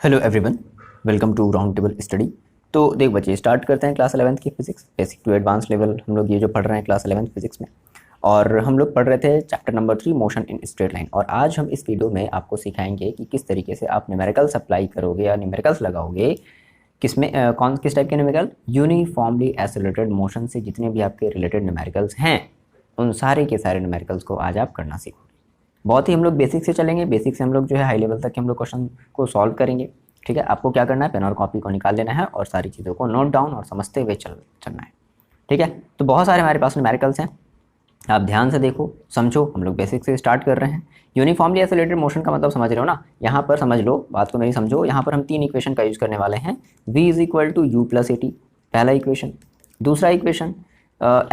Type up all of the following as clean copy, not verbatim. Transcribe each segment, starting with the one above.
Hello everyone, welcome to round table study. तो देख बच्चे, स्टार्ट करते हैं क्लास 11th की physics basic to advance level. हम लोग ये जो पढ़ रहे हैं क्लास 11th फिजिक्स में, और हम लोग पढ़ रहे थे chapter number 3 motion in straight line. और आज हम इस वीडियो में आपको सिखाएंगे कि किस तरीके से आप न्यूमेरिकल्स अप्लाई करोगे या न्यूमेरिकल्स लगाओगे। किस टाइप के न्यूमेरिकल? यूनिफॉर्मली एक्सेलरेटेड मोशन से जितने भी आपके रिलेटेड न्यूमेरिकल्स हैं, उन सारे के सारे न्यूमेरिकल्स को आज आप करना सीखोगे। बहुत ही हम लोग बेसिक से चलेंगे, बेसिक से हम लोग जो है हाई लेवल तक हम लोग क्वेश्चन को सॉल्व करेंगे। ठीक है, आपको क्या करना है, पेन और कॉपी को निकाल लेना है और सारी चीज़ों को नोट डाउन और समझते हुए चलना है। ठीक है, तो बहुत सारे हमारे पास न्यूमेरिकल्स हैं, आप ध्यान से देखो समझो। हम लोग बेसिक से स्टार्ट कर रहे हैं। यूनिफॉर्मली एक्सेलरेटेड मोशन का मतलब समझ रहे हो ना? यहाँ पर समझ लो, बात को मेरी समझो। यहाँ पर हम 3 इक्वेशन का यूज़ करने वाले हैं। v is equal to u plus a t, पहला इक्वेशन। दूसरा equation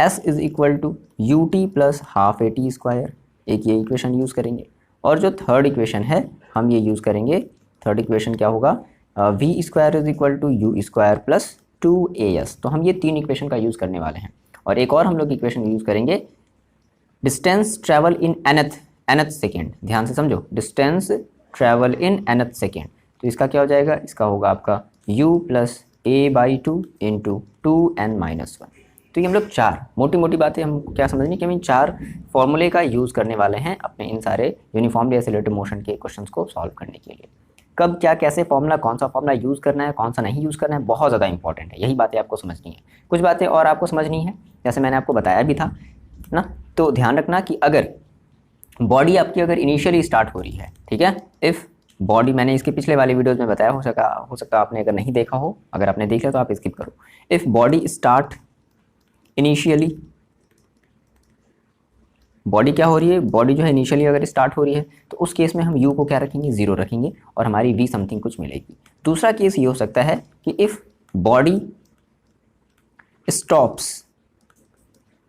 s is equal to u t plus half a t square, एक ये इक्वेशन यूज़ करेंगे। और जो थर्ड इक्वेशन है हम ये यूज़ करेंगे। थर्ड इक्वेशन क्या होगा? V square is equal to u square plus 2as। तो हम ये 3 इक्वेशन का यूज़ करने वाले हैं। और एक और हम लोग इक्वेशन यूज़ करेंगे, distance travel in nth second. ध्यान से समझो, distance travel in nth second. तो इसका क्या हो जाएगा? इसका होगा आपका u plus A by two into 2n-1। तो ये हम लोग 4 मोटी मोटी बातें हम क्या समझनी कि हम इन 4 फॉर्मूले का यूज़ करने वाले हैं अपने इन सारे यूनिफॉर्मली एक्सेलरेटेड मोशन के क्वेश्चंस को सॉल्व करने के लिए। कब क्या कैसे फॉर्मूला, कौन सा फॉर्मूला यूज़ करना है, कौन सा नहीं यूज़ करना है, बहुत ज़्यादा इंपॉर्टेंट है। यही बातें आपको समझनी है। कुछ बातें और आपको समझनी है, जैसे मैंने आपको बताया भी था ना। तो ध्यान रखना कि अगर बॉडी आपकी अगर इनिशियली स्टार्ट हो रही है, ठीक है, इफ़ बॉडी, मैंने इसके पिछले वाले वीडियोज़ में बताया, हो सकता आपने अगर नहीं देखा हो, अगर आपने देख लिया तो आप स्किप करो। If body start initially, body क्या हो रही है, बॉडी जो है इनिशियली अगर स्टार्ट हो रही है, तो उस केस में हम u को क्या रखेंगे? 0 रखेंगे और हमारी v समथिंग कुछ मिलेगी। दूसरा केस ये हो सकता है कि इफ़ बॉडी स्टॉप्स,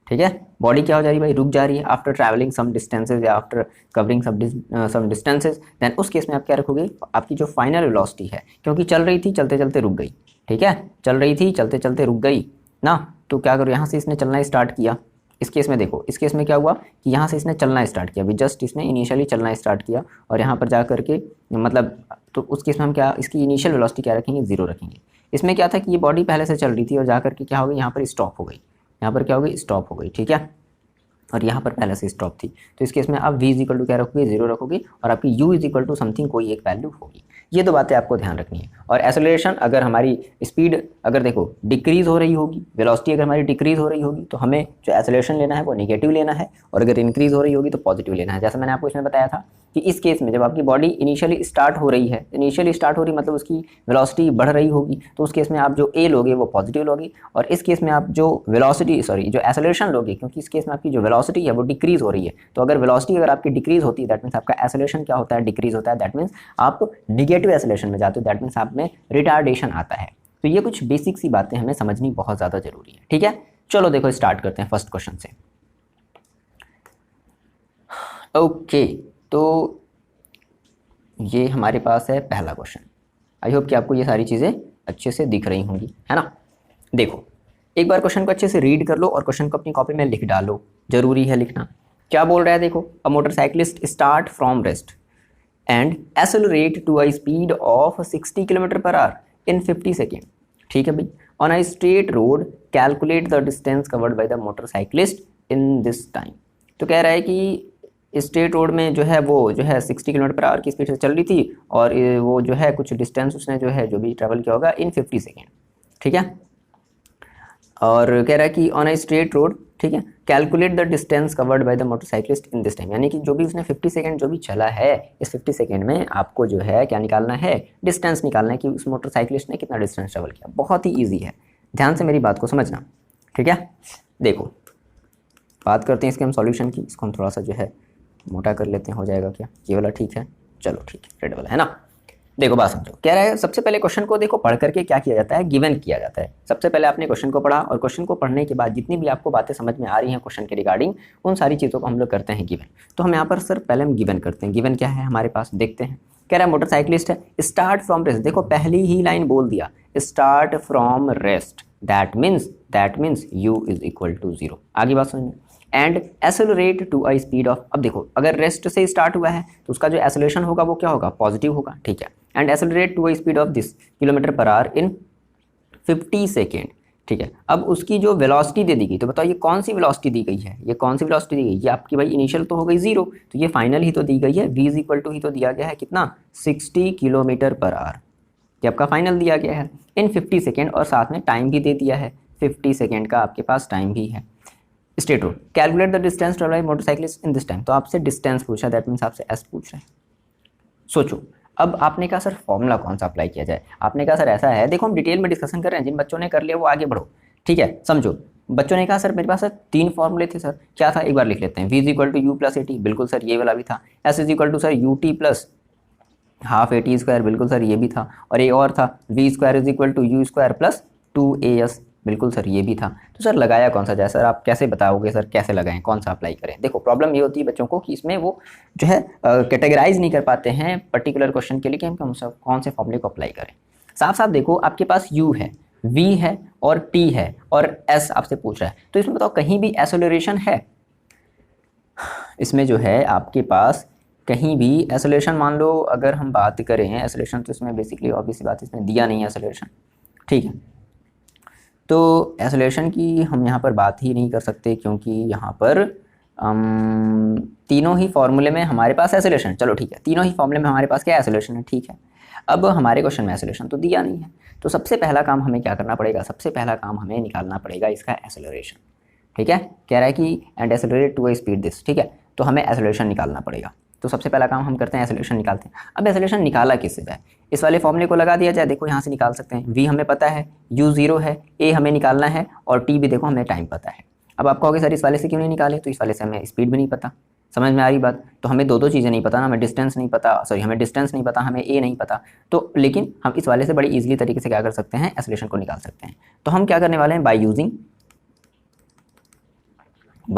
ठीक है, बॉडी क्या हो जा रही है भाई? रुक जा रही है आफ्टर ट्रैवलिंग सम डिस्टेंसेज या आफ्टर कवरिंग सम डिस्टेंसेज, देन उस केस में आप क्या रखोगे? आपकी जो फाइनल वेलोसिटी है, क्योंकि चल रही थी चलते चलते रुक गई, ठीक है, चल रही थी चलते चलते रुक गई ना, तो क्या करो, यहाँ से इसने चलना स्टार्ट किया। इस केस में देखो, इस केस में क्या हुआ कि यहाँ से इसने चलना स्टार्ट किया, अभी जस्ट इसने इनिशियली चलना स्टार्ट किया, और यहाँ पर जा करके मतलब, तो उस केस में हम क्या, इसकी इनिशियल वेलोसिटी क्या रखेंगे? 0 रखेंगे। इसमें क्या था कि ये बॉडी पहले से चल रही थी और जा करके क्या हो गई, यहाँ पर स्टॉप हो गई, यहाँ पर क्या हो गई? स्टॉप हो गई, ठीक है, और यहाँ पर पहले से स्टॉप थी। तो इस केस में आप v इज इक्वल टू क्या रखोगे? 0 रखोगे, और आपकी u is equal to something कोई एक वैल्यू होगी। ये 2 बातें आपको ध्यान रखनी है। और एक्सेलरेशन, अगर हमारी स्पीड अगर देखो डिक्रीज हो रही होगी, वेलोसिटी अगर हमारी डिक्रीज हो रही होगी, तो हमें जो एक्सेलरेशन लेना है वो नेगेटिव लेना है, और अगर इंक्रीज हो रही होगी तो पॉजिटिव लेना है। जैसे मैंने आपको इसमें बताया था कि इस केस में जब आपकी बॉडी इनिशियली स्टार्ट हो रही है, इनिशियली स्टार्ट हो रही मतलब उसकी वेलोसिटी बढ़ रही होगी, तो उस केस में आप जो a लोगे वो पॉजिटिव लोगे, और इस केस में आप जो जो एक्सेलरेशन लोगे, क्योंकि इस केस में आपकी जो वेलोसिटी है वो डिक्रीज हो रही है, तो अगर वेलोसिटी अगर आपकी डिक्रीज होती है, दैट मीन्स आपका एक्सेलरेशन क्या होता है? डिक्रीज होता है। दैट मीन्स आप निगेटिव एक्सेलरेशन में जाते हो, दैट मीन्स आप में रिटार्डेशन आता है। तो ये कुछ बेसिक सी बातें हमें समझनी बहुत ज़्यादा जरूरी है, ठीक है। चलो देखो, स्टार्ट करते हैं फर्स्ट क्वेश्चन से। ओके, तो ये हमारे पास है पहला क्वेश्चन। आई होप कि आपको ये सारी चीज़ें अच्छे से दिख रही होंगी, है ना। देखो, एक बार क्वेश्चन को अच्छे से रीड कर लो और क्वेश्चन को अपनी कॉपी में लिख डालो, जरूरी है लिखना। क्या बोल रहा है देखो, a motorcyclist start from rest and accelerate to a speed of 60 kilometre per hour in 50 second. ठीक है भाई, on a straight road calculate the distance covered by the motorcyclist in this time. तो कह रहा है कि स्ट्रेट रोड में जो है वो जो है 60 किलोमीटर पर आवर की स्पीड से चल रही थी, और वो जो है कुछ डिस्टेंस उसने जो है जो भी ट्रैवल किया होगा इन 50 सेकेंड, ठीक है। और कह रहा है कि ऑन अ स्ट्रेट रोड, ठीक है, calculate the distance covered by the motorcyclist in this time, यानी कि जो भी उसने 50 सेकेंड जो भी चला है, इस 50 सेकेंड में आपको जो है क्या निकालना है? डिस्टेंस निकालना है कि उस मोटरसाइकिलिस्ट ने कितना डिस्टेंस ट्रेवल किया। बहुत ही ईजी है, ध्यान से मेरी बात को समझना, ठीक है। देखो, बात करते हैं इसके हम सॉल्यूशन की। इसको हम थोड़ा सा जो है मोटा कर लेते हैं, हो जाएगा क्या? ये वाला ठीक है, चलो ठीक है, रेड वाला है ना। देखो बात समझो, कह रहा है सबसे पहले क्वेश्चन को देखो पढ़ करके क्या किया जाता है? गिवन किया जाता है। सबसे पहले आपने क्वेश्चन को पढ़ा, और क्वेश्चन को पढ़ने के बाद जितनी भी आपको बातें समझ में आ रही हैं क्वेश्चन के रिगार्डिंग, उन सारी चीज़ों को हम लोग करते हैं गिवन। तो हम यहाँ पर सर पहले हम गिवन करते हैं। गिवन क्या है हमारे पास, देखते हैं। कह रहा है मोटरसाइकिलिस्ट है, स्टार्ट फ्रॉम रेस्ट। देखो पहली ही लाइन बोल दिया, start from rest, that means u is equal to 0। आगे बात समझ में। And accelerate to a speed of, अब देखो अगर रेस्ट से स्टार्ट हुआ है तो उसका जो एक्सेलरेशन होगा वो क्या होगा? पॉजिटिव होगा, ठीक है। And accelerate to a speed of this kilometre per hour in 50 second. ठीक है, अब उसकी जो वेलोसिटी दे दी गई, तो बताओ ये कौन सी वेलोसिटी दी गई है, ये कौन सी वेलोसिटी दी गई, ये आपकी भाई इनिशियल तो हो गई 0, तो ये फाइनल ही तो दी गई है, v इज इक्वल टू ही तो दिया गया है कितना 60 किलोमीटर पर आवर, ये आपका फाइनल दिया गया है इन 50 सेकेंड, और साथ में टाइम भी दे दिया है 50 सेकेंड का आपके पास टाइम भी है। Straight road, calculate the distance travelled bye motorcyclist in this time, तो आपसे डिस्टेंस पूछा, दैट मीन्स आपसे एस पूछ रहे हैं। सोचो, अब आपने कहा सर फॉर्मूला कौन सा अप्लाई किया जाए, आपने कहा सर ऐसा है, देखो हम डिटेल में डिस्कशन कर रहे हैं, जिन बच्चों ने कर लिया वो आगे बढ़ो, ठीक है, समझो। बच्चों ने कहा सर मेरे पास सर 3 फॉर्मूले थे सर, क्या था एक बार लिख लेते हैं, v is equal to u plus a t, बिल्कुल सर ये वाला भी था, s is equal to sir u t plus half a t square, बिल्कुल सर ये भी था, और ये और था v square is equal to u square plus 2as, बिल्कुल सर ये भी था। तो सर लगाया कौन सा जाए, सर आप कैसे बताओगे सर कैसे लगाएं, कौन सा अप्लाई करें। देखो प्रॉब्लम ये होती है बच्चों को कि इसमें वो जो है कैटेगराइज नहीं कर पाते हैं पर्टिकुलर क्वेश्चन के लिए कि हम कौन से फॉर्मूले को अप्लाई करें। साफ साफ देखो आपके पास u है, v है और t है और s आपसे पूछ रहा है, तो इसमें बताओ कहीं भी एक्सेलरेशन है, इसमें जो है आपके पास कहीं भी एक्सेलरेशन, मान लो अगर हम बात करें एक्सेलरेशन, तो इसमें बेसिकली ऑब्वियसली बात इसमें दिया नहीं है एक्सेलरेशन, ठीक है, तो एक्सेलरेशन की हम यहाँ पर बात ही नहीं कर सकते, क्योंकि यहाँ पर तीनों ही फॉर्मूले में हमारे पास एक्सेलरेशन, चलो ठीक है, तीनों ही फॉर्मूले में हमारे पास क्या एक्सेलरेशन है, ठीक है। अब हमारे क्वेश्चन में एक्सेलरेशन तो दिया नहीं है, तो सबसे पहला काम हमें क्या करना पड़ेगा, सबसे पहला काम हमें निकालना पड़ेगा इसका एक्सेलरेशन, ठीक है। कह रहा है कि and accelerate to a speed this, ठीक है, तो हमें एक्सेलरेशन निकालना पड़ेगा। तो सबसे पहला काम हम करते हैं एक्सेलरेशन निकालते हैं। अब एक्सेलरेशन निकाला किससे जाए, इस वाले फॉर्मूले को लगा दिया जाए, देखो यहाँ से निकाल सकते हैं, v हमें पता है, u 0 है, a हमें निकालना है और t भी देखो हमें टाइम पता है। अब आप कहोगे सर इस वाले से क्यों नहीं निकाले, तो इस वाले से हमें स्पीड भी नहीं पता, समझ में आ रही बात, तो हमें दो चीज़ें नहीं पता ना, हमें डिस्टेंस नहीं पता, सॉरी हमें डिस्टेंस नहीं पता, हमें a नहीं पता, तो लेकिन हम इस वाले से बड़ी ईजिली तरीके से क्या कर सकते हैं, एक्सेलरेशन को निकाल सकते हैं। तो हम क्या करने वाले हैं, बाई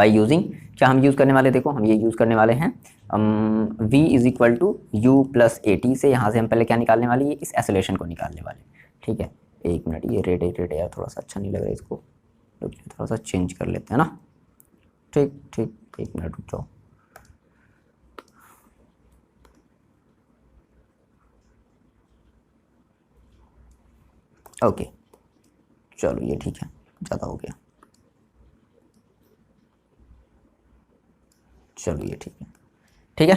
यूजिंग क्या हम यूज़ करने वाले, देखो हम ये यूज़ करने वाले हैं v is equal to u plus a t से, यहाँ से हम पहले क्या निकालने वाले, ये इस एक्सेलरेशन को निकालने वाले, ठीक है। एक मिनट, ये रेड यार थोड़ा सा अच्छा नहीं लग रहा है, इसको थोड़ा सा चेंज कर लेते हैं ना, ठीक ठीक, एक मिनट रुक जाओ, ओके चलो ये ठीक है, ज़्यादा हो गया, चलो ये ठीक है, ठीक है।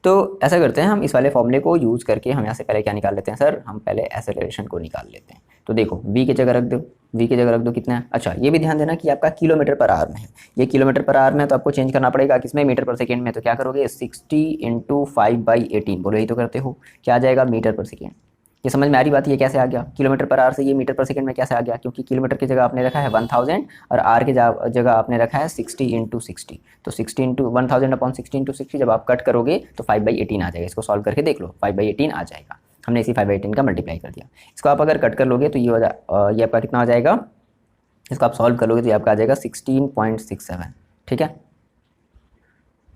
तो ऐसा करते हैं, हम इस वाले फॉर्मूले को यूज़ करके हम यहाँ से पहले क्या निकाल लेते हैं सर, हम पहले एक्सेलरेशन को निकाल लेते हैं। तो देखो v की जगह रख दो, v की जगह रख दो कितना है, अच्छा ये भी ध्यान देना कि आपका किलोमीटर पर आवर में है, ये किलोमीटर पर आवर में है, तो आपको चेंज करना पड़ेगा किसमें, मीटर पर सेकेंड में। तो क्या करोगे 60 इंटू 5/18, बोलो यही तो करते हो, क्या आ जाएगा मीटर पर सेकेंड। ये समझ में आ रही बात, ये कैसे आ गया किलोमीटर पर आवर से ये मीटर पर सेकंड में कैसे आ गया, क्योंकि किलोमीटर की जगह आपने रखा है 1000 और आर की जगह आपने रखा है 60 इंटू 60, तो 60 इंटू 1000 अपॉन 60 इंटू 60 जब आप कट करोगे तो 5/18 आ जाएगा। इसको सॉल्व करके देख लो, 5/18 आ जाएगा, हमने इसी 5/18 का मल्टीप्लाई कर दिया। इसको आप अगर कट कर लोगे तो ये आपका कितना आ जाएगा, इसको आप सॉल्व कर लोगे तो ये आपका आ जाएगा 16.67, ठीक है,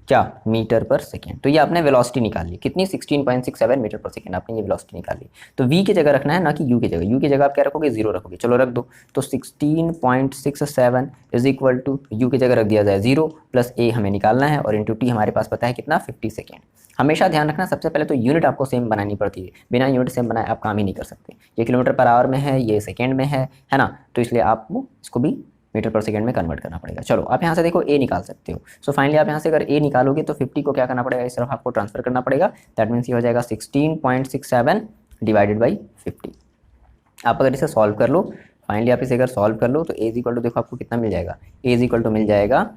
क्या मीटर पर सेकेंड। तो ये आपने वेलोसिटी निकाल ली कितनी, 16.67 मीटर पर सेकेंड, आपने ये वेलोसिटी निकाल ली। तो v की जगह रखना है ना कि u की जगह, u की जगह आप क्या रखोगे 0 रखोगे, चलो रख दो। तो 16.67 इज इक्वल टू u की जगह रख दिया जाए 0 प्लस a हमें निकालना है और इंटू t हमारे पास पता है कितना 50 सेकेंड। हमेशा ध्यान रखना सबसे पहले तो यूनिट आपको सेम बनानी पड़ती है, बिना यूनिट सेम बनाए आप काम ही नहीं कर सकते। ये किलोमीटर पर आवर में है, ये सेकेंड में है ना, तो इसलिए आपको इसको भी मीटर पर सेकेंड में कन्वर्ट करना पड़ेगा। चलो आप यहाँ से देखो a निकाल सकते हो, सो फाइनली आप यहाँ से अगर a निकालोगे तो 50 को क्या करना पड़ेगा, इस तरफ आपको ट्रांसफर करना पड़ेगा, दैट मीन्स ये हो जाएगा 16.67 डिवाइडेड बाई 50। आप अगर इसे सॉल्व कर लो, फाइनली आप इसे अगर सॉल्व कर लो तो a इज इक्वल टू देखो आपको कितना मिल जाएगा, a इज इक्वल टू मिल जाएगा,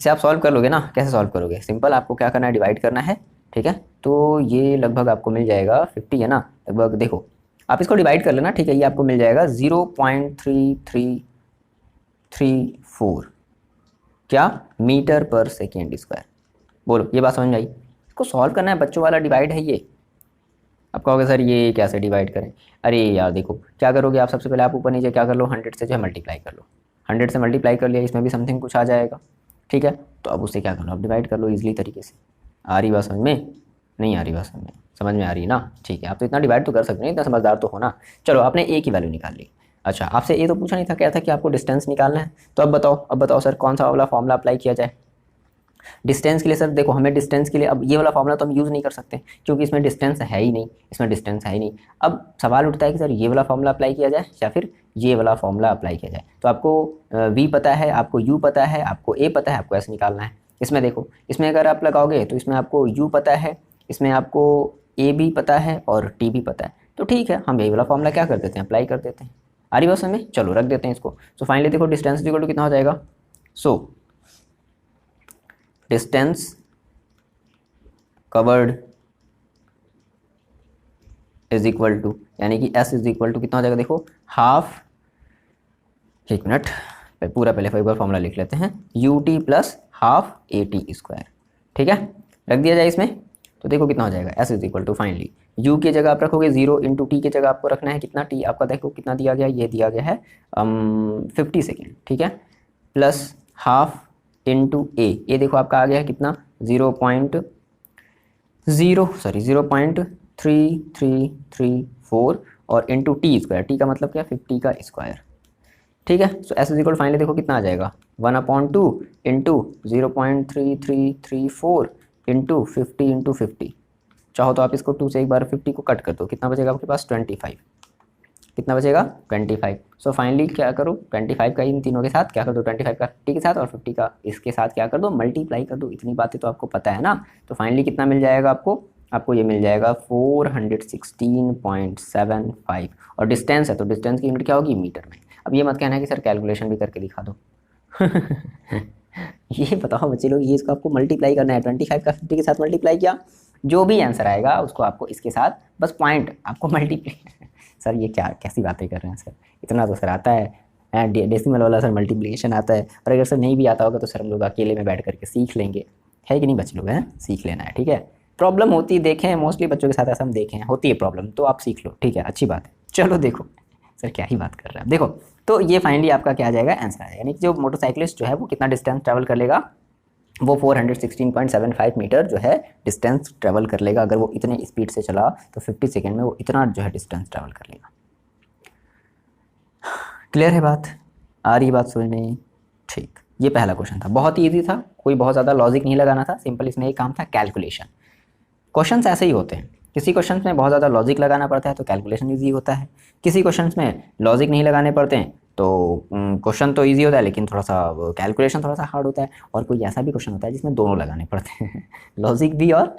इसे आप सॉल्व कर लोगे ना, कैसे सॉल्व करोगे, सिंपल आपको क्या करना है, डिवाइड करना है, ठीक है। तो ये लगभग आपको मिल जाएगा 50 है ना, लगभग देखो आप इसको डिवाइड कर लेना, ठीक है, ये आपको मिल जाएगा 0.3334 क्या मीटर पर सेकेंड स्क्वायर। बोलो ये बात समझ में आई, इसको सॉल्व करना है, बच्चों वाला डिवाइड है ये। आप कहोगे सर ये कैसे डिवाइड करें, अरे यार देखो क्या करोगे आप, सबसे पहले आप ऊपर नीचे क्या कर लो, 100 से जो है मल्टीप्लाई कर लो, 100 से मल्टीप्लाई कर लिया, इसमें भी समथिंग कुछ आ जाएगा, ठीक है। तो अब उससे क्या कर लो, आप डिवाइड कर लो ईजिली तरीके से। आ रही बात समझ में, नहीं आ रही बात समझ में आ रही ना, ठीक है। आप तो इतना डिवाइड तो कर सकते हैं, इतना समझदार तो होना। चलो आपने ए की वैल्यू निकाल ली, अच्छा आपसे ये तो पूछा नहीं था, क्या था कि आपको डिस्टेंस निकालना है। तो अब बताओ सर कौन सा वाला फॉर्मूला अप्लाई किया जाए। डिस्टेंस के लिए सर देखो, हमें डिस्टेंस के लिए अब ये वाला फॉर्मूला तो हम यूज़ नहीं कर सकते क्योंकि इसमें डिस्टेंस है ही नहीं, इसमें डिस्टेंस है ही नहीं। अब सवाल उठता है कि सर ये वाला फॉर्मूला अप्लाई किया जाए या फिर ये वाला फॉर्मूला अप्लाई किया जाए। तो आपको वी पता है, आपको यू पता है, आपको ए पता है, आपको ऐसे निकालना है। इसमें देखो, इसमें अगर आप लगाओगे तो इसमें आपको यू पता है, इसमें आपको ए भी पता है और टी भी पता है। तो ठीक है, हम यही वाला फॉर्मूला क्या कर देते हैं, अप्लाई कर देते हैं। आ रही बात समझ में? चलो रख देते हैं इसको। सो फाइनली देखो डिस्टेंस इक्वल टू कितना हो जाएगा। So distance covered is equal to, यानी कि एस इज इक्वल टू कितना हो जाएगा, देखो हाफ, एक मिनट पूरा पहले एक बार फॉर्मूला लिख लेते हैं, you t plus half a t square. ठीक है, रख दिया जाए इसमें। तो देखो कितना हो जाएगा, s is equal to finally u की जगह आप रखोगे 0 इंटू टी की जगह आपको रखना है कितना, टी आपका देखो कितना दिया गया, ये दिया गया है 50 सेकेंड। ठीक है, प्लस हाफ इंटू ए देखो आपका आ गया है कितना 0.3334 और इंटू टी स्क्वायर, टी का मतलब क्या 50 का स्क्वायर। ठीक है, सो एस इज इक्वल फाइनली देखो कितना आ जाएगा 1/2 इंटू 0.3334 इंटू 50 इंटू 50। चाहो तो आप इसको 2 से एक बार 50 को कट कर दो, कितना बचेगा आपके पास 25। कितना बचेगा 25। सो फाइनली क्या करो 25 का इन तीनों के साथ क्या कर दो, 25 का 50 के साथ और 50 का इसके साथ क्या कर दो, मल्टीप्लाई कर दो। इतनी बातें तो आपको पता है ना। तो फाइनली कितना मिल जाएगा आपको ये मिल जाएगा 416.75 और डिस्टेंस है तो डिस्टेंस की यूनिट क्या होगी, मीटर में। अब ये मत कहना है कि सर कैलकुलेशन भी करके दिखा दो ये बताओ बच्चे लोग, ये इसको आपको मल्टीप्लाई करना है, 25 का 50 के साथ मल्टीप्लाई किया, जो भी आंसर आएगा उसको आपको इसके साथ बस पॉइंट आपको मल्टीप्लाई सर ये क्या कैसी बातें कर रहे हैं सर, इतना तो सर आता है डेसिमल वाला सर मल्टीप्लिकेशन आता है। और अगर सर नहीं भी आता होगा तो सर हम लोग अकेले में बैठ करके सीख लेंगे, है कि नहीं बच्चे लोग, हैं सीख लेना है। ठीक है, प्रॉब्लम होती देखें मोस्टली बच्चों के साथ ऐसा हम देखें, होती है प्रॉब्लम, तो आप सीख लो। ठीक है, अच्छी बात है। चलो देखो सर क्या ही बात कर रहे हैं, देखो तो ये फाइनली आपका क्या आ जाएगा, आंसर आएगा। यानी कि जो मोटरसाइकिलिस्ट जो है वो कितना डिस्टेंस ट्रैवल कर लेगा, वो 416.75 मीटर जो है डिस्टेंस ट्रैवल कर लेगा। अगर वो इतने स्पीड से चला तो 50 सेकेंड में वो इतना जो है डिस्टेंस ट्रैवल कर लेगा। क्लियर है बात, आ रही बात समझ में? ठीक, ये पहला क्वेश्चन था, बहुत ही ईजी था, कोई बहुत ज़्यादा लॉजिक नहीं लगाना था, सिंपल इसमें एक काम था कैलकुलेशन। क्वेश्चंस ऐसे ही होते हैं, किसी क्वेश्चन में बहुत ज़्यादा लॉजिक लगाना पड़ता है तो कैलकुलेशन ईजी होता है, किसी क्वेश्चन में लॉजिक नहीं लगाने पड़ते हैं तो क्वेश्चन तो ईजी होता है लेकिन थोड़ा सा कैलकुलेशन थोड़ा सा हार्ड होता है। और कोई ऐसा भी क्वेश्चन होता है जिसमें दोनों लगाने पड़ते हैं लॉजिक भी और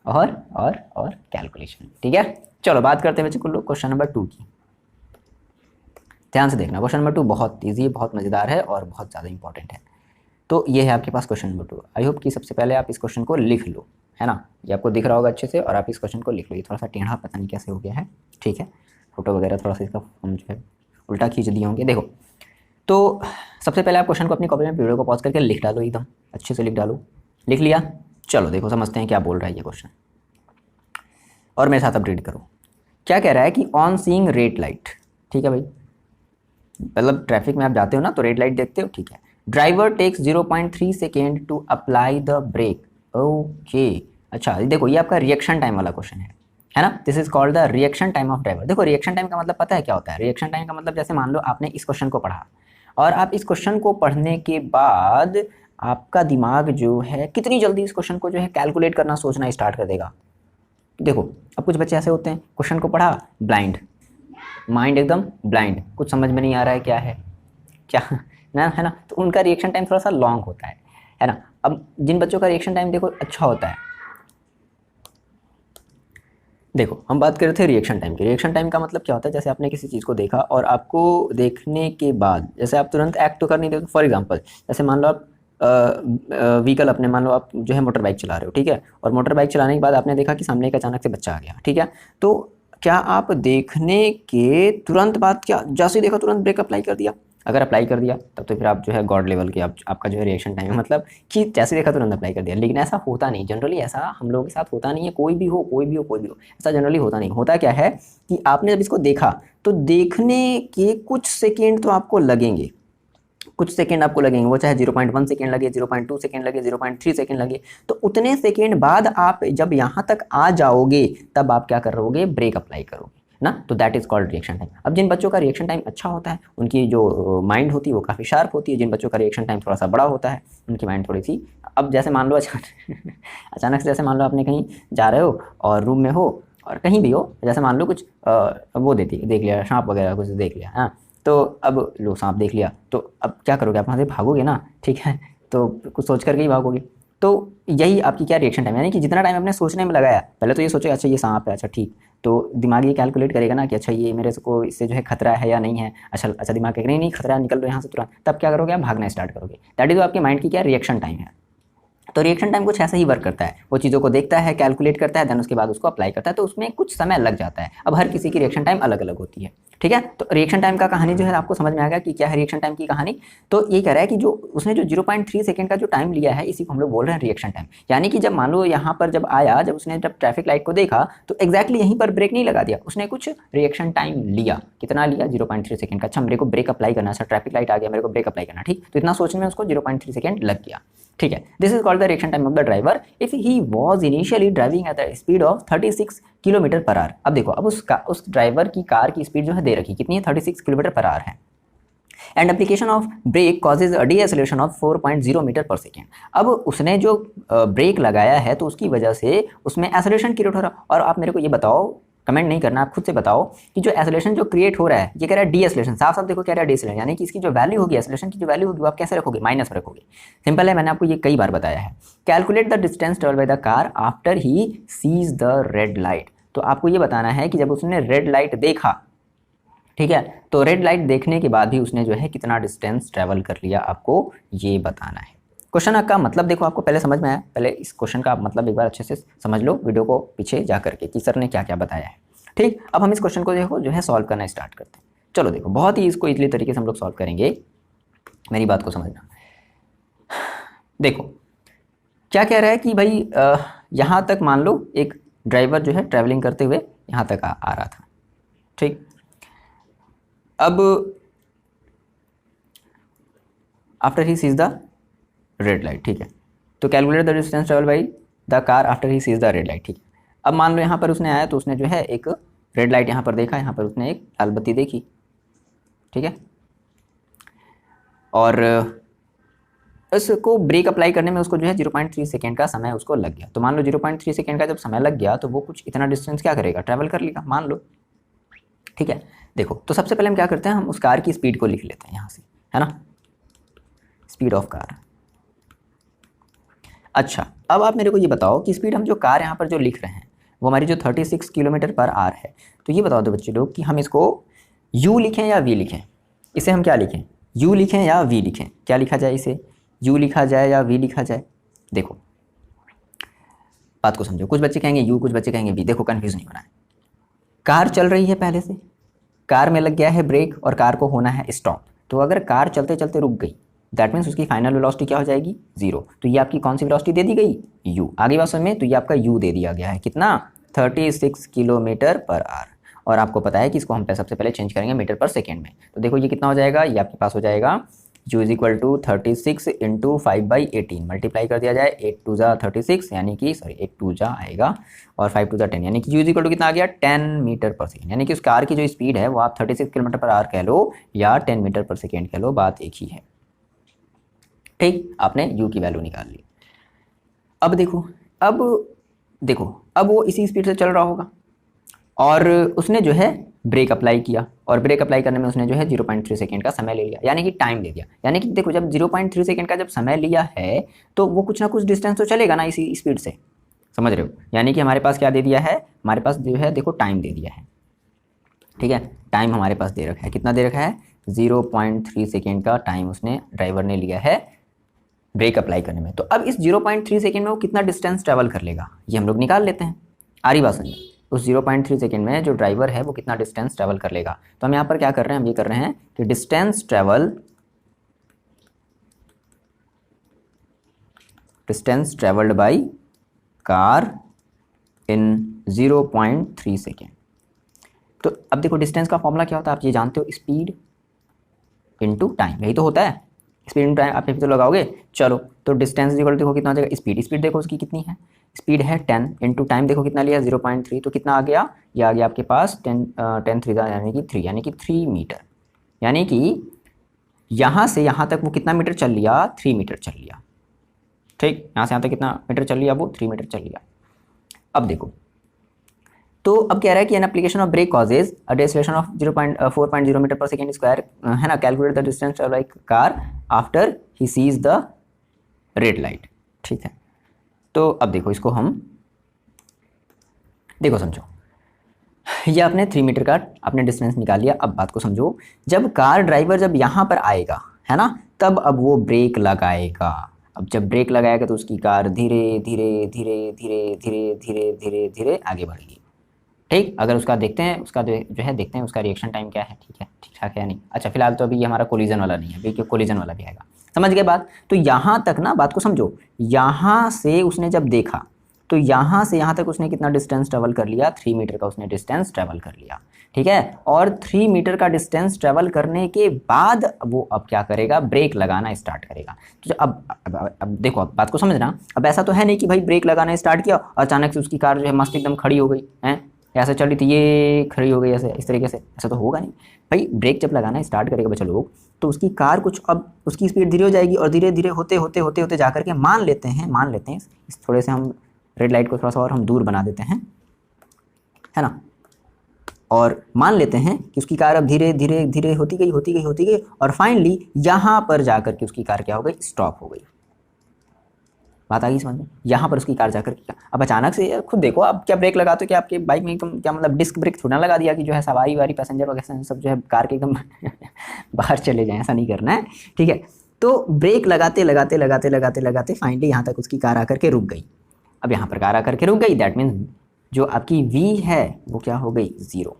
कैलकुलेशन। ठीक है, चलो बात करते हैं बच्चे को क्वेश्चन नंबर 2 की। ध्यान से देखना, क्वेश्चन नंबर 2 बहुत ईजी है, बहुत मज़ेदार है और बहुत ज़्यादा इंपॉर्टेंट है। तो ये है आपके पास क्वेश्चन नंबर 2। आई होप कि सबसे पहले आप इस क्वेश्चन को लिख लो, है ना, ये आपको दिख रहा होगा अच्छे से, और आप इस क्वेश्चन को लिख लो। ये थोड़ा सा टेढ़ा पता नहीं कैसे हो गया है, ठीक है, फोटो वगैरह थोड़ा सा इसका हम जो है उल्टा खींच दिए होंगे। देखो तो सबसे पहले आप क्वेश्चन को अपनी कॉपी में वीडियो को पॉज करके लिख डालो, एकदम अच्छे से लिख डालो। लिख लिया? चलो देखो समझते हैं क्या बोल रहा है ये क्वेश्चन, और मेरे साथ अब रीड करो। क्या कह रहा है कि ऑन सीइंग रेड लाइट, ठीक है भाई, मतलब ट्रैफिक में आप जाते हो ना तो रेड लाइट देखते हो, ठीक है। Driver takes 0.3 second to apply the brake. Okay, अच्छा देखो ये आपका रिएक्शन टाइम वाला क्वेश्चन है ना। This is called the reaction time of driver. देखो रिएक्शन टाइम का मतलब पता है क्या होता है? रिएक्शन टाइम का मतलब जैसे मान लो आपने इस क्वेश्चन को पढ़ा और आप इस क्वेश्चन को पढ़ने के बाद आपका दिमाग जो है कितनी जल्दी इस क्वेश्चन को जो है कैलकुलेट करना, सोचना स्टार्ट कर देगा। देखो अब कुछ बच्चे ऐसे होते हैं, क्वेश्चन को पढ़ा, ब्लाइंड माइंड, एकदम ब्लाइंड, कुछ समझ में नहीं आ रहा है क्या है क्या ना, है ना, तो उनका रिएक्शन टाइम थोड़ा सा लॉन्ग होता है ना। अब जिन बच्चों का रिएक्शन टाइम देखो अच्छा होता है, देखो हम बात कर रहे थे रिएक्शन टाइम की। रिएक्शन टाइम का मतलब क्या होता है? जैसे आपने किसी चीज़ को देखा और आपको देखने के बाद जैसे आप तुरंत एक्ट तो कर नहीं देते। फॉर एग्जांपल जैसे मान लो आप व्हीकल अपने, मान लो आप जो है मोटर बाइक चला रहे हो, ठीक है, और मोटर बाइक चलाने के बाद आपने देखा कि सामने एक अचानक से बच्चा आ गया, ठीक है, तो क्या आप देखने के तुरंत बाद क्या जैसे ही देखा तुरंत ब्रेक अप्लाई कर दिया? अगर अप्लाई कर दिया तब तो फिर आप जो है गॉड लेवल के आपका जो है रिएक्शन टाइम है, मतलब कि जैसे देखा तुरंत अप्लाई कर दिया। लेकिन ऐसा होता नहीं, जनरली ऐसा हम लोगों के साथ होता नहीं है। कोई भी हो ऐसा जनरली होता नहीं। होता क्या है कि आपने जब इसको देखा तो देखने के कुछ सेकेंड तो आपको लगेंगे, कुछ सेकेंड आपको लगेंगे, वो चाहे 0.1 सेकेंड लगे, 0.2 सेकेंड लगे, 0.3 सेकेंड लगे, तो उतने सेकेंड बाद आप जब यहाँ तक आ जाओगे तब आप क्या करोगे? ब्रेक अप्लाई करोगे। ना, तो that is called reaction time. अब जिन बच्चों का रिएक्शन टाइम अच्छा होता है उनकी जो माइंड होती है वो काफ़ी शार्प होती है, जिन बच्चों का रिएक्शन टाइम थोड़ा सा बड़ा होता है उनकी माइंड थोड़ी सी, अब जैसे मान लो अचानक से जैसे मान लो आपने कहीं जा रहे हो और रूम में हो और कहीं भी हो, जैसे मान लो कुछ वो देख लिया सांप वगैरह कुछ देख लिया, हाँ, तो अब लो सांप देख लिया, तो अब क्या करोगे, आप वहाँ से भागोगे ना, ठीक है, तो कुछ सोच करके ही भागोगे। तो यही आपकी क्या रिएक्शन टाइम, यानी कि जितना टाइम आपने सोचने में लगाया, पहले तो ये सोचेगा अच्छा ये सांप है, अच्छा ठीक, तो दिमाग ये कैलकुलेट करेगा ना कि अच्छा ये मेरे को इससे जो है खतरा है या नहीं है, अच्छा दिमाग कहेगा नहीं खतरा है, निकल लो यहाँ से तुरंत, तब क्या करोगे आप, भागना स्टार्ट करोगे। दैट इज आपकी माइंड की क्या रिएक्शन टाइम है। तो रिएक्शन टाइम कुछ ऐसा ही वर्क करता है, वो चीज़ों को देखता है, कैलकुलेट करता है, देन उसके बाद उसको अप्लाई करता है, तो उसमें कुछ समय लग जाता है। अब हर किसी की रिएक्शन टाइम अलग अलग होती है, ठीक है। तो रिएक्शन टाइम का कहानी जो है आपको समझ में आ गया कि क्या है रिएक्शन टाइम की कहानी। तो ये कह रहा है कि जो उसने जो 0.3 सेकंड का जो टाइम लिया है, इसी को हम लोग बोल रहे हैं रिएक्शन टाइम। यानी कि जब मान लो यहाँ पर जब आया, जब उसने जब ट्रैफिक लाइट को देखा तो एक्जैक्टली यहीं पर ब्रेक नहीं लगा दिया, उसने कुछ रिएक्शन टाइम लिया। कितना लिया, 0.3 सेकंड का। अच्छा मेरे को ब्रेक अप्लाई करना, अच्छा ट्रैफिक लाइट आ गया, मेरे को ब्रेक अप्लाई करना, ठीक, तो इतना सोचने में उसको 0.3 सेकंड लग गया, ठीक है। This is called the reaction time of the driver if he was initially driving at the speed of 36 kilometre per our. अब देखो, अब उस ड्राइवर की कार की स्पीड जो है दे रखी कितनी है, 36 किलोमीटर पर आवर है, and application of brake causes a deceleration of 4.0 metre per second. अब उसने जो ब्रेक लगाया है तो उसकी वजह से उसमें एसेलेरेशन क्रिएट हो रहा। और आप मेरे को ये बताओ, कमेंट नहीं करना, आप खुद से बताओ कि जो एसेलेरेशन जो क्रिएट हो रहा है, ये कह रहा है डीएसेलेरेशन, साफ साफ देखो कह रहा है डीएसेलेरेशन, यानी कि इसकी जो वैल्यू होगी, एसेलेरेशन की जो वैल्यू होगी वो आप कैसे रखोगे, माइनस में रखोगे। सिंपल है, मैंने आपको ये कई बार बताया है। Calculate the distance travel by the car after he sees the red light. तो आपको ये बताना है कि जब उसने रेड लाइट देखा, ठीक है, तो रेड लाइट देखने के बाद भी उसने जो है कितना डिस्टेंस ट्रेवल कर लिया, आपको ये बताना है। क्वेश्चन का मतलब देखो आपको पहले समझ में आया, पहले इस क्वेश्चन का मतलब एक बार अच्छे से समझ लो वीडियो को पीछे जा करके कि सर ने क्या क्या बताया है, ठीक। अब हम इस क्वेश्चन को देखो जो है सॉल्व करना स्टार्ट करते हैं। चलो देखो, बहुत ही इसको इजली तरीके से हम लोग सॉल्व करेंगे, मेरी बात को समझना। देखो क्या कह रहा है कि भाई यहाँ तक मान लो एक ड्राइवर जो है ट्रैवलिंग करते हुए यहाँ तक आ रहा था, ठीक। अब after he sees the red light, ठीक है, तो calculate the distance travel by the car after he sees the red light, ठीक है। अब मान लो यहाँ पर उसने आया तो उसने जो है एक रेड लाइट यहाँ पर देखा, यहाँ पर उसने एक लाल बत्ती देखी, ठीक है, और इसको ब्रेक अप्लाई करने में उसको जो है 0.3 सेकेंड का समय उसको लग गया। तो मान लो 0.3 सेकेंड का जब समय लग गया तो वो कुछ इतना डिस्टेंस क्या करेगा, ट्रैवल कर लेगा, मान लो, ठीक है। देखो तो सबसे पहले हम क्या करते हैं, हम उस कार की स्पीड को लिख लेते हैं यहाँ से, है ना, स्पीड ऑफ कार। अच्छा अब आप मेरे को ये बताओ कि स्पीड हम जो कार यहाँ पर जो लिख रहे हैं वो हमारी जो 36 किलोमीटर पर आवर है, तो ये बताओ दो बच्चे लोग कि हम इसको u लिखें या v लिखें, इसे हम क्या लिखें, u लिखें या v लिखें, क्या लिखा जाए, इसे u लिखा जाए या v लिखा जाए। देखो बात को समझो, कुछ बच्चे कहेंगे u, कुछ बच्चे कहेंगे v, देखो कन्फ्यूज नहीं होना है। कार चल रही है, पहले से कार में लग गया है ब्रेक और कार को होना है स्टॉप, तो अगर कार चलते चलते रुक गई दैट मीन्स उसकी फाइनल वेलोसिटी क्या हो जाएगी, 0। तो ये आपकी कौन सी वेलोसिटी दे दी गई, u। आगे बात समझ में, तो ये आपका u दे दिया गया है, कितना, 36 किलोमीटर पर आवर। और आपको पता है कि इसको हम सबसे पहले चेंज करेंगे मीटर पर सेकेंड में, तो देखो ये कितना हो जाएगा, ये आपके पास हो जाएगा u is equal to 36 into 5/18 multiply कर दिया जाए, 8 2 जा 36 यानी कि 8 2 जा आएगा और 5 2 जा 10 यानी कि u इज इक्वल टू कितना आ गया, 10 मीटर पर सेकेंड। यानी कि उस कार की जो स्पीड है वो आप 36 किलोमीटर पर आवर कह लो या 10 मीटर पर सेकेंड कह लो, बात एक ही है, ठीक। आपने u की वैल्यू निकाल ली। अब देखो अब वो इसी स्पीड से चल रहा होगा और उसने जो है ब्रेक अप्लाई किया, और ब्रेक अप्लाई करने में उसने जो है 0.3 सेकेंड का समय ले लिया, यानी कि टाइम ले लिया। यानी कि देखो जब 0.3 सेकेंड का जब समय लिया है तो वो कुछ ना कुछ डिस्टेंस तो चलेगा ना इसी स्पीड से, समझ रहे हो। यानी कि हमारे पास क्या दे दिया है, हमारे पास जो है देखो टाइम दे दिया है, ठीक है, टाइम हमारे पास दे रखा है, कितना दे रखा है, 0.3 सेकेंड का टाइम उसने ड्राइवर ने लिया है ब्रेक अप्लाई करने में। तो अब इस 0.3 सेकेंड में वो कितना डिस्टेंस ट्रैवल कर लेगा, ये हम लोग निकाल लेते हैं। आ रही बात समझ, उस 0.3 सेकेंड में जो ड्राइवर है वो कितना डिस्टेंस ट्रैवल कर लेगा। तो हम यहाँ पर क्या कर रहे हैं, हम ये कर रहे हैं कि distance travelled by car in 0.3 second. तो अब देखो डिस्टेंस का फॉर्मूला क्या होता है, आप ये जानते हो, स्पीड इनटू टाइम, यही तो होता है। स्पीड इंटू टाइम आप फिर तो लगाओगे। चलो तो डिस्टेंस इक्वल देखो कितना आ जाएगा, स्पीड, स्पीड देखो उसकी कितनी है, स्पीड है 10 इंटू टाइम देखो कितना लिया 0.3, तो कितना आ गया, ये आ गया आपके पास 10 3 यानी कि 3, यानी कि 3 मीटर, यानी कि यहाँ से यहाँ तक वो कितना मीटर चल लिया, 3 मीटर चल लिया। ठीक, यहाँ से यहाँ तक कितना मीटर चल लिया, वो 3 मीटर चल लिया। अब देखो, तो अब कह रहा है कि an application of brake causes a deceleration of 0.4.0 metre per second square, है ना, calculate the distance travel by car after he sees the red light. ठीक है, तो अब देखो इसको हम देखो समझो, ये आपने 3 मीटर का आपने डिस्टेंस निकाल लिया। अब बात को समझो, जब कार ड्राइवर जब यहाँ पर आएगा, है ना, तब अब वो ब्रेक लगाएगा। अब जब ब्रेक लगाएगा तो उसकी कार धीरे धीरे धीरे धीरे धीरे धीरे धीरे धीरे आगे बढ़ेगी। ठीक, अगर उसका देखते हैं, उसका जो है देखते हैं उसका रिएक्शन टाइम क्या है। ठीक है, ठीक ठाक है या नहीं। अच्छा, फिलहाल तो अभी ये हमारा कोलिजन वाला नहीं है, अभी कोलिजन वाला भी आएगा। समझ गए बात। तो यहाँ तक ना बात को समझो, यहाँ से उसने जब देखा तो यहाँ से यहाँ तक उसने कितना डिस्टेंस ट्रेवल कर लिया, 3 मीटर का उसने डिस्टेंस ट्रेवल कर लिया। ठीक है, और 3 मीटर का डिस्टेंस ट्रेवल करने के बाद वो अब क्या करेगा, ब्रेक लगाना स्टार्ट करेगा। तो अब देखो, अब बात को समझना। अब ऐसा तो है नहीं कि भाई ब्रेक लगाना स्टार्ट किया अचानक से उसकी कार जो है मस्त एकदम खड़ी हो गई है, ऐसे चल रही थी ये खड़ी हो गई ऐसे इस तरीके से, ऐसा तो होगा नहीं भाई। ब्रेक जब लगाना स्टार्ट करेगा बच्चा लोग, तो उसकी कार कुछ अब उसकी स्पीड धीरे हो जाएगी, और धीरे धीरे होते होते होते होते जा करके मान लेते हैं इस थोड़े से हम रेड लाइट को थोड़ा सा और हम दूर बना देते हैं, है ना, और मान लेते हैं कि उसकी कार अब धीरे धीरे धीरे होती गई और फाइनली यहाँ पर जाकर के उसकी कार क्या हो गई, स्टॉप हो गई। बात आ गई समझ में। यहाँ पर उसकी कार जाकर क्या, अब अचानक से खुद देखो, आप क्या ब्रेक लगाते हो, क्या आपके बाइक में एकदम क्या मतलब डिस्क ब्रेक थोड़ा लगा दिया कि जो है सवारी वारी पैसेंजर वगैरह सब जो है कार के एकदम बाहर चले जाएं, ऐसा नहीं करना है। ठीक है, तो ब्रेक लगाते लगाते लगाते लगाते लगाते फाइनली यहाँ तक उसकी कार आकर के रुक गई। अब यहाँ पर कार आकर के रुक गई, दैट मीन्स जो आपकी वी है वो क्या हो गई, 0।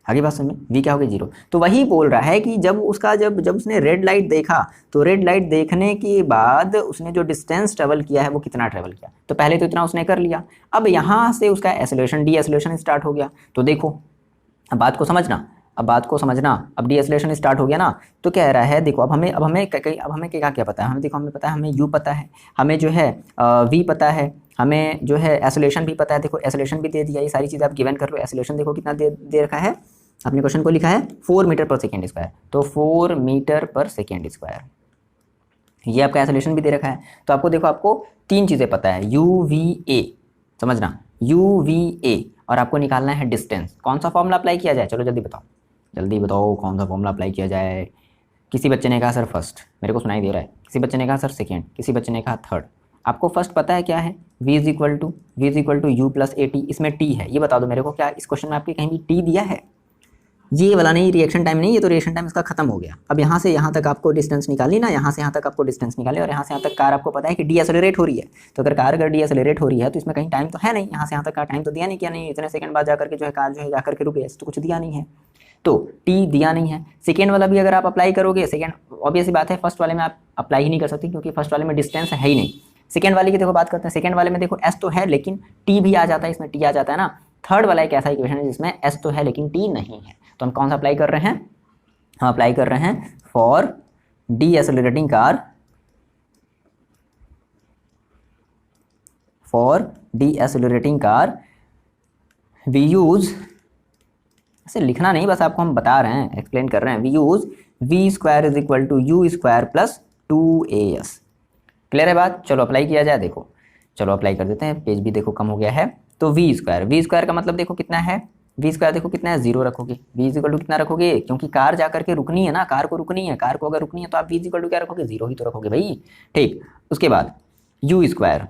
आगे बात समझ में, वी क्या हो गई, 0। तो वही बोल रहा है कि जब उसका जब उसने रेड लाइट देखा, तो रेड लाइट देखने के बाद उसने जो डिस्टेंस ट्रेवल किया है वो कितना ट्रेवल किया, तो पहले तो इतना उसने कर लिया। अब यहाँ से उसका एसोलेशन डी एसोलेशन स्टार्ट हो गया। तो देखो अब बात को समझना, अब डी एसोलेशन स्टार्ट हो गया ना, तो कह रहा है देखो अब हमें क्या पता है, हमें देखो हमें पता है, हमें यू पता है, हमें जो है वी पता है, हमें जो है एसोलेशन भी पता है। देखो एसोलेशन भी दे दिया, ये सारी चीज़ें आप गिवन कर लो। एसोलेशन देखो कितना दे रखा है, अपने क्वेश्चन को लिखा है 4 मीटर पर सेकेंड स्क्वायर, तो 4 मीटर पर सेकेंड स्क्वायर ये आपका एसोलेशन भी दे रखा है। तो आपको देखो, आपको 3 चीज़ें पता है, यू वी ए, समझना, यू वी ए, और आपको निकालना है डिस्टेंस। कौन सा फॉर्मूला अप्लाई किया जाए, चलो जल्दी बताओ कौन सा फॉर्मूला अप्लाई किया जाए। किसी बच्चे ने कहा सर फर्स्ट, मेरे को सुनाई दे रहा है, किसी बच्चे ने कहा सर सेकेंड, किसी बच्चे ने कहा थर्ड। आपको फर्स्ट पता है क्या है, v is equal to u plus a t, इसमें t है, ये बता दो मेरे को, क्या इस क्वेश्चन में आपके कहीं भी t दिया है? ये वाला नहीं, रिएक्शन टाइम नहीं, ये तो रिएक्शन टाइम इसका खत्म हो गया। अब यहाँ से यहाँ तक आपको डिस्टेंस निकाली ना, यहाँ से यहाँ तक आपको डिस्टेंस निकाले, और यहाँ से यहाँ तक कार आपको पता है कि डी एसोलेरेट हो रही है। तो अगर कार डी एसोलेरेट हो रही है तो इसमें कहीं टाइम तो है नहीं, यहाँ से यहाँ तक का टाइम तो दिया नहीं, क्या नहीं, इतने सेकंड बाद जाकर के जो है कार जो है जाकर के रुक गई, तो कुछ दिया नहीं है, तो टी दिया नहीं है। सेकेंड वाला भी अगर आप अप्लाई करोगे, सेकेंड ऑब्वियस बात है, फर्स्ट वाले में आप अप्लाई ही नहीं कर सकते क्योंकि फर्स्ट वाले में डिस्टेंस है ही नहीं। सेकेंड वाले की देखो बात करते हैं, सेकेंड वाले में देखो एस तो है लेकिन टी भी आ जाता है, इसमें टी आ जाता है ना। थर्ड वाला एक ऐसा इक्वेशन है जिसमें एस तो है लेकिन टी नहीं है, तो हम कौन सा अप्लाई कर रहे हैं, हम अप्लाई कर रहे हैं for decelerating car, for decelerating car we use, ऐसे लिखना नहीं, बस आपको हम बता रहे हैं, एक्सप्लेन कर रहे हैं, we use v square is equal to u square plus 2as। Clear है बात। चलो अप्लाई किया जाए, देखो चलो अप्लाई कर देते हैं, पेज भी देखो कम हो गया है। तो वी स्क्वायर का मतलब देखो कितना है, वी स्क्वायर देखो कितना है, 0 रखोगे, वी इज इक्वल टू कितना रखोगे, क्योंकि कार जाकर के रुकनी है ना, कार को रुकनी है, कार को अगर रुकनी है तो आप वी इज इक्वल टू क्या रखोगे, 0 ही तो रखोगे भाई। ठीक, उसके बाद यू स्क्वायर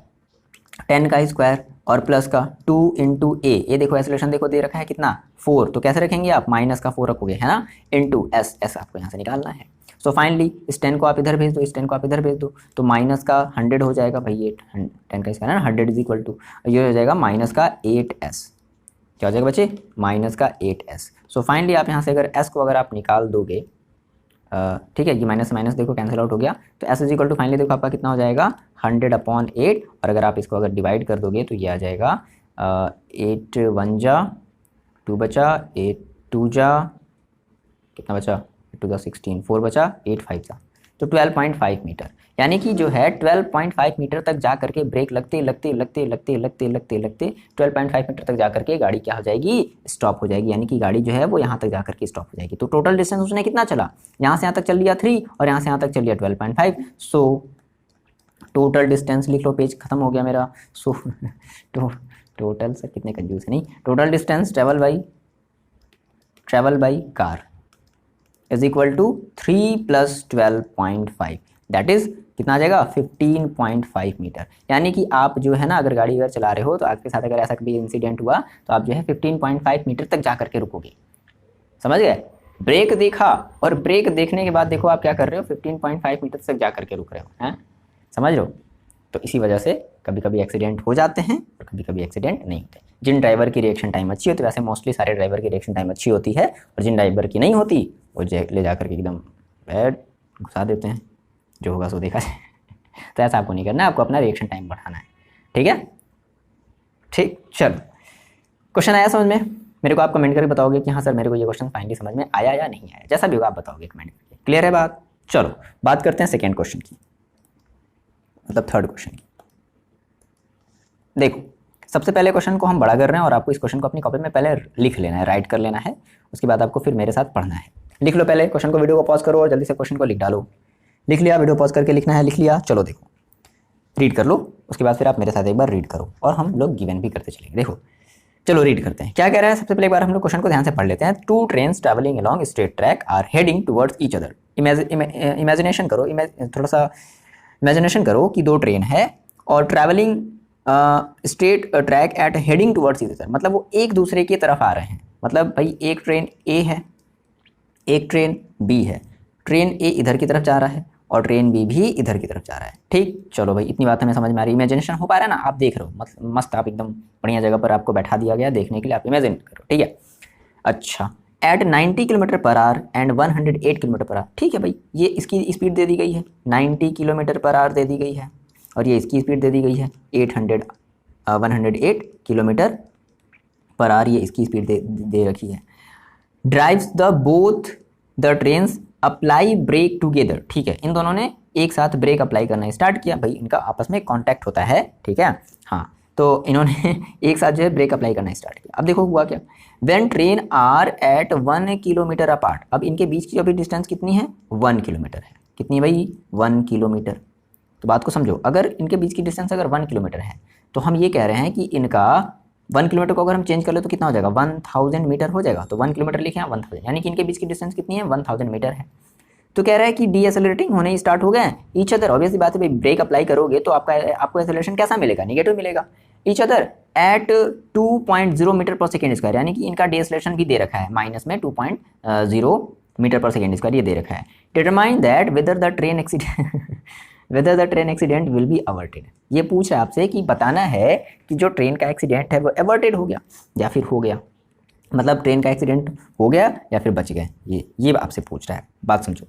10 का स्क्वायर और प्लस का 2 इंटू ए, ये देखो एसोलेशन देखो दे रखा है कितना 4, तो कैसे रखेंगे आप, माइनस का 4 रखोगे, है ना, इंटू एस, एस आपको यहाँ से निकालना है। सो फाइनली इस 10 को आप इधर भेज दो, इस 10 को आप इधर भेज दो, तो माइनस का 100 हो जाएगा भाई, ये 10 का स्क्वायर है ना, 100 इज इक्वल टू ये हो जाएगा माइनस का 8s, क्या हो जाएगा बच्चे, माइनस का 8s। सो फाइनली आप यहाँ से अगर s को अगर आप निकाल दोगे, ठीक है, ये माइनस माइनस देखो कैंसिल आउट हो गया, तो s is equal to finally देखो आपका कितना हो जाएगा 100/8, और अगर आप इसको अगर डिवाइड कर दोगे तो ये आ जाएगा 8 1 जा 2 बचा, 8 2 जा कितना बचा, 8 2 16, 4 बचा, 8 5 जा, तो 12.5 मीटर, यानी कि जो है 12.5 मीटर तक जा करके ब्रेक लगते लगते लगते लगते लगते लगते लगते 12.5 मीटर तक जा करके गाड़ी क्या हो जाएगी, स्टॉप हो जाएगी, यानी कि गाड़ी जो है वो यहाँ तक जा करके स्टॉप हो जाएगी। तो टोटल डिस्टेंस उसने कितना चला, यहाँ से यहाँ तक चल लिया 3 और यहाँ से यहाँ तक चल लिया 12.5। सो टोटल डिस्टेंस लिख लो, पेज खत्म हो गया मेरा। सो टोटल सर कितने कंफ्यूज है, नहीं, total distance travel by car is equal to 3 + 12.5, that is कितना आ जाएगा 15.5 मीटर। यानी कि आप जो है ना, अगर गाड़ी अगर चला रहे हो तो आपके साथ अगर ऐसा कभी इंसिडेंट हुआ तो आप जो है 15.5 मीटर तक जा करके रुकोगे, समझ गए। ब्रेक देखा और ब्रेक देखने के बाद देखो आप क्या कर रहे हो, 15.5 मीटर तक जा करके रुक रहे हो, हैं, समझ लो। तो इसी वजह से कभी कभी एक्सीडेंट हो जाते हैं और कभी कभी एक्सीडेंट नहीं होते। जिन ड्राइवर की रिएक्शन टाइम अच्छी होती है, वैसे मोस्टली सारे ड्राइवर की रिएक्शन टाइम अच्छी होती है, और जिन ड्राइवर की नहीं होती वो ले जा करके एकदम बैड घुसा देते हैं, जो होगा सो देखा जाए। तो ऐसा आपको नहीं करना है, आपको अपना रिएक्शन टाइम बढ़ाना है, ठीक है। ठीक, चलो क्वेश्चन आया समझ में, मेरे को आप कमेंट करके बताओगे कि हाँ सर मेरे को ये क्वेश्चन फाइनली समझ में आया या नहीं आया, जैसा भी होगा आप बताओगे कमेंट करके। क्लियर है बात। चलो बात करते हैं सेकेंड क्वेश्चन की, मतलब थर्ड क्वेश्चन की। देखो सबसे पहले क्वेश्चन को हम बड़ा कर रहे हैं और आपको इस क्वेश्चन को अपनी कॉपी में पहले लिख लेना है, राइट कर लेना है, उसके बाद आपको फिर मेरे साथ पढ़ना है। लिख लो पहले क्वेश्चन को, वीडियो को पॉज करो और जल्दी से क्वेश्चन को लिख डालो। लिख लिया, वीडियो पॉज करके लिखना है, लिख लिया, चलो देखो रीड कर लो, उसके बाद फिर आप मेरे साथ एक बार रीड करो और हम लोग गिवन भी करते चलेंगे। देखो चलो रीड करते हैं क्या कह रहा है। सबसे पहले एक बार हम लोग क्वेश्चन को ध्यान से पढ़ लेते हैं। 2 trains travelling along straight track are heading towards each other. Imagination करो, थोड़ा सा इमेजिनेशन करो कि 2 ट्रेन है और travelling straight track at heading towards each other, मतलब वो एक दूसरे की तरफ आ रहे हैं। मतलब भाई एक ट्रेन ए है, एक ट्रेन बी है, ट्रेन ए इधर की तरफ जा रहा है और ट्रेन बी भी इधर की तरफ जा रहा है। ठीक, चलो भाई इतनी बात हमें समझ में आ रही है, इमेजिनेशन हो पा रहा है ना, आप देख रहे हो मस्त आप एकदम बढ़िया जगह पर आपको बैठा दिया गया देखने के लिए, आप इमेजिन करो, ठीक है। अच्छा, at 90 kilometre per hour and 108 kilometre per hour, ठीक है भाई, ये इसकी स्पीड दे दी गई है 90 किलोमीटर पर आवर दे दी गई है और ये इसकी स्पीड दे दी गई है 108 किलोमीटर पर आवर, ये इसकी स्पीड दे रखी है। Drives the both the trains apply brake together, ठीक है, इन दोनों ने एक साथ ब्रेक अप्लाई करना स्टार्ट किया, भाई इनका आपस में कांटेक्ट होता है, ठीक है, हाँ, तो इन्होंने एक साथ जो है ब्रेक अप्लाई करना स्टार्ट किया। अब देखो हुआ क्या, when train are at 1 kilometre apart, अब इनके बीच की अभी डिस्टेंस कितनी है 1 किलोमीटर है, कितनी भाई 1 किलोमीटर। तो बात को समझो, अगर इनके बीच की डिस्टेंस अगर 1 किलोमीटर है तो हम ये कह रहे हैं कि इनका 1 किलोमीटर को अगर हम चेंज कर ले तो कितना हो जाएगा 1000 मीटर हो जाएगा। तो 1 किलोमीटर लिखे हैं 1000, यानी कि इनके बीच की डिस्टेंस कितनी है 1000 मीटर है। तो कह रहा है कि डीएसेलरेटिंग होने स्टार्ट हो गए ईच अदर, ऑब्वियसली बात है भाई, ब्रेक अप्लाई करोगे तो आपको एक्सेलरेशन कैसा मिलेगा, नेगेटिव मिलेगा। Each other at 2.0 metre per second square, यानी कि इनका डीएसेलरेशन भी दे रखा है माइनस में 2.0 मीटर पर सेकेंड स्क्वायर, ये दे रखा है। Determine that whether the train accident will be averted, ये पूछ रहा है आपसे कि बताना है कि जो ट्रेन का एक्सीडेंट है वो अवर्टेड हो गया या फिर हो गया, मतलब ट्रेन का एक्सीडेंट हो गया या फिर बच गए, ये आपसे पूछ रहा है। बात समझो,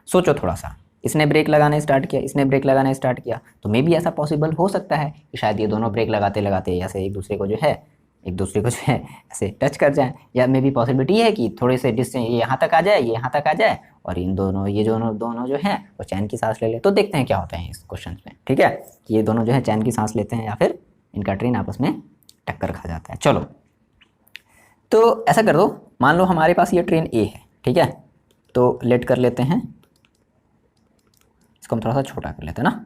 सोचो थोड़ा सा, इसने ब्रेक लगाना स्टार्ट किया, इसने ब्रेक लगाना स्टार्ट किया, तो मे भी ऐसा पॉसिबल हो सकता है कि शायद ये दोनों ब्रेक लगाते लगाते ऐसे एक दूसरे को जो है ऐसे टच कर जाए, या मे भी पॉसिबिलिटी है कि थोड़े से डिस्टेंस ये यहाँ तक आ जाए, ये यहाँ तक आ जाए और इन दोनों दोनों जो हैं वो चैन की सांस ले ले। तो देखते हैं क्या होता है इस क्वेश्चन में, ठीक है, कि ये दोनों जो है चैन की सांस लेते हैं या फिर इनका ट्रेन आपस में टक्कर खा जाता है। चलो तो ऐसा कर दो, मान लो हमारे पास ये ट्रेन ए है, ठीक है, तो लेट कर लेते हैं, इसको हम थोड़ा सा छोटा कर लेते हैं ना।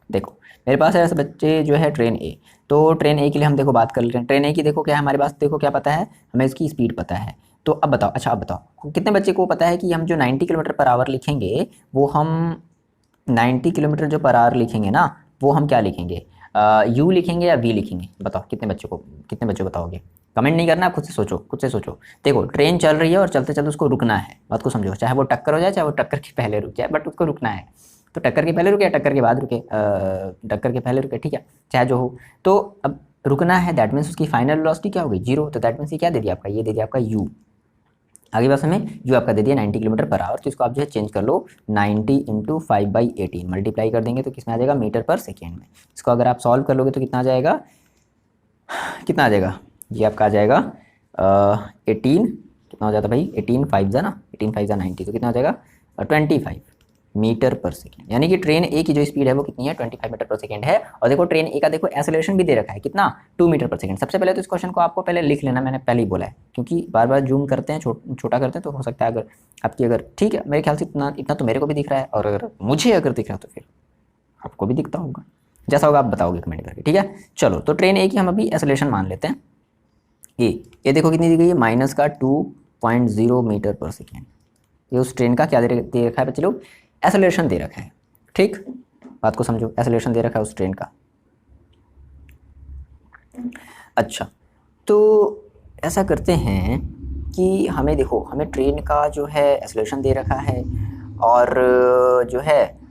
देखो मेरे पास है ऐसे बच्चे जो है ट्रेन ए, तो ट्रेन ए के लिए हम देखो बात कर लेते हैं। ट्रेन ए की देखो क्या है हमारे पास, देखो क्या पता है हमें, इसकी स्पीड पता है। तो अब बताओ, अच्छा अब बताओ कितने बच्चे को पता है कि हम जो 90 किलोमीटर पर आवर लिखेंगे वो हम 90 किलोमीटर जो पर आवर लिखेंगे ना, वो हम क्या लिखेंगे, यू लिखेंगे या वी लिखेंगे? बताओ कितने बच्चों बताओगे? कमेंट नहीं करना, खुद से सोचो। देखो ट्रेन चल रही है और चलते चलते उसको रुकना है, बात को समझो, चाहे वो टक्कर हो जाए चाहे वो टक्कर के पहले रुक जाए, बट उसको रुकना है। तो टक्कर के पहले रुके या टक्कर के बाद रुके, टक्कर के पहले रुके, ठीक है, चाहे जो हो। तो अब रुकना है, दैट मीन्स उसकी फाइनल वेलोसिटी क्या होगी 0, तो दैट मीन्स ये क्या दे दिया आपका, ये दे दिया आपका यू। आगे बात हमें जो आपका दे दिया 90 किलोमीटर पर आवर, तो इसको आप जो है चेंज कर लो, 90 × 5/18 मल्टीप्लाई कर देंगे तो किसमें आ जाएगा, मीटर पर सेकेंड में। इसको अगर आप सॉल्व कर लोगे तो कितना आ जाएगा, ये आपका आ जाएगा 18 कितना हो जाता भाई, 18 5 जा ना, 18 5 जा 90, तो कितना हो जाएगा 25 मीटर पर सेकेंड। यानी कि ट्रेन ए की जो स्पीड है वो कितनी है, 25 मीटर पर सेकेंड है। और देखो ट्रेन ए का देखो एक्सेलरेशन भी दे रखा है कितना, 2 मीटर पर सेकेंड। सबसे पहले तो इस क्वेश्चन को आपको पहले लिख लेना, मैंने पहले ही बोला है, क्योंकि बार बार जूम करते हैं, छोटा करते हैं, तो हो सकता है अगर आपकी अगर ठीक है, मेरे ख्याल से इतना इतना तो मेरे को भी दिख रहा है, और अगर मुझे अगर दिख रहा है तो फिर आपको भी दिखता होगा, जैसा होगा आप बताओगे कमेंट करके, ठीक है। चलो तो ट्रेन ए की हम अभी एक्सेलरेशन मान लेते हैं। ये देखो कितनी दी गई है, माइनस का 2.0 मीटर पर सेकेंड। ये उस ट्रेन का क्या दे रखा है बच्चे लोग, एक्सेलरेशन दे रखा है। ठीक, बात को समझो, एक्सेलरेशन दे रखा है उस ट्रेन का। अच्छा, तो ऐसा करते हैं कि हमें देखो, हमें ट्रेन का जो है एक्सेलरेशन दे रखा है, और जो है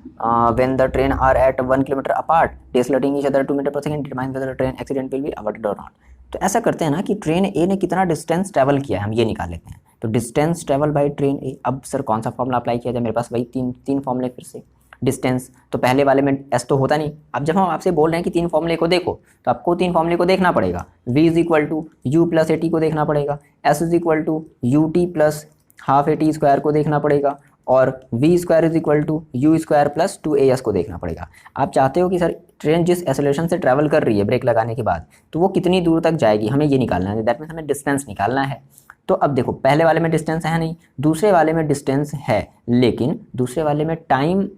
when the train are at 1 kilometre apart decelerating each other 2 metre per second, determine whether the train accident will be avoided or not। तो ऐसा करते हैं ना कि ट्रेन ए ने कितना डिस्टेंस ट्रैवल किया है, हम ये निकाल लेते हैं। तो डिस्टेंस ट्रैवल बाय ट्रेन ए, अब सर कौन सा फॉर्मूला अप्लाई किया जाए, मेरे पास वही तीन फॉर्मूले फिर से। डिस्टेंस तो पहले वाले में एस तो होता नहीं, अब जब हम आपसे बोल रहे हैं कि 3 फॉर्मूले को देखो, तो आपको 3 फॉर्मूले को देखना पड़ेगा। v is equal to u plus a t को देखना पड़ेगा, s is equal to u t plus half a t square को देखना पड़ेगा, और v square is equal to u square plus 2as को देखना पड़ेगा। आप चाहते हो कि सर ट्रेन जिस एक्सेलरेशन से ट्रैवल कर रही है ब्रेक लगाने के बाद, तो वो कितनी दूर तक जाएगी, हमें ये निकालना है। दैट मीन्स हमें डिस्टेंस निकालना है। तो अब देखो, पहले वाले में डिस्टेंस है नहीं, दूसरे वाले में डिस्टेंस है, लेकिन दूसरे वाले में टाइम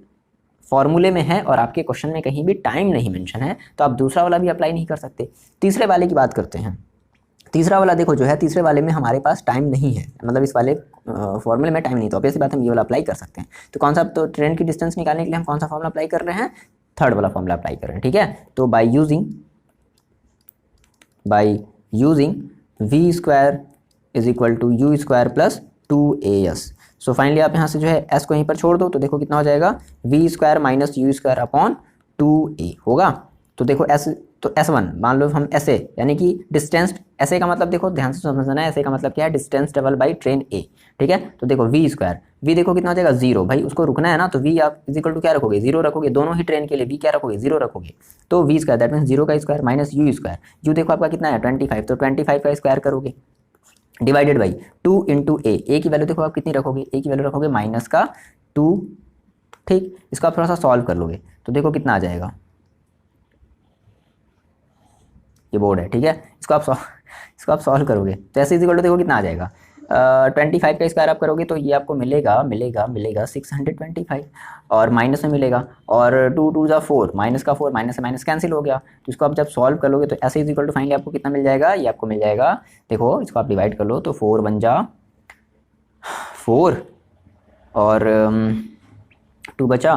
फॉर्मूले में है, और आपके क्वेश्चन में कहीं भी टाइम नहीं मेंशन है, तो आप दूसरा वाला भी अप्लाई नहीं कर सकते। तीसरे वाले की बात करते हैं। तीसरा वाला देखो जो है, तीसरे वाले में हमारे पास टाइम नहीं है, मतलब इस वाले फॉर्मूले में टाइम नहीं, तो ऑब्वियस बात हम ये वाला अप्लाई कर सकते हैं। तो कौन सा, तो ट्रेन की डिस्टेंस निकालने के लिए हम कौन सा फॉर्मूला अप्लाई कर रहे हैं, थर्ड वाला फॉर्मूला अप्लाई कर रहे हैं, ठीक है। तो by using v square is equal to u square plus 2as। So finally आप यहाँ से जो है s को यहीं पर छोड़ दो, तो देखो कितना हो जाएगा, v square minus u square upon 2a होगा। तो देखो s, तो s1 मान लो हम sa, यानी कि डिस्टेंस, sa का मतलब देखो ध्यान से समझना है, sa का मतलब क्या है, distance travel by train a, ठीक है। तो देखो v स्क्वायर, v देखो कितना हो जाएगा 0, भाई उसको रुकना है ना, तो v आप इज इक्वल टू क्या रखोगे, 0 रखोगे, दोनों ही ट्रेन के लिए v क्या रखोगे, 0 रखोगे। तो v स्क्वायर दैट मीन्स 0 का square minus u square, you देखो आपका कितना है 25, तो 25 का स्क्वायर करोगे डिवाइडेड बाई 2 इंटू ए की वैल्यू देखो आप कितनी रखोगे, ए की वैल्यू रखोगे माइनस का 2, ठीक। इसको आप थोड़ा सा सॉल्व कर लोगे, तो देखो कितना आ जाएगा, ये बोर्ड है, ठीक है। इसको आप सॉल्व करोगे तो ऐसे इक्वल टू देखो कितना आ जाएगा, 25 का स्क्वायर आप करोगे तो ये आपको मिलेगा 625, और माइनस में मिलेगा, और 2 2 जा 4, माइनस का 4, माइनस से माइनस कैंसिल हो गया। तो इसको आप जब सॉल्व कर लोगे तो ऐसे इज इक्वल टू फाइनली आपको कितना मिल जाएगा, ये आपको मिल जाएगा, देखो इसको आप डिवाइड कर लो, तो 4 बन जा 4, और 2 बचा,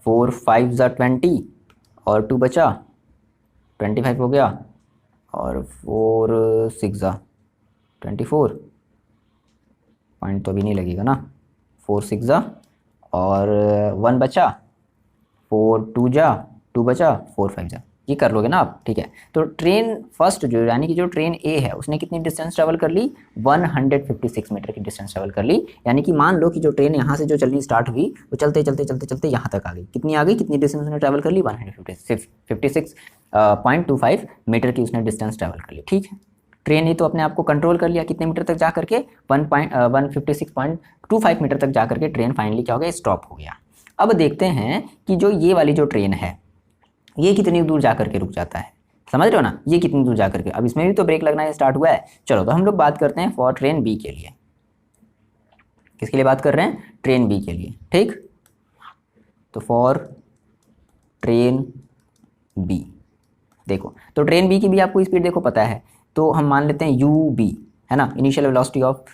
4 5 जा 20, और 2 बचा 25 हो गया, और 4 6 जा 24, पॉइंट तो अभी नहीं लगेगा ना, 4 6 जा, और 1 बचा, 4 2 जा 2 बचा, 4 5 जा, ये कर लोगे ना आप, ठीक है। तो ट्रेन फर्स्ट जो, यानी कि जो ट्रेन ए है, उसने कितनी डिस्टेंस ट्रैवल कर ली, 156 मीटर की डिस्टेंस ट्रैवल कर ली। यानी कि मान लो कि जो ट्रेन यहाँ से जो चलनी स्टार्ट हुई, वो चलते चलते चलते चलते यहाँ तक आ गई, कितनी आ गई, कितनी डिस्टेंस उसने ट्रैवल कर ली, 156.25 मीटर की उसने डिस्टेंस ट्रैवल कर ली, ठीक है। ट्रेन ही तो अपने आप को कंट्रोल कर लिया, कितने मीटर तक जा करके, 156.25 मीटर तक जा करके ट्रेन फाइनली क्या हो गया, स्टॉप हो गया। अब देखते हैं कि जो ये वाली जो ट्रेन है, ये कितनी दूर जा करके रुक जाता है, समझ रहे हो ना, ये कितनी दूर जा करके, अब इसमें भी तो ब्रेक लगना स्टार्ट हुआ है। चलो तो हम लोग बात करते हैं फॉर ट्रेन बी के लिए, किसके लिए बात कर रहे हैं, ट्रेन बी के लिए, ठीक। तो फॉर ट्रेन बी देखो, तो ट्रेन बी की भी आपको स्पीड देखो पता है, तो हम मान लेते हैं यू बी है ना, initial velocity of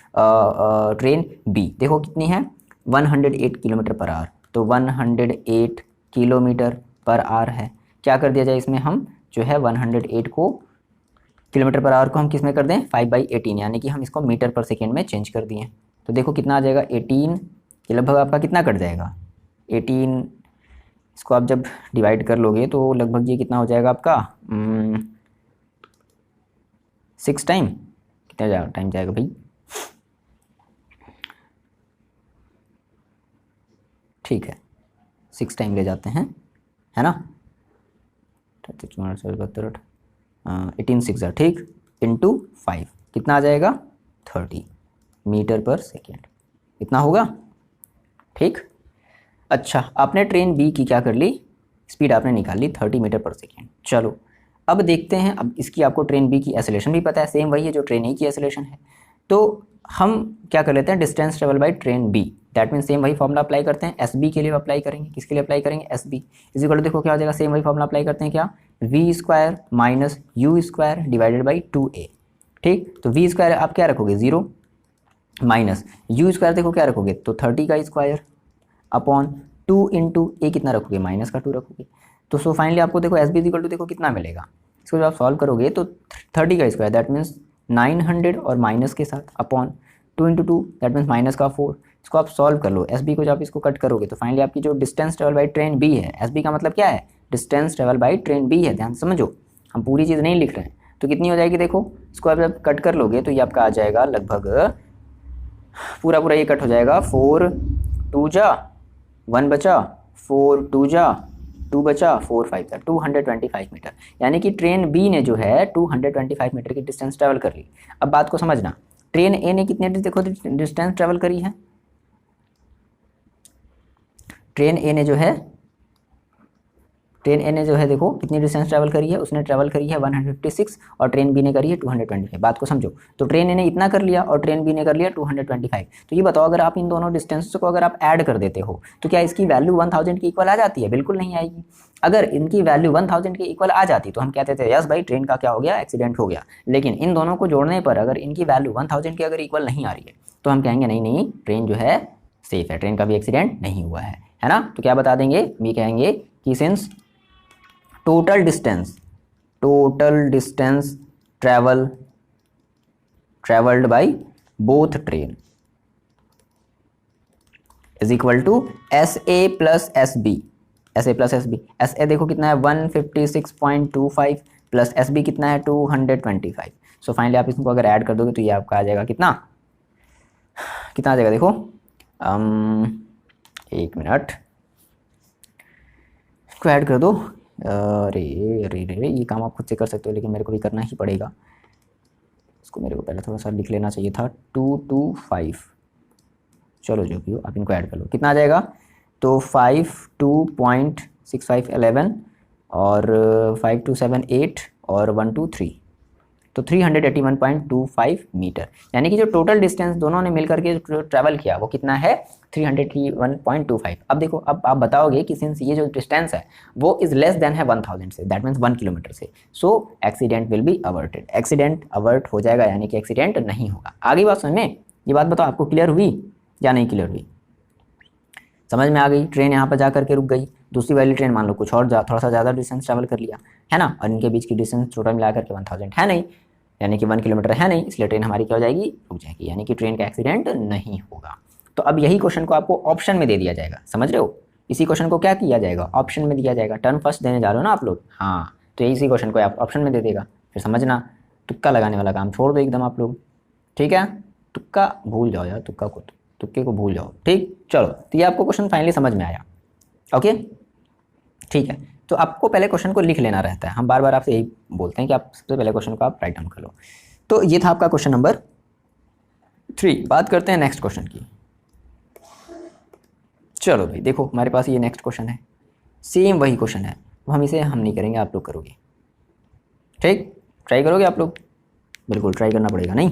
train b देखो कितनी है, 108 किलोमीटर पर आवर। तो 108 किलोमीटर पर आवर है, क्या कर दिया जाए इसमें, हम जो है 108 को किलोमीटर पर आवर को हम किस में कर दें, 5/18, यानी कि हम इसको मीटर पर सेकेंड में चेंज कर दिए। तो देखो कितना आ जाएगा, 18 के लगभग आपका कितना कट जाएगा, 18, इसको आप जब डिवाइड कर लोगे तो लगभग ये कितना हो जाएगा आपका 6 टाइम, कितना टाइम जाएगा भाई, ठीक है 6 टाइम ले जाते हैं, है ना, 18 6 ठीक, इंटू 5 कितना आ जाएगा 30, मीटर पर सेकेंड, इतना होगा। ठीक, अच्छा आपने ट्रेन बी की क्या कर ली, स्पीड आपने निकाल ली 30 मीटर पर सेकेंड। चलो अब देखते हैं, अब इसकी आपको ट्रेन बी की एक्सेलरेशन भी पता है, सेम वही है जो ट्रेन ए की एक्सेलरेशन है। तो हम क्या कर लेते हैं, distance travel by train b, that mean same वही फॉर्मूला अप्लाई करते हैं, एस बी के लिए अप्लाई करेंगे। किसके लिए अप्लाई करेंगे, s b is equal to, देखो क्या हो जाएगा, सेम वही फॉर्मूला अप्लाई करते हैं, क्या, v square minus u square divided by 2a। ठीक, तो वी स्क्वायर आप क्या रखोगे 0 माइनस यू स्क्वायर देखो क्या रखोगे, तो 30 का स्क्वायर अपॉन 2 इंटू ए कितना रखोगे, माइनस का 2 रखोगे। तो सो फाइनली आपको देखो एस बी इक्वल टू देखो कितना मिलेगा, इसको जब आप सॉल्व करोगे तो 30 का स्क्वायर दैट मीन्स 900 और माइनस के साथ upon 2 into 2 that means minus का 4। इसको आप सॉल्व कर लो, एस बी को जब आप इसको कट करोगे तो फाइनली आपकी जो distance travel by train b है, एस बी का मतलब क्या है, distance travel by train b है, ध्यान समझो, हम पूरी चीज़ नहीं लिख रहे हैं। तो कितनी हो जाएगी देखो, इसको आप जब कट कर लोगे तो ये आपका आ जाएगा लगभग पूरा पूरा ये कट हो जाएगा, 4 2 जा 1 बचा, 4 2 जा 2 बचा, 4 5 जा 225 मीटर, यानी कि ट्रेन बी ने जो है 225 मीटर की डिस्टेंस ट्रैवल कर ली। अब बात को समझना, ट्रेन ए ने कितने देखो डिस्टेंस ट्रैवल करी है, ट्रेन ए ने जो है देखो कितनी डिस्टेंस ट्रैवल करी है, उसने ट्रैवल करी है 156 और ट्रेन बी ने करी है 225। बात को समझो, तो ट्रेन ए ने इतना कर लिया और ट्रेन बी ने कर लिया 225। तो ये बताओ अगर आप इन दोनों डिस्टेंस को अगर आप ऐड कर देते हो तो क्या इसकी वैल्यू 1000 की इक्वल आ जाती है, बिल्कुल नहीं आएगी। अगर इनकी वैल्यू 1000 की इक्वल आ जाती तो हम कहते थे यस भाई ट्रेन का क्या हो गया, एक्सीडेंट हो गया। लेकिन इन दोनों को जोड़ने पर अगर इनकी वैल्यू 1000 की अगर इक्वल नहीं आ रही है तो हम कहेंगे नहीं नहीं ट्रेन जो है सेफ है, ट्रेन का भी एक्सीडेंट नहीं हुआ है ना। तो क्या बता देंगे, भी कहेंगे कि since total distance travelled by both train is equal to s a plus s b. S a देखो कितना है 156.25 प्लस एस बी कितना है 225। सो फाइनली आप इसको अगर ऐड कर दोगे तो ये आपका आ जाएगा कितना आ जाएगा देखो, एक मिनट इसको ऐड कर दो। अरे ये काम आप खुद से कर सकते हो लेकिन मेरे को भी करना ही पड़ेगा। इसको मेरे को पहले थोड़ा सा लिख लेना चाहिए था, 225। चलो जो भी हो आप इनको ऐड कर लो, कितना आ जाएगा, तो 52.6511 और 5278 और 123, तो 381.25 मीटर, यानी कि जो टोटल डिस्टेंस दोनों ने मिलकर के जो ट्रैवल किया वो कितना है 381.25। अब देखो, अब आप बताओगे कि सिंस ये जो डिस्टेंस है वो इज लेस देन है 1000 से, दैट मीन्स 1 किलोमीटर से, so accident will be averted, accident avert हो जाएगा, यानी कि एक्सीडेंट नहीं होगा। आगे बात समझ में, ये बात बताओ आपको क्लियर हुई या नहीं क्लियर हुई, समझ में आ गई। ट्रेन यहाँ पर जा करके रुक गई, दूसरी वाली ट्रेन मान लो कुछ और थोड़ा सा ज़्यादा डिस्टेंस ट्रैवल कर लिया है ना, और इनके बीच की डिस्टेंस टोटल मिला करके 1000 है नहीं, यानी कि 1 किलोमीटर है नहीं, इसलिए ट्रेन हमारी क्या हो जाएगी, रुक जाएगी, यानी कि ट्रेन का एक्सीडेंट नहीं होगा। तो अब यही क्वेश्चन को आपको ऑप्शन में दे दिया जाएगा, समझ रहे हो, इसी क्वेश्चन को क्या किया जाएगा, ऑप्शन में दिया जाएगा। टर्न फर्स्ट देने जा रहे हो ना आप लोग, हाँ, तो इसी क्वेश्चन को आप ऑप्शन में दे देगा, फिर समझना, तुक्का लगाने वाला काम छोड़ दो एकदम आप लोग, ठीक है, तुक्का भूल जाओ यार, तुक्के को भूल जाओ, ठीक। चलो, तो ये आपको क्वेश्चन फाइनली समझ में आया, ओके, ठीक है। तो आपको पहले क्वेश्चन को लिख लेना रहता है, हम बार बार आपसे यही बोलते हैं कि आप सबसे पहले क्वेश्चन को आप राइट डाउन कर लो। तो ये था आपका क्वेश्चन नंबर 3। बात करते हैं नेक्स्ट क्वेश्चन की। चलो भाई देखो, हमारे पास ये नेक्स्ट क्वेश्चन है, सेम वही क्वेश्चन है, तो हम नहीं करेंगे, आप लोग करोगे, ठीक, ट्राई करोगे आप लोग, बिल्कुल ट्राई करना पड़ेगा, नहीं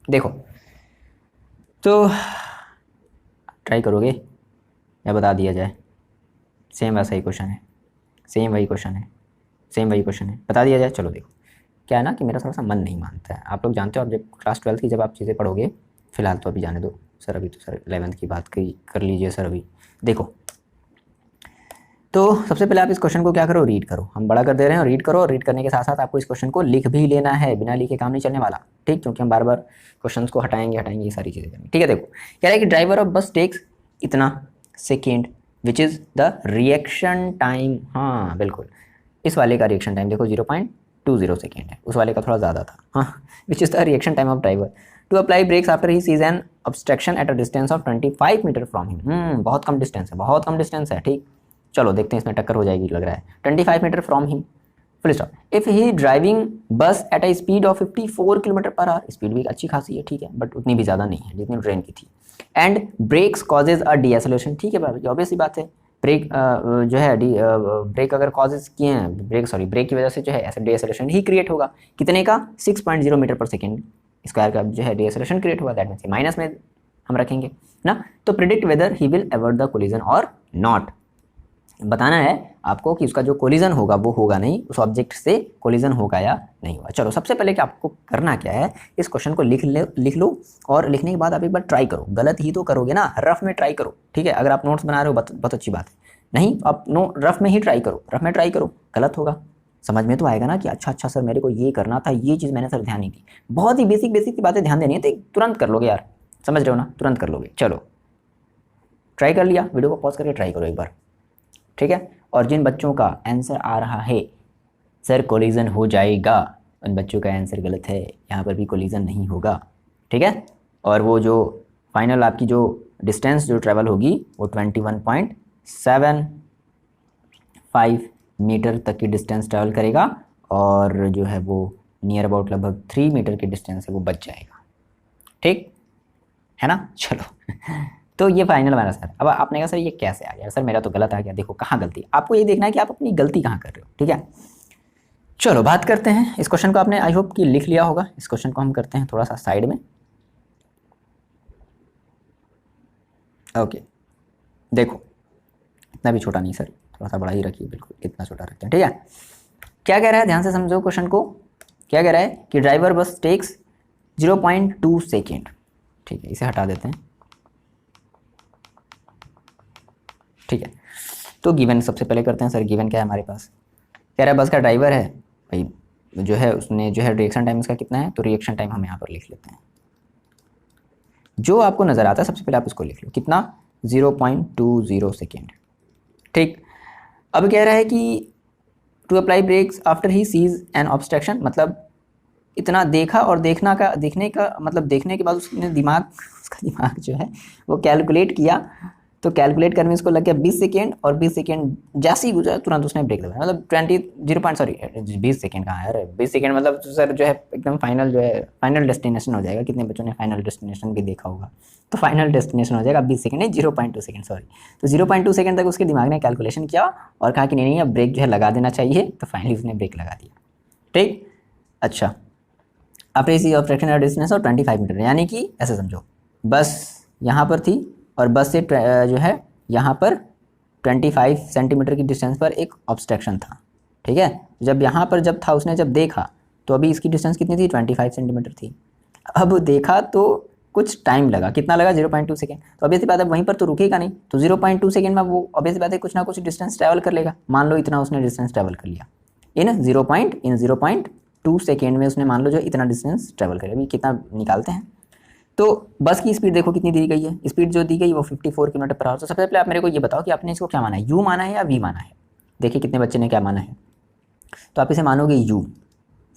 देखो, तो ट्राई करोगे या बता दिया जाए, सेम वैसा ही क्वेश्चन है, सेम वही क्वेश्चन है, बता दिया जाए। चलो देखो, क्या है ना कि मेरा थोड़ा सा मन नहीं मानता है, आप लोग जानते हो, अब जब क्लास 12 की जब आप चीज़ें पढ़ोगे, फिलहाल तो अभी जाने दो सर, अभी तो सर 11th की बात कर लीजिए सर। अभी देखो, तो सबसे पहले आप इस क्वेश्चन को क्या करो, रीड करो, हम बड़ा कर दे रहे हैं, रीड करो, रीड करने के साथ साथ आपको इस क्वेश्चन को लिख भी लेना है, बिना लिखे काम नहीं चलने वाला, ठीक, क्योंकि हम बार बार क्वेश्चन को हटाएंगे ये सारी चीज़ें करेंगे, ठीक है। देखो कह रहा है कि ड्राइवर ऑफ बस टेक्स इतना second which is the reaction time, हाँ बिल्कुल, इस वाले का रिएक्शन टाइम देखो 0.20 सेकेंड है, उस वाले का थोड़ा ज़्यादा था, हाँ, which is the reaction time of driver to apply brakes after he sees an obstruction at a distance of 25 metre from him. बहुत कम डिस्टेंस है, ठीक। चलो देखते हैं, इसमें टक्कर हो जाएगी लग रहा है। 25 metre from him, full stop. If he driving bus at a speed of 54 kilometre per hour, speed भी अच्छी खासी है, ठीक है, बट उतनी भी ज़्यादा नहीं है जितनी ट्रेन की थी। एंड ब्रेक्स कॉजेज अ डीएसलेशन, ठीक है भाई, ऑब्वियस सी बात है, ब्रेक जो है ब्रेक अगर कॉजेज किए हैं, ब्रेक की वजह से जो है ऐसा डीएसलेशन ही क्रिएट होगा। कितने का? 6.0 मीटर पर सेकेंड स्क्वायर का जो है डीएसलेशन क्रिएट हुआ, दैट मीन्स माइनस में हम रखेंगे ना। तो predict weather he will avoid the collision और नॉट, बताना है आपको कि उसका जो कोलिजन होगा वो होगा नहीं, उस ऑब्जेक्ट से कोलिजन होगा या नहीं होगा। चलो सबसे पहले कि आपको करना क्या है, इस क्वेश्चन को लिख लो और लिखने के बाद आप एक बार ट्राई करो। गलत ही तो करोगे ना, रफ में ट्राई करो, ठीक है। अगर आप नोट्स बना रहे हो बहुत अच्छी बात है, नहीं आप रफ में ही ट्राई करो, रफ में ट्राई करो, गलत होगा समझ में तो आएगा ना कि अच्छा सर मेरे को ये करना था, ये चीज़ मैंने सर ध्यान नहीं दी। बहुत ही बेसिक की बातें ध्यान देनी है तो तुरंत कर लोगे यार, समझ रहे हो ना, तुरंत कर लोगे। चलो ट्राई कर लिया, वीडियो को पॉज करके ट्राई करो एक बार, ठीक है। और जिन बच्चों का आंसर आ रहा है सर कोलिजन हो जाएगा, उन बच्चों का आंसर गलत है, यहाँ पर भी कोलिजन नहीं होगा, ठीक है। और वो जो फाइनल आपकी जो डिस्टेंस जो ट्रैवल होगी वो 21.75 मीटर तक की डिस्टेंस ट्रैवल करेगा, और जो है वो नियर अबाउट लगभग 3 मीटर की डिस्टेंस है वो बच जाएगा, ठीक है ना। चलो तो ये फाइनल वाला सर। अब आपने कहा सर ये कैसे आ गया, सर मेरा तो गलत आ गया, देखो कहाँ गलती, आपको ये देखना है कि आप अपनी गलती कहाँ कर रहे हो, ठीक है। चलो बात करते हैं इस क्वेश्चन को, आपने आई होप कि लिख लिया होगा। इस क्वेश्चन को हम करते हैं थोड़ा सा साइड में, ओके। देखो इतना भी छोटा नहीं सर, थोड़ा सा बड़ा ही रखिए, बिल्कुल इतना छोटा रखते हैं, ठीक है। क्या कह रहा है, ध्यान से समझो क्वेश्चन को। क्या कह रहा है कि ड्राइवर बस टेक्स 0.2 सेकेंड, ठीक है, इसे हटा देते हैं, ठीक है। तो गिवन सबसे पहले करते हैं सर, गिवन क्या है हमारे पास, कह रहा है बस का ड्राइवर है भाई, जो है उसने जो है रिएक्शन टाइम इसका कितना है, तो रिएक्शन टाइम हम यहाँ पर लिख लेते हैं, जो आपको नज़र आता है सबसे पहले आप उसको लिख लो, कितना 0.20 सेकेंड, ठीक। अब कह रहा है कि to apply brakes after he sees an obstruction, मतलब इतना देखा और देखने का मतलब देखने के बाद उसका दिमाग जो है वो कैलकुलेट किया, तो कैलकुलेट करने में इसको लग गया 20 सेकेंड, और 20 सेकेंड जैसे ही गुजरा तुरंत उसने ब्रेक दबाया, मतलब 20 सेकेंड कहाँ है यार, 20 सेकेंड मतलब सर जो है एकदम फाइनल जो है फाइनल डेस्टिनेशन हो जाएगा। कितने बच्चों ने फाइनल डेस्टिनेशन भी देखा होगा, तो फाइनल डेस्टिनेशन हो जाएगा 20 सेकेंड नहीं 0.2 सेकेंड, सॉरी। तो 0.2 सेकेंड तक उसके दिमाग ने कैलकुलेशन किया और कहा कि नहीं अब ब्रेक जो है लगा देना चाहिए, तो फाइनली उसने ब्रेक लगा दिया, ठीक। अच्छा, आफ्टर इसी ऑब्स्ट्रक्शन डिस्टेंस और 25 मीटर, यानी कि ऐसे समझो बस यहाँ पर थी और बस से जो है यहाँ पर 25 सेंटीमीटर की डिस्टेंस पर एक ऑब्स्ट्रक्शन था, ठीक है। जब यहाँ पर जब था उसने जब देखा तो अभी इसकी डिस्टेंस कितनी थी, 25 सेंटीमीटर थी। अब देखा तो कुछ टाइम लगा, कितना लगा 0.2 सेकेंड, तो ऑब्वियस बात है वहीं पर तो रुकेगा नहीं, तो 0.2 सेकेंड में वो ऑब्वियस बात है कुछ ना कुछ डिस्टेंस ट्रैवल कर लेगा। मान लो इतना उसने डिस्टेंस ट्रैवल कर लिया इन 0.2 सेकेंड में, उसने मान लो जो इतना डिस्टेंस ट्रैवल करेगा। अभी कितना निकालते हैं, तो बस की स्पीड देखो कितनी दी गई है, स्पीड जो दी गई वो 54 किलोमीटर पर आवर। तो सबसे पहले आप मेरे को ये बताओ कि आपने इसको क्या माना है, यू माना है या वी माना है। देखिए कितने बच्चे ने क्या माना है, तो आप इसे मानोगे you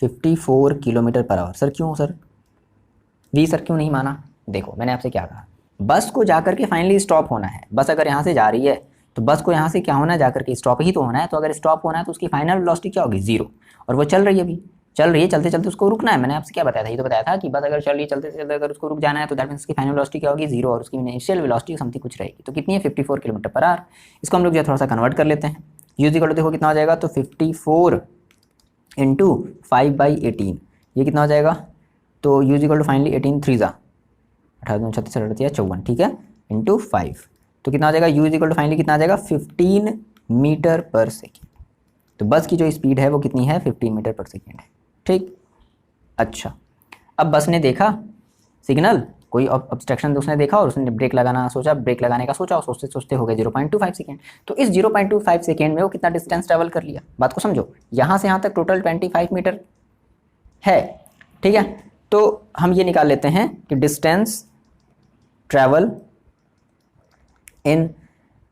54 kilometre per our. Sir क्यों सर, वी सर क्यों नहीं माना। देखो मैंने आपसे क्या कहा, बस को जाकर के फाइनली स्टॉप होना है। बस अगर यहाँ से जा रही है तो बस को यहाँ से क्या होना है, जाकर के स्टॉप ही तो होना है। तो अगर स्टॉप होना है तो उसकी फाइनल वेलोसिटी क्या होगी, 0। और वो चल रही है, अभी चल रही है, चलते चलते उसको रुकना है। मैंने आपसे क्या बताया था, ये तो बताया था कि बस अगर चल रही है चलते चलते अगर उसको रुक जाना है तो दैट मीन्स उसकी फाइनल वेलोसिटी क्या होगी, 0, और उसकी इनिशियल वेलोसिटी समथिंग कुछ रहेगी। तो कितनी है, 54 किलोमीटर पर आवर। इसको हम लोग जो है थोड़ा सा कन्वर्ट कर लेते हैं। यूज इक्वल टू देखो कितना हो जाएगा, तो 54 इंटू 5/18, ये कितना हो जाएगा, तो यूज इक्वल टू फाइनली 18 3 जा 18 36 38 54, ठीक है, इंटू 5, तो कितना आ जाएगा, यूज इक्वल टू फाइनली कितना आ जाएगा 15 मीटर पर सेकेंड। तो बस की जो स्पीड है वो कितनी है, 15 मीटर पर सेकेंड है, ठीक। अच्छा, अब बस ने देखा सिग्नल, कोई ऑब्स्ट्रक्शन उसने देखा और उसने ब्रेक लगाना सोचा, ब्रेक लगाने का सोचा और सोचते सोचते हो गए 0.25 सेकेंड। तो इस 0.25 सेकेंड में वो कितना डिस्टेंस ट्रैवल कर लिया, बात को समझो। यहाँ से यहाँ तक टोटल 25 मीटर है, ठीक है। तो हम ये निकाल लेते हैं कि डिस्टेंस ट्रैवल इन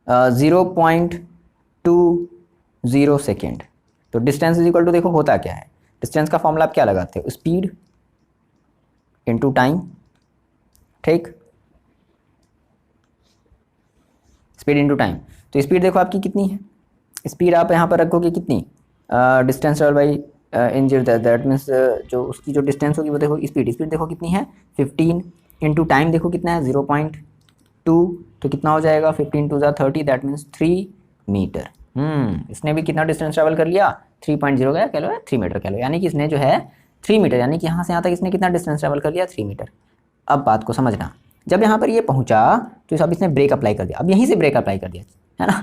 0.20 सेकेंड। तो डिस्टेंस इज इक्वल टू देखो होता क्या है, डिस्टेंस का फॉर्मूला आप क्या लगाते हो, स्पीड इनटू टाइम, ठीक, स्पीड इनटू टाइम। तो स्पीड देखो आपकी कितनी है, स्पीड आप यहाँ पर रखोगे कितनी डिस्टेंस ट्रेवल बाई इंजर दैट मीन्स जो उसकी जो डिस्टेंस होगी वो देखो स्पीड देखो कितनी है 15 इंटू टाइम देखो कितना है 0.2 तो कितना हो जाएगा 15 टू ज़ा 30 दैट मीन्स 3 मीटर। इसने भी कितना डिस्टेंस ट्रेवल कर लिया 3.0 क्या लो 3 मीटर कह लो, यानी कि इसने जो है 3 मीटर यानी कि यहाँ से यहाँ तक इसने कितना डिस्टेंस ट्रेवल कर लिया 3 मीटर। अब बात को समझना, जब यहाँ पर ये पहुँचा तो अब इसने ब्रेक अप्लाई कर दिया, अब यहीं से ब्रेक अप्लाई कर दिया है ना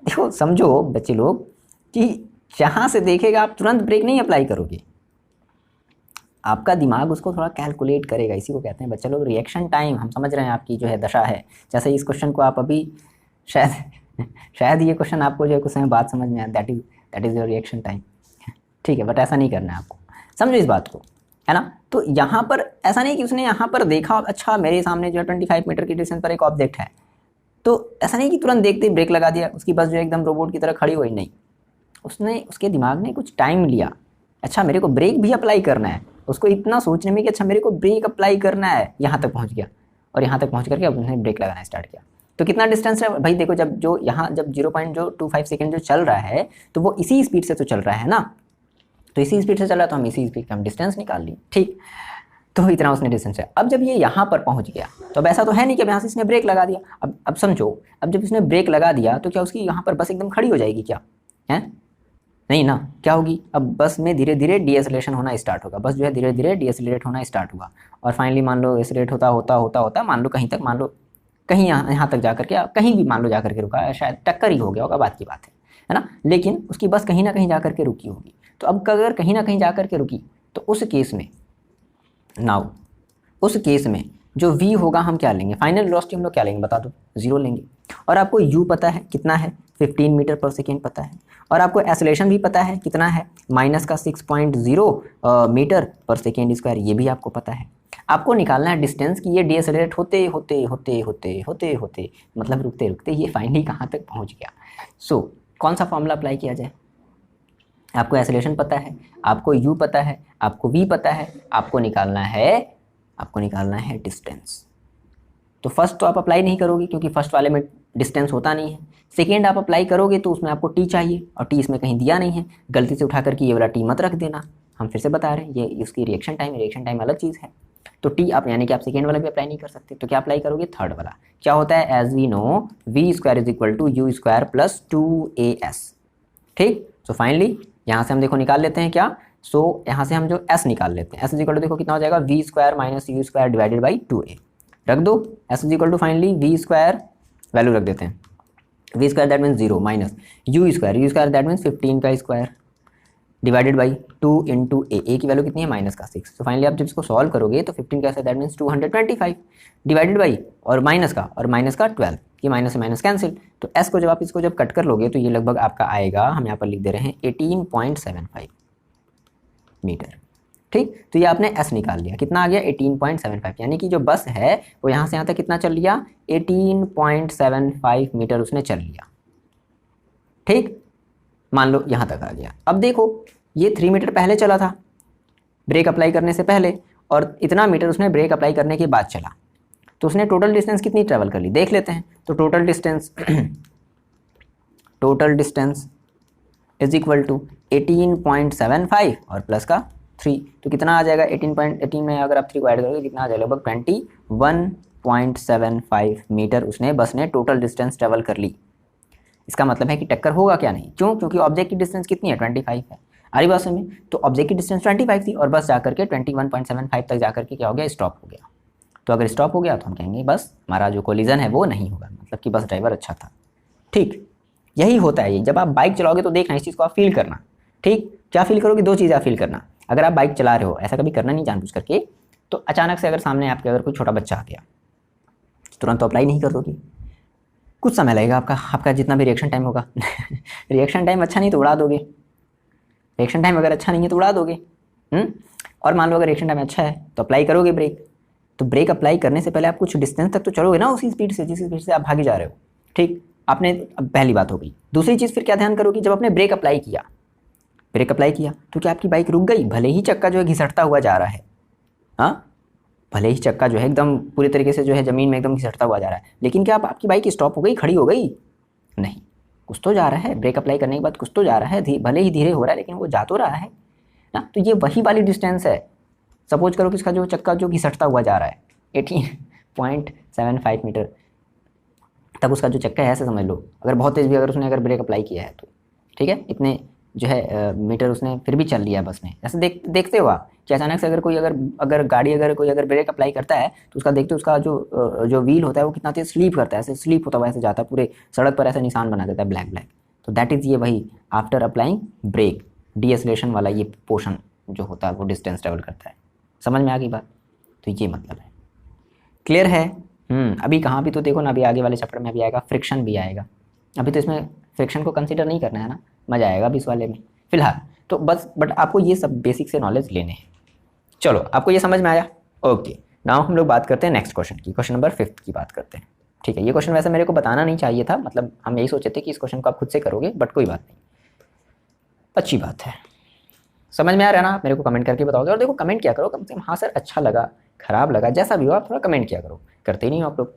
देखो समझो बच्चे लोग कि जहाँ से देखेगा आप तुरंत ब्रेक नहीं अप्लाई करोगे, आपका दिमाग उसको थोड़ा कैलकुलेट करेगा, इसी को कहते हैं बच्चे लोग रिएक्शन टाइम। हम समझ रहे हैं आपकी जो है दशा है, जैसे इस क्वेश्चन को आप अभी शायद ये क्वेश्चन आपको जो है कुछ समय बाद समझ में आया, that is your reaction time, ठीक है, बट ऐसा नहीं करना है आपको, समझो इस बात को, है ना। तो यहाँ पर ऐसा नहीं कि उसने यहाँ पर देखा अच्छा मेरे सामने जो है 25 मीटर की डिस्टेंस पर एक ऑब्जेक्ट है, तो ऐसा नहीं कि तुरंत देखते ही ब्रेक लगा दिया, उसकी बस जो है एकदम रोबोट की तरह खड़ी हुई, नहीं, उसके दिमाग ने कुछ टाइम लिया, अच्छा मेरे को ब्रेक भी अप्लाई करना है, उसको इतना सोचने में कि अच्छा मेरे को ब्रेक अप्लाई करना है, यहाँ तक पहुँच गया और यहाँ तक पहुँच करके अब उसने ब्रेक लगाना स्टार्ट किया। तो कितना डिस्टेंस है भाई, देखो जब जो यहाँ जब 0.25 सेकेंड जो चल रहा है तो वो इसी स्पीड से तो चल रहा है ना, तो इसी स्पीड से चल रहा है तो हम इसी स्पीड का हम डिस्टेंस निकाल लिए, ठीक, तो इतना उसने डिस्टेंस है। अब जब ये यहाँ पर पहुँच गया तो अब ऐसा तो है नहीं कि अब यहाँ से इसने ब्रेक लगा दिया, अब समझो, अब जब इसने ब्रेक लगा दिया तो क्या उसकी यहाँ पर बस एकदम खड़ी हो जाएगी क्या, है नहीं ना, क्या होगी, अब बस में धीरे धीरे डीएसलेशन होना स्टार्ट होगा, बस जो है धीरे धीरे डीएसलेट होना स्टार्ट हुआ और फाइनली मान लो एक्सेलरेट होता मान लो कहीं तक, मान लो कहीं यहाँ तक जा करके, कहीं भी मान लो जा करके रुका, शायद टक्कर ही हो गया होगा, बात की बात है ना, लेकिन उसकी बस कहीं ना कहीं जा करके रुकी होगी। तो अब अगर कहीं ना कहीं जा करके रुकी तो उस केस में उस केस में जो v होगा हम क्या लेंगे, फाइनल वेलोसिटी हम लोग क्या लेंगे बता दो, 0 लेंगे। और आपको u पता है कितना है 15 मीटर पर सेकेंड पता है, और आपको एक्सेलरेशन भी पता है कितना है माइनस का 6.0 मीटर पर सेकेंड स्क्वायर, ये भी आपको पता है। आपको निकालना है डिस्टेंस कि ये डीएसलेट होते होते मतलब रुकते रुकते ये फाइनली कहाँ तक पहुँच गया। सो कौन सा फॉर्मूला अप्लाई किया जाए, आपको एक्सेलरेशन पता है, आपको u पता है, आपको v पता है, आपको निकालना है डिस्टेंस। तो फर्स्ट तो आप अप्लाई नहीं करोगे क्योंकि फर्स्ट वाले में डिस्टेंस होता नहीं है, सेकेंड आप अप्लाई करोगे तो उसमें आपको t चाहिए और t इसमें कहीं दिया नहीं है, गलती से उठा करके ये वाला t मत रख देना, हम फिर से बता रहे हैं ये उसकी रिएक्शन टाइम अलग चीज़ है। तो t आप यानी कि आप सेकेंड वाला भी अप्लाई नहीं कर सकते, तो क्या अप्लाई करोगे थर्ड वाला, क्या होता है as we know v square is equal to u square plus 2as, ठीक। सो फाइनली यहाँ से हम देखो निकाल लेते हैं क्या, सो यहाँ से हम जो s निकाल लेते हैं, s इज इक्वल टू देखो कितना हो जाएगा v square minus u square divided by 2a, रख दो s is equal to finally v square value रख देते हैं, v square that means 0 minus u square that means 15 का square divided by 2 into a की वैल्यू कितनी है minus का 6। तो फाइनली आप जब इसको सॉल्व करोगे तो 15 कैसे दैट मीन्स 225 डिवाइडेड बाई और माइनस का 12, ये माइनस से माइनस कैंसिल, तो एस को जब आप इसको जब कट कर लोगे तो ये लगभग आपका आएगा, हम यहाँ पर लिख दे रहे हैं 18.75 मीटर, ठीक। तो ये आपने एस निकाल लिया, कितना आ गया 18.75, यानी कि जो बस है वो यहाँ से यहाँ तक कितना चल लिया 18.75 मीटर उसने चल लिया, ठीक, मान लो यहाँ तक आ गया। अब देखो ये 3 मीटर पहले चला था ब्रेक अप्लाई करने से पहले और इतना मीटर उसने ब्रेक अप्लाई करने के बाद चला, तो उसने टोटल डिस्टेंस कितनी ट्रेवल कर ली देख लेते हैं। तो total distance is equal to 18.75 और प्लस का 3, तो कितना आ जाएगा 18 में अगर आप 3 को ऐड करोगे कितना आ जाएगा लगभग 21.75 मीटर उसने बस ने टोटल डिस्टेंस ट्रेवल कर ली। इसका मतलब है कि टक्कर होगा क्या नहीं, क्यों, क्योंकि ऑब्जेक्ट की डिस्टेंस कितनी है 25 है, आरी बात में, तो ऑब्जेक्ट की डिस्टेंस 25 थी और बस जाकर के 21.75 तक जाकर के क्या हो गया स्टॉप हो गया। तो अगर स्टॉप हो गया तो हम कहेंगे बस हमारा जो कोलिजन है वो नहीं होगा, मतलब कि बस ड्राइवर अच्छा था, ठीक। यही होता है ये, जब आप बाइक चलाओगे तो देखना इस चीज़ को आप फील करना, ठीक। क्या फील करोगे, 2 चीज़ें आप फील करना, अगर आप बाइक चला रहे हो ऐसा कभी करना नहीं जानबूझ करके, तो अचानक से अगर सामने आपके अगर कोई छोटा बच्चा आ गया तुरंत तो अप्लाई नहीं कर दोगे, कुछ समय लगेगा आपका जितना भी रिएक्शन टाइम होगा रिएक्शन टाइम अच्छा नहीं तो उड़ा दोगे, रिएक्शन टाइम अगर अच्छा नहीं है तो उड़ा दोगे, और मान लो अगर रिएक्शन टाइम अच्छा है तो अप्लाई करोगे ब्रेक, तो ब्रेक अप्लाई करने से पहले आप कुछ डिस्टेंस तक तो चलोगे ना उसी स्पीड से जिस स्पीड से आप भागे जा रहे हो, ठीक। आपने अब पहली बात हो गई। दूसरी चीज़ फिर क्या ध्यान करोगे, जब आपने ब्रेक अप्लाई किया तो क्या आपकी बाइक रुक गई, भले ही चक्का जो है घिसटता हुआ जा रहा है, हाँ, भले ही चक्का जो है एकदम पूरी तरीके से जो है ज़मीन में एकदम घिसटता हुआ जा रहा है, लेकिन क्या आपकी बाइक स्टॉप हो गई, खड़ी हो गई, नहीं, कुछ तो जा रहा है, ब्रेक अप्लाई करने के बाद कुछ तो जा रहा है, भले ही धीरे हो रहा है लेकिन वो जा तो रहा है ना। तो ये वही वाली डिस्टेंस है। सपोज करो कि इसका जो चक्का जो घिसटता हुआ जा रहा है 18.75 मीटर तक उसका जो चक्का है, ऐसे समझ लो। अगर बहुत तेज़ भी अगर उसने ब्रेक अप्लाई किया है तो ठीक है, इतने जो है मीटर उसने फिर भी चल लिया बस में। ऐसे देखते हो आप कि अचानक से अगर कोई अगर गाड़ी कोई ब्रेक अप्लाई करता है तो उसका देखते हो उसका जो व्हील होता है वो कितना तेज स्लीप करता है, ऐसे स्लीप होता हुआ ऐसे जाता है, पूरे सड़क पर ऐसे निशान बना देता है ब्लैक ब्लैक। तो दैट इज़ ये वही आफ्टर अप्लाइंग ब्रेक डीएसलेशन वाला ये पोर्शन जो होता है वो डिस्टेंस ट्रेवल करता है। समझ में आ गई बात? तो ये मतलब है। क्लियर है? अभी कहाँ भी तो देखो ना, अभी आगे वाले चैप्टर में अभी आएगा फ्रिक्शन भी आएगा। अभी तो इसमें फ्रिक्शन को कंसीडर नहीं करना है ना, मज़ा आएगा अभी इस वाले में फिलहाल तो बस। बट आपको ये सब बेसिक से नॉलेज लेने हैं। चलो, आपको ये समझ में आया? ओके, नाउ हम लोग बात करते हैं नेक्स्ट क्वेश्चन की। क्वेश्चन नंबर 5 की बात करते हैं। ठीक है, ये क्वेश्चन वैसे मेरे को बताना नहीं चाहिए था, मतलब हम यही सोचे थे कि इस क्वेश्चन को आप खुद से करोगे, बट कोई बात नहीं, अच्छी बात है। समझ में आ रहा है ना? मेरे को कमेंट करके बताओगे। और देखो कमेंट क्या करो, कम से कम हाँ सर अच्छा लगा, खराब लगा, जैसा भी हो आप थोड़ा कमेंट किया करो। करते ही नहीं हो आप लोग,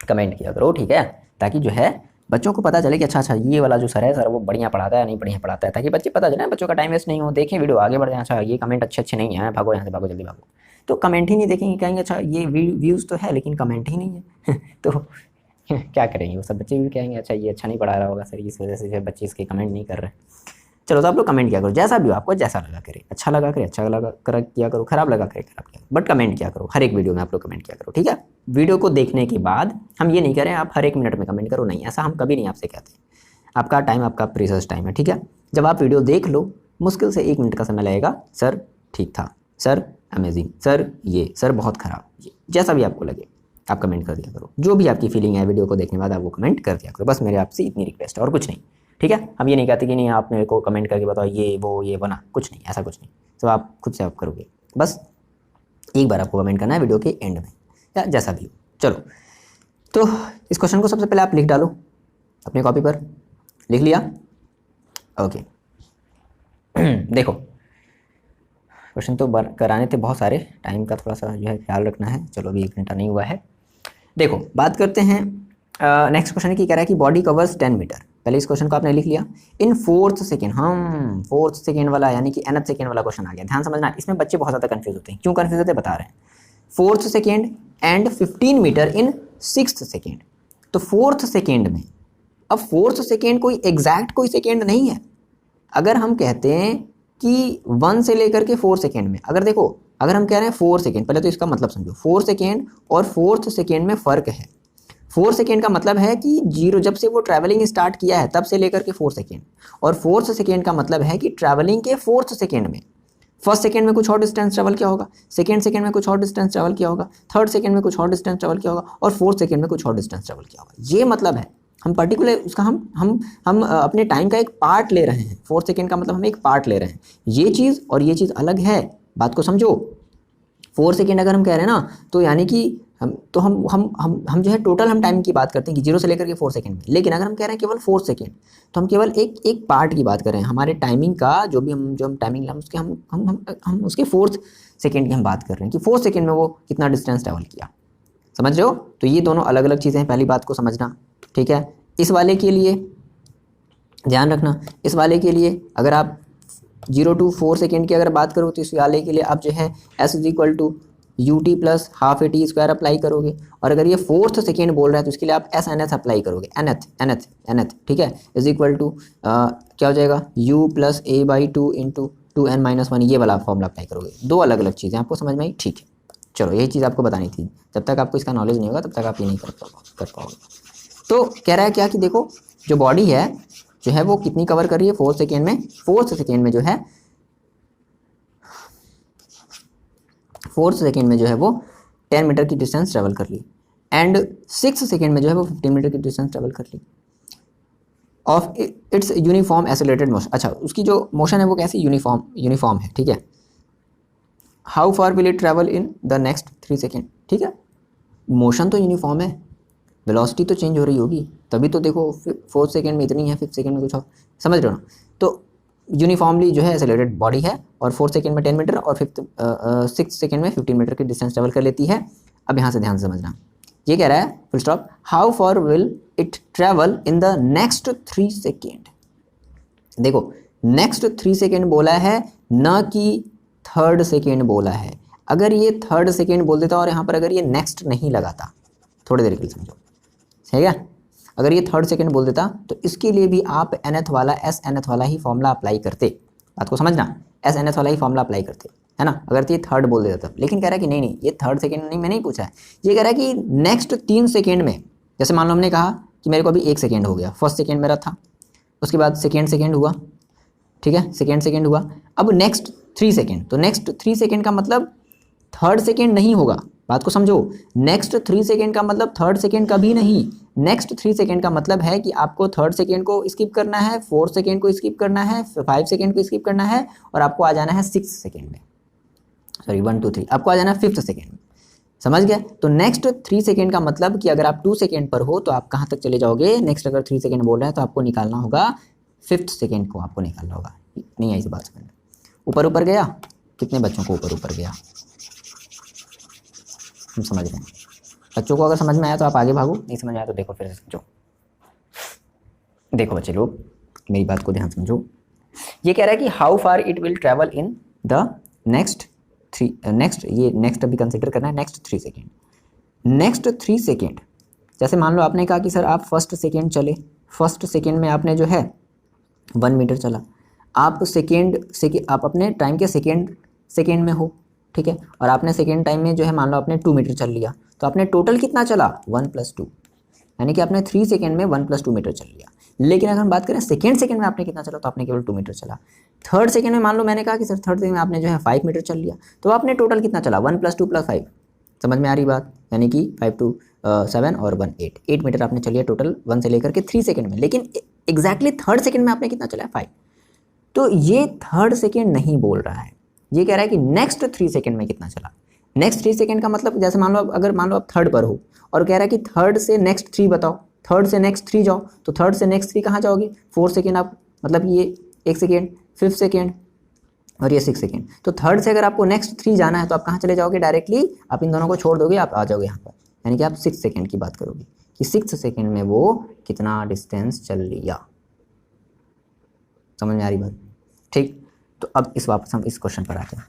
कमेंट किया करो, ठीक है? ताकि जो है बच्चों को पता चले कि अच्छा ये वाला जो सर है सर वो बढ़िया पढ़ाता है नहीं बढ़िया पढ़ाता है, ताकि बच्चे पता चले, बच्चों का टाइम वेस्ट नहीं हो, देखें वीडियो आगे बढ़ जाए। अच्छा ये कमेंट अच्छे नहीं है, भागो यहाँ से, भागो जल्दी भागो। तो कमेंट ही नहीं देखेंगे, कहेंगे अच्छा ये व्यूज़ तो है लेकिन कमेंट ही नहीं है तो क्या करेंगे वो सब बच्चे भी कहेंगे अच्छा ये अच्छा नहीं पढ़ा रहा होगा सर, इस वजह से बच्चे इसके कमेंट नहीं कर रहे। चलो तो आप लोग कमेंट किया करो, जैसा भी हो आपको जैसा लगा करे, अच्छा लगा करे अच्छा लगा कर किया करो, खराब लगा करे खराब किया, बट कमेंट किया करो। हर एक वीडियो में आप लोग कमेंट किया करो, ठीक है? वीडियो को देखने के बाद हम ये नहीं करें आप हर एक मिनट में कमेंट करो, नहीं, ऐसा हम कभी नहीं आपसे कहते। आपका टाइम आपका प्रीशियस टाइम है, ठीक है? जब आप वीडियो देख लो मुश्किल से 1 मिनट का समय लगेगा, सर ठीक था, सर अमेजिंग, सर ये, सर बहुत ख़राब, जैसा भी आपको लगे आप कमेंट कर दिया करो। जो भी आपकी फीलिंग है वीडियो को देखने के बाद आप वो कमेंट कर दिया करो। बस मेरे आपसे इतनी रिक्वेस्ट है और कुछ नहीं, ठीक है? हम ये नहीं कहते कि नहीं आप मेरे को कमेंट करके बताओ ये बना, कुछ नहीं, ऐसा कुछ नहीं। सब आप खुद से आप करोगे, बस एक बार आपको कमेंट करना है वीडियो के एंड में या जैसा भी हो। चलो तो इस क्वेश्चन को सबसे पहले आप लिख डालो अपनी कॉपी पर। लिख लिया? ओके देखो क्वेश्चन तो कराने थे बहुत सारे, टाइम का थोड़ा सा जो है ख्याल रखना है। चलो अभी 1 घंटा नहीं हुआ है। देखो बात करते हैं नेक्स्ट क्वेश्चन की। कह रहा है कि बॉडी कवर्स 10 मीटर। पहले इस क्वेश्चन को आपने लिख लिया। इन 4th सेकेंड, हम 4th सेकेंड वाला यानी कि nth सेकेंड वाला क्वेश्चन आ गया। ध्यान समझना, इसमें बच्चे बहुत ज़्यादा कंफ्यूज होते हैं। क्यों कंफ्यूज होते हैं बता रहे हैं। 4th second and 15 metre in 6th second. तो 4th सेकेंड में, अब 4th सेकेंड कोई एग्जैक्ट कोई सेकेंड नहीं है। अगर हम कहते हैं कि 1 से लेकर के 4 सेकेंड में, अगर देखो अगर हम कह रहे हैं 4 सेकेंड, पहले तो इसका मतलब समझो। 4 सेकेंड और 4th सेकेंड में फ़र्क है। 4 सेकेंड का मतलब है कि 0 जब से वो ट्रैवलिंग स्टार्ट किया है तब से लेकर के 4 सेकेंड, और 4th सेकेंड का मतलब है कि ट्रैवलिंग के 4th सेकेंड में। फर्स्ट सेकेंड में कुछ और डिस्टेंस ट्रैवल किया होगा, सेकेंड सेकेंड में कुछ और डिस्टेंस ट्रैवल किया होगा, थर्ड सेकेंड में कुछ और डिस्टेंस ट्रैवल किया होगा, और 4th सेकेंड में कुछ और डिस्टेंस ट्रैवल किया होगा। ये मतलब है। हम पर्टिकुलर उसका हम अपने टाइम का एक पार्ट ले रहे हैं। 4th सेकेंड का मतलब हम एक पार्ट ले रहे हैं। ये चीज़ और ये चीज़ अलग है, बात को समझो। 4 सेकेंड अगर हम कह रहे हैं ना तो यानी कि हम जो है टोटल हम टाइम की बात करते हैं कि 0 से लेकर के 4 सेकेंड में। लेकिन अगर हम कह रहे हैं केवल 4 सेकेंड तो हम केवल एक पार्ट की बात कर रहे हैं। हमारे टाइमिंग का जो हम टाइमिंग हम उसके हम उसके 4th सेकेंड की हम बात कर रहे हैं कि 4 सेकेंड में वो कितना डिस्टेंस ट्रैवल किया। समझ रहे हो? तो ये दोनों अलग अलग चीज़ें हैं, पहली बात को समझना, ठीक है? इस वाले के लिए ध्यान रखना, इस वाले के लिए अगर आप 0 to 4 सेकेंड की अगर बात करो तो इस वाले के लिए आप जो है S = ut + ½ AT² अप्लाई करोगे। और अगर ये 4th सेकेंड बोल रहा है तो इसके लिए आप SNth अप्लाई करोगे, nth, ठीक है? = क्या हो जाएगा u + a/2 × 2n-1, ये वाला फॉर्मूला अप्लाई करोगे। दो अलग अलग चीज़ें आपको समझ में आई, ठीक है? चलो यही चीज़ आपको बतानी थी। जब तक आपको इसका नॉलेज नहीं होगा तब तक आप ये नहीं कर पाओगे। तो कह रहा है क्या कि देखो जो बॉडी है जो है वो कितनी कवर कर रही है 4 सेकेंड में। 4th सेकेंड में जो है 4th सेकेंड में जो है वो 10 मीटर की डिस्टेंस ट्रैवल कर ली, एंड 6th सेकेंड में जो है वो 15 मीटर की डिस्टेंस ट्रैवल कर ली of its uniform accelerated motion. अच्छा, उसकी जो मोशन है वो कैसी यूनिफॉर्म है, ठीक है? How far will it travel in the next 3 second, ठीक है? मोशन तो यूनिफॉर्म है, वेलोसिटी तो चेंज हो रही होगी, तभी तो देखो 4th सेकेंड में इतनी है, 5th सेकेंड में कुछ और, समझ रहे हो ना? तो यूनिफॉर्मली जो है एक्सेलरेटेड बॉडी है, और 4th सेकेंड में 10 मीटर और 6th सेकेंड में 15 मीटर की डिस्टेंस ट्रैवल कर लेती है। अब यहाँ से ध्यान से समझना, ये कह रहा है full stop, how for will it travel in the next 3 second. देखो नेक्स्ट 3 सेकेंड बोला है, न कि 3rd सेकेंड बोला है। अगर ये 3rd सेकेंड बोल देता और यहाँ पर अगर ये नेक्स्ट नहीं लगाता, थोड़ी देर के लिए समझो, ठीक है, अगर ये 3rd सेकेंड बोल देता तो इसके लिए भी आप nth वाला SNth वाला ही फॉर्मूला अप्लाई करते। बात को समझना, SNth वाला ही फॉर्मूला अप्लाई करते, है ना, अगर तो ये 3rd बोल देता तब। लेकिन कह रहा है कि नहीं नहीं, ये 3rd सेकेंड नहीं, मैंने नहीं पूछा है, ये कह रहा है कि नेक्स्ट 3 सेकेंड में, जैसे मान लो हमने कहा कि मेरे को अभी 1 सेकेंड हो गया, फर्स्ट सेकेंड मेरा था, उसके बाद सेकेंड हुआ, ठीक है, सेकेंड हुआ, अब नेक्स्ट 3 सेकेंड, तो नेक्स्ट 3 सेकेंड का मतलब 3rd सेकेंड नहीं होगा। बात को समझो, नेक्स्ट 3 सेकेंड का मतलब 3rd सेकेंड कभी नहीं, नेक्स्ट 3 सेकेंड का मतलब है कि आपको 3rd सेकेंड को स्किप करना है, 4th सेकेंड को स्किप करना है, 5 सेकेंड को स्किप करना है, और आपको आ जाना है 6 सेकेंड में, सॉरी 1 2 3, आपको आ जाना है 5th सेकेंड में। समझ गया? तो नेक्स्ट 3 सेकेंड का मतलब कि अगर आप 2 सेकेंड पर हो तो आप कहाँ तक चले जाओगे, नेक्स्ट अगर 3 सेकेंड बोल रहे हैं तो आपको निकालना होगा 5th सेकेंड को, आपको निकालना होगा। नहीं आई बात समझ में? ऊपर ऊपर गया, कितने बच्चों को ऊपर ऊपर गया, हम समझ रहे हैं। बच्चों को अगर समझ में आया तो आप आगे भागो, नहीं समझ आया तो देखो फिर से समझो। देखो बच्चे लोग, मेरी बात को ध्यान समझो। ये कह रहा है कि how far it will travel in the next ये नेक्स्ट अभी कंसिडर करना है, नेक्स्ट 3 सेकेंड। नेक्स्ट 3 सेकेंड, जैसे मान लो आपने कहा कि सर आप फर्स्ट सेकेंड चले, फर्स्ट सेकेंड में आपने जो है 1 मीटर चला, आप आप अपने टाइम के सेकेंड में हो, ठीक है, और आपने सेकेंड टाइम में जो है मान लो आपने 2 मीटर चल लिया, तो आपने टोटल कितना चला 1 + 2, यानी कि आपने 3 सेकेंड में 1 + 2 मीटर चल लिया। लेकिन अगर हम बात करें सेकेंड में आपने कितना चला, तो आपने केवल 2 मीटर चला। 3rd सेकेंड में मान लो मैंने कहा कि सर 3rd सेकेंड में आपने जो है 5 मीटर चल लिया, तो आपने टोटल कितना चला 1 + 2 + 5। समझ में आ रही बात? यानी कि 5 2 7 और 1 8 मीटर आपने चलिए टोटल 1 से लेकर के 3 सेकेंड में। लेकिन एग्जैक्टली 3rd सेकेंड में आपने कितना चला है 5। तो ये 3rd सेकेंड नहीं बोल रहा है, ये कह रहा है कि नेक्स्ट 3 सेकेंड में कितना चला। नेक्स्ट 3 सेकेंड का मतलब जैसे मान लो अगर मान लो आप 3rd पर हो और कह रहा है कि 3rd से नेक्स्ट 3 बताओ, 3rd से नेक्स्ट 3 जाओ, तो 3rd से नेक्स्ट 3 कहाँ जाओगे, 4 सेकेंड आप, मतलब ये 1 सेकेंड, 5th सेकेंड और ये 6 सेकेंड। तो 3rd से अगर आपको नेक्स्ट 3 जाना है तो आप कहाँ चले जाओगे, डायरेक्टली आप इन दोनों को छोड़ दोगे, आप आ जाओगे यहाँ पर, यानी कि आप 6 सेकेंड की बात करोगे कि 6 सेकेंड में वो कितना डिस्टेंस चल लिया। समझ में आ रही बात? ठीक, तो अब इस वापस हम इस क्वेश्चन पर आते हैं।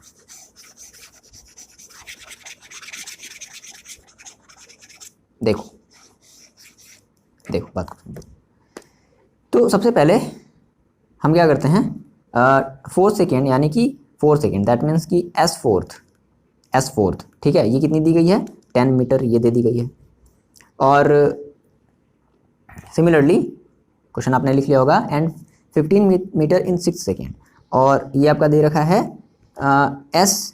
देखो बात को समझो। तो सबसे पहले हम क्या करते हैं, 4 सेकेंड, यानी कि 4 सेकेंड, दैट मीन्स कि एस फोर्थ, ठीक है, ये कितनी दी गई है 10 मीटर, ये दे दी गई है। और सिमिलरली क्वेश्चन आपने लिख लिया होगा, एंड 15 मीटर इन 6 सेकेंड, और ये आपका दे रखा है एस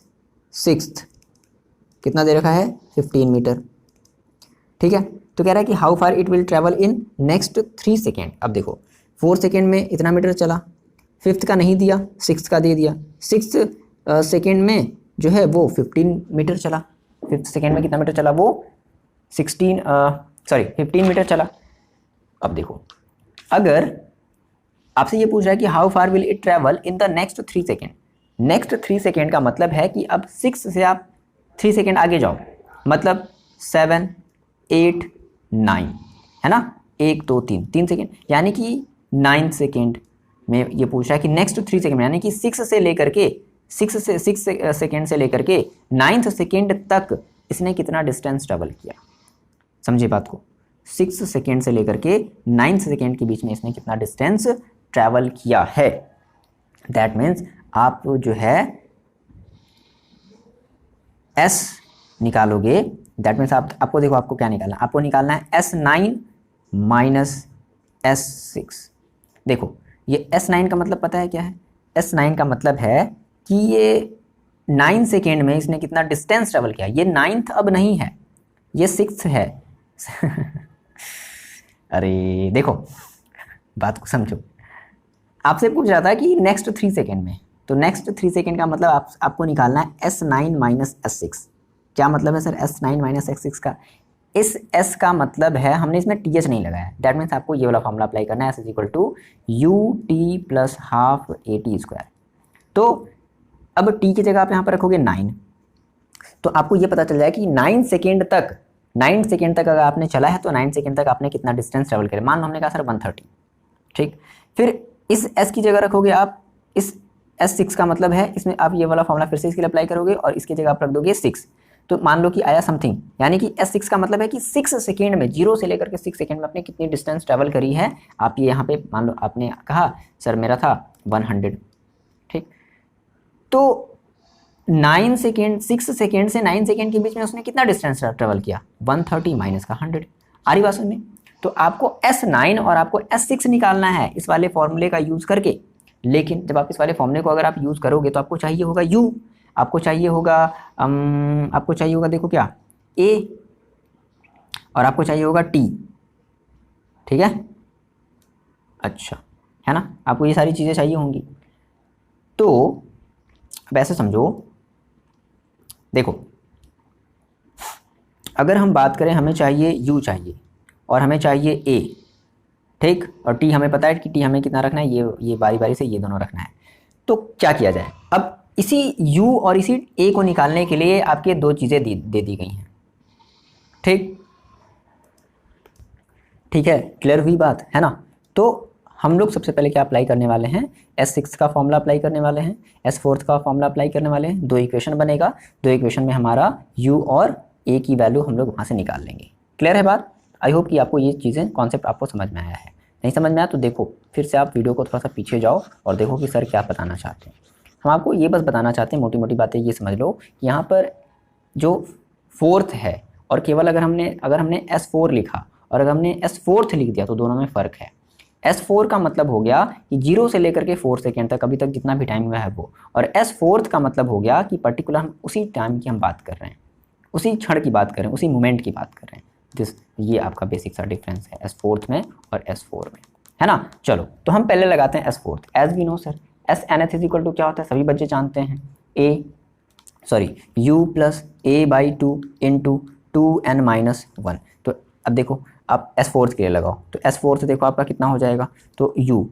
6th, कितना दे रखा है 15 मीटर, ठीक है। तो कह रहा है कि how far it will travel in next 3 second. अब देखो 4 सेकेंड में इतना मीटर चला, 5th का नहीं दिया, 6th का दे दिया, 6th सेकेंड में जो है वो 15 मीटर चला, 5th सेकेंड में कितना मीटर चला, वो 15 मीटर चला। अब देखो अगर आपसे ये पूछ रहा है कि how far will it travel in the next 3 second, next 3 second का मतलब है कि अब 6 से आप 3 सेकेंड आगे जाओ, मतलब 7 8 9, है ना, 1 2 3 सेकेंड, यानी कि 9 सेकेंड में ये पूछ रहा है कि नेक्स्ट 3 सेकेंड, यानी कि 6 सेकेंड से लेकर के 9th सेकेंड तक इसने कितना डिस्टेंस ट्रेवल किया। समझे बात को? 6 सेकेंड से लेकर के 9th सेकेंड के बीच में इसने कितना डिस्टेंस ट्रैवल किया है। दैट मीन्स आप जो है S निकालोगे, दैट मीन्स आपको देखो आपको क्या निकालना है, आपको निकालना है S9 - S6। देखो ये S9 का मतलब पता है क्या है, S9 का मतलब है कि ये 9 सेकेंड में इसने कितना डिस्टेंस ट्रेवल किया। ये 9th अब नहीं है, ये 6th है। अरे देखो बात को समझो, आपसे पूछ रहा था कि नेक्स्ट 3 सेकेंड में, तो नेक्स्ट 3 सेकेंड का मतलब आपको निकालना है S9 - S6। क्या मतलब है सर S9 - S6 का? इस S का मतलब है, हमने इसमें TH नहीं लगाया, दैट मीन्स आपको ये वाला फॉर्मूला अप्लाई करना है, S = UT + ½ AT²। तो अब T की जगह आप यहाँ पर रखोगे 9, तो आपको ये पता चल जाए कि 9 सेकेंड तक 9 सेकेंड तक अगर आपने चला है तो 9 सेकेंड तक आपने कितना डिस्टेंस ट्रेवल करे, मान लो हमने कहा सर 130, ठीक। फिर इस s की जगह रखोगे आप इस S6 का मतलब है इसमें आप ये वाला फॉर्मूला फिर से इसके लिए अप्लाई करोगे और इसकी जगह आप रख दोगे 6, तो मान लो कि आया समथिंग, यानी कि S6 का मतलब है कि 6 सेकेंड में, 0 से लेकर के 6 सेकेंड में आपने कितनी डिस्टेंस ट्रैवल करी है। आप ये यहाँ पे मान लो आपने कहा सर मेरा था 100, ठीक। तो 9 सेकेंड, 6 सेकेंड से 9 सेकेंड के बीच में उसने कितना डिस्टेंस ट्रैवल किया, 130 माइनस का 100। आ रही बात समझ में? तो आपको S9 और आपको S6 निकालना है इस वाले फॉर्मूले का यूज़ करके। लेकिन जब आप इस वाले फॉर्मूले को अगर आप यूज़ करोगे तो आपको चाहिए होगा U, आपको चाहिए होगा देखो क्या A, और आपको चाहिए होगा T, ठीक है। अच्छा है ना, आपको ये सारी चीज़ें चाहिए होंगी। तो अब ऐसे समझो, देखो अगर हम बात करें हमें चाहिए U चाहिए और हमें चाहिए A, ठीक, और T हमें पता है कि T हमें कितना रखना है, ये बारी बारी से ये दोनों रखना है। तो क्या किया जाए, अब इसी U और इसी A को निकालने के लिए आपके दो चीज़ें दे दी गई हैं, ठीक है, क्लियर हुई बात है ना। तो हम लोग सबसे पहले क्या अप्लाई करने वाले हैं, S6 का फॉर्मूला अप्लाई करने वाले हैं, S4 का फॉर्मूला अप्लाई करने वाले हैं। दो इक्वेशन बनेगा, दो इक्वेशन में हमारा U और A की वैल्यू हम लोग वहाँ से निकाल लेंगे। क्लियर है बात? आई होप कि आपको ये चीज़ें, कॉन्सेप्ट आपको समझ में आया है। नहीं समझ में आया तो देखो फिर से आप वीडियो को थोड़ा सा पीछे जाओ और देखो कि सर क्या बताना चाहते हैं। हम आपको ये बस बताना चाहते हैं, मोटी मोटी बातें ये समझ लो, यहाँ पर जो फोर्थ है और केवल अगर हमने S4 लिखा और अगर हमने S4th लिख दिया तो दोनों में फ़र्क है। S4 का मतलब हो गया कि 0 से लेकर के 4 सेकेंड तक अभी तक जितना भी टाइम हुआ है वो, और S4th का मतलब हो गया कि पर्टिकुलर हम उसी टाइम की हम बात कर रहे हैं, उसी क्षण की बात कर रहे हैं, उसी मोमेंट की बात कर रहे हैं। ये आपका बेसिक सा डिफरेंस है S4th में और S4 में, है ना। चलो तो हम पहले लगाते हैं S4th। As we know sir SNF is equal to क्या होता है, सभी बच्चे जानते हैं, U plus A/2 into 2n-1। तो अब देखो आप S4th के लिए लगाओ तो S4th देखो आपका कितना हो जाएगा, तो U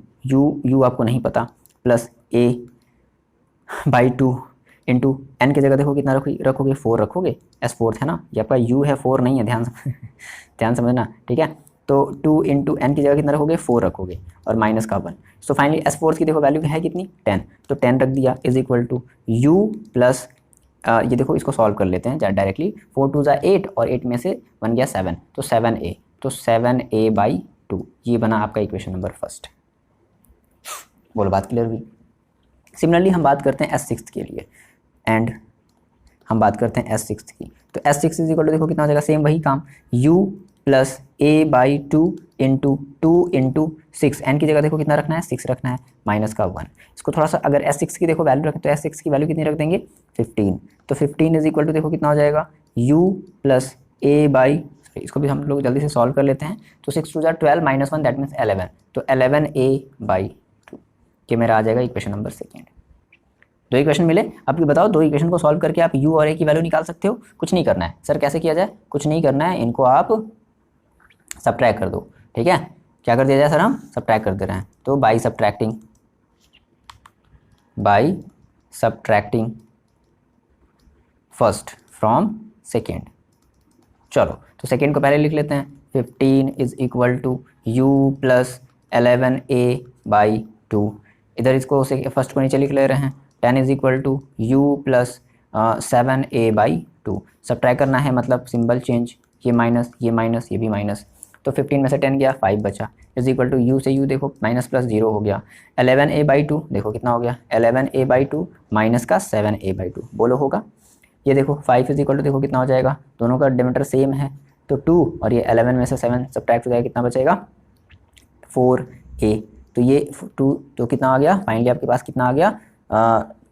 आपको नहीं पता, प्लस A/2 इंटू n की जगह देखो कितना रखोगे 4 रखोगे, S4th है ना, ये आपका U है 4 नहीं है, ध्यान समझना, ठीक है। तो 2 इंटू n की जगह कितना रखोगे 4 रखोगे और माइनस का 1। सो फाइनली S4th की देखो वैल्यू है कितनी 10, तो 10 रख दिया is equal to U plus ये देखो इसको सॉल्व कर लेते हैं डायरेक्टली, 4 2 = 8 और 8 में से 1 गया 7, तो 7A, तो 7A/2 ये बना आपका इक्वेशन नंबर फर्स्ट। बोलो बात क्लियर हुई? सिमिलरली हम बात करते हैं S6 के लिए, एंड हम बात करते हैं S6 की, तो S6 इज इक्वल टू देखो कितना हो जाएगा, सेम वही काम, U plus A/2 into 2 into 6, n की जगह देखो कितना रखना है 6 रखना है, माइनस का 1। इसको थोड़ा सा अगर S6 की देखो वैल्यू रखें तो S6 की वैल्यू कितनी रख देंगे 15, तो 15 इज इक्वल टू देखो कितना हो जाएगा U प्लस इसको भी हम लोग जल्दी से सॉल्व कर लेते हैं, तो 6 2 = 12 माइनस 1 दैट मीन्स 11, तो 11A/2 ये मेरा आ जाएगा इक्वेशन नंबर सेकेंड। दो इक्वेशन मिले, अब ये बताओ दो इक्वेशन को सॉल्व करके आप U और A की वैल्यू निकाल सकते हो? कुछ नहीं करना है सर, कैसे किया जाए, कुछ नहीं करना है, इनको आप सब्ट्रैक्ट कर दो, ठीक है। क्या कर दिया जाए सर, हम सब्ट्रैक्ट कर दे रहे हैं, तो by subtracting first from second. चलो तो सेकेंड को पहले लिख लेते हैं, 15 is equal to U plus 11A/2, इधर इसको फर्स्ट को नीचे लिख ले रहे हैं, 10 is equal to U plus 7A/2, subtract करना है मतलब सिंबल चेंज, ये माइनस ये भी माइनस, तो 15 में से 10 गया 5 बचा, इज इक्वल टू U से U देखो माइनस प्लस 0 हो गया, 11A/2 देखो कितना हो गया 11A/2 माइनस का 7A/2, बोलो होगा। ये देखो 5 इज इक्वल टू देखो कितना हो जाएगा, दोनों का डिमीटर सेम है, तो 2 और ये 11 में से 7 सब्ट्रैक्ट हो जाएगा, कितना बचेगा 4A, तो ये 2 तो कितना आ गया फाइनली आपके पास कितना आ गया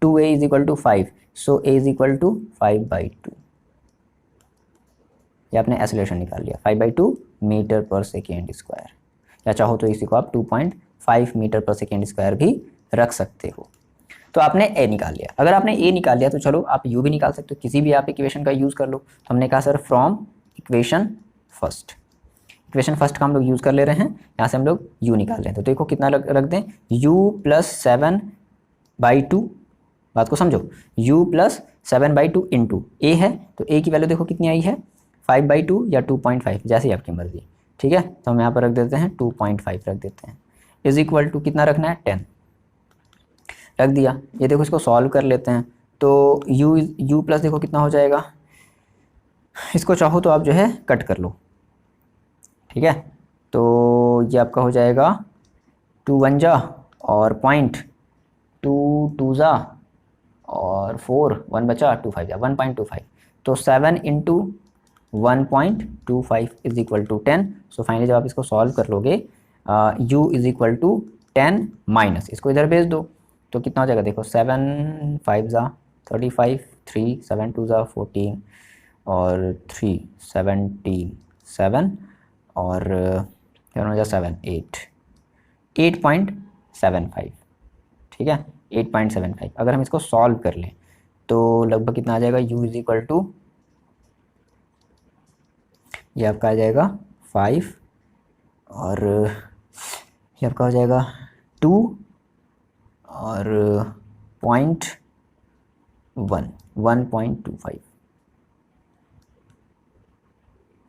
2A is equal to 5, so A is equal to 5/2, ये आपने एक्सेलरेशन निकाल लिया 5/2 मीटर पर सेकेंड स्क्वायर, या चाहो तो इसी को आप 2.5 मीटर पर सेकेंड स्क्वायर भी रख सकते हो। तो आपने A निकाल लिया, अगर आपने A निकाल लिया तो चलो आप U भी निकाल सकते हो, किसी भी आप इक्वेशन का यूज़ कर लो। तो हमने कहा सर फ्रॉम इक्वेशन फर्स्ट का हम लोग यूज़ कर ले रहे हैं, यहाँ से हम लोग U निकाल रहे हैं, तो देखो कितना रख दें U प्लस 7/2, बात को समझो, U प्लस 7/2 इंटू A है, तो A की वैल्यू देखो कितनी आई है 5/2 या 2.5, जैसी आपकी मर्जी, ठीक है। तो हम यहाँ पर रख देते हैं 2.5 रख देते हैं, इज इक्वल टू कितना रखना है 10 रख दिया। ये देखो इसको सॉल्व कर लेते हैं, तो u प्लस देखो कितना हो जाएगा, इसको चाहो तो आप जो है कट कर लो, ठीक है। तो ये आपका हो जाएगा 2 1 जा और पॉइंट 2 2 जा और 4 1 बचा 2 5 जा 1.25, तो 7 into 1.25 is equal to 10। So finally जब आप इसको सॉल्व कर लोगे u is equal to 10 minus इसको इधर भेज दो, तो कितना हो जाएगा देखो 7 5 जा 35, 3 7 2 जा 14 और 3 17 7 और 7 8.75, ठीक है 8.75। अगर हम इसको सॉल्व कर लें तो लगभग कितना आ जाएगा, u इज इक्वल टू ये आपका आ जाएगा 5 और ये आपका हो जाएगा 2 और 1.25,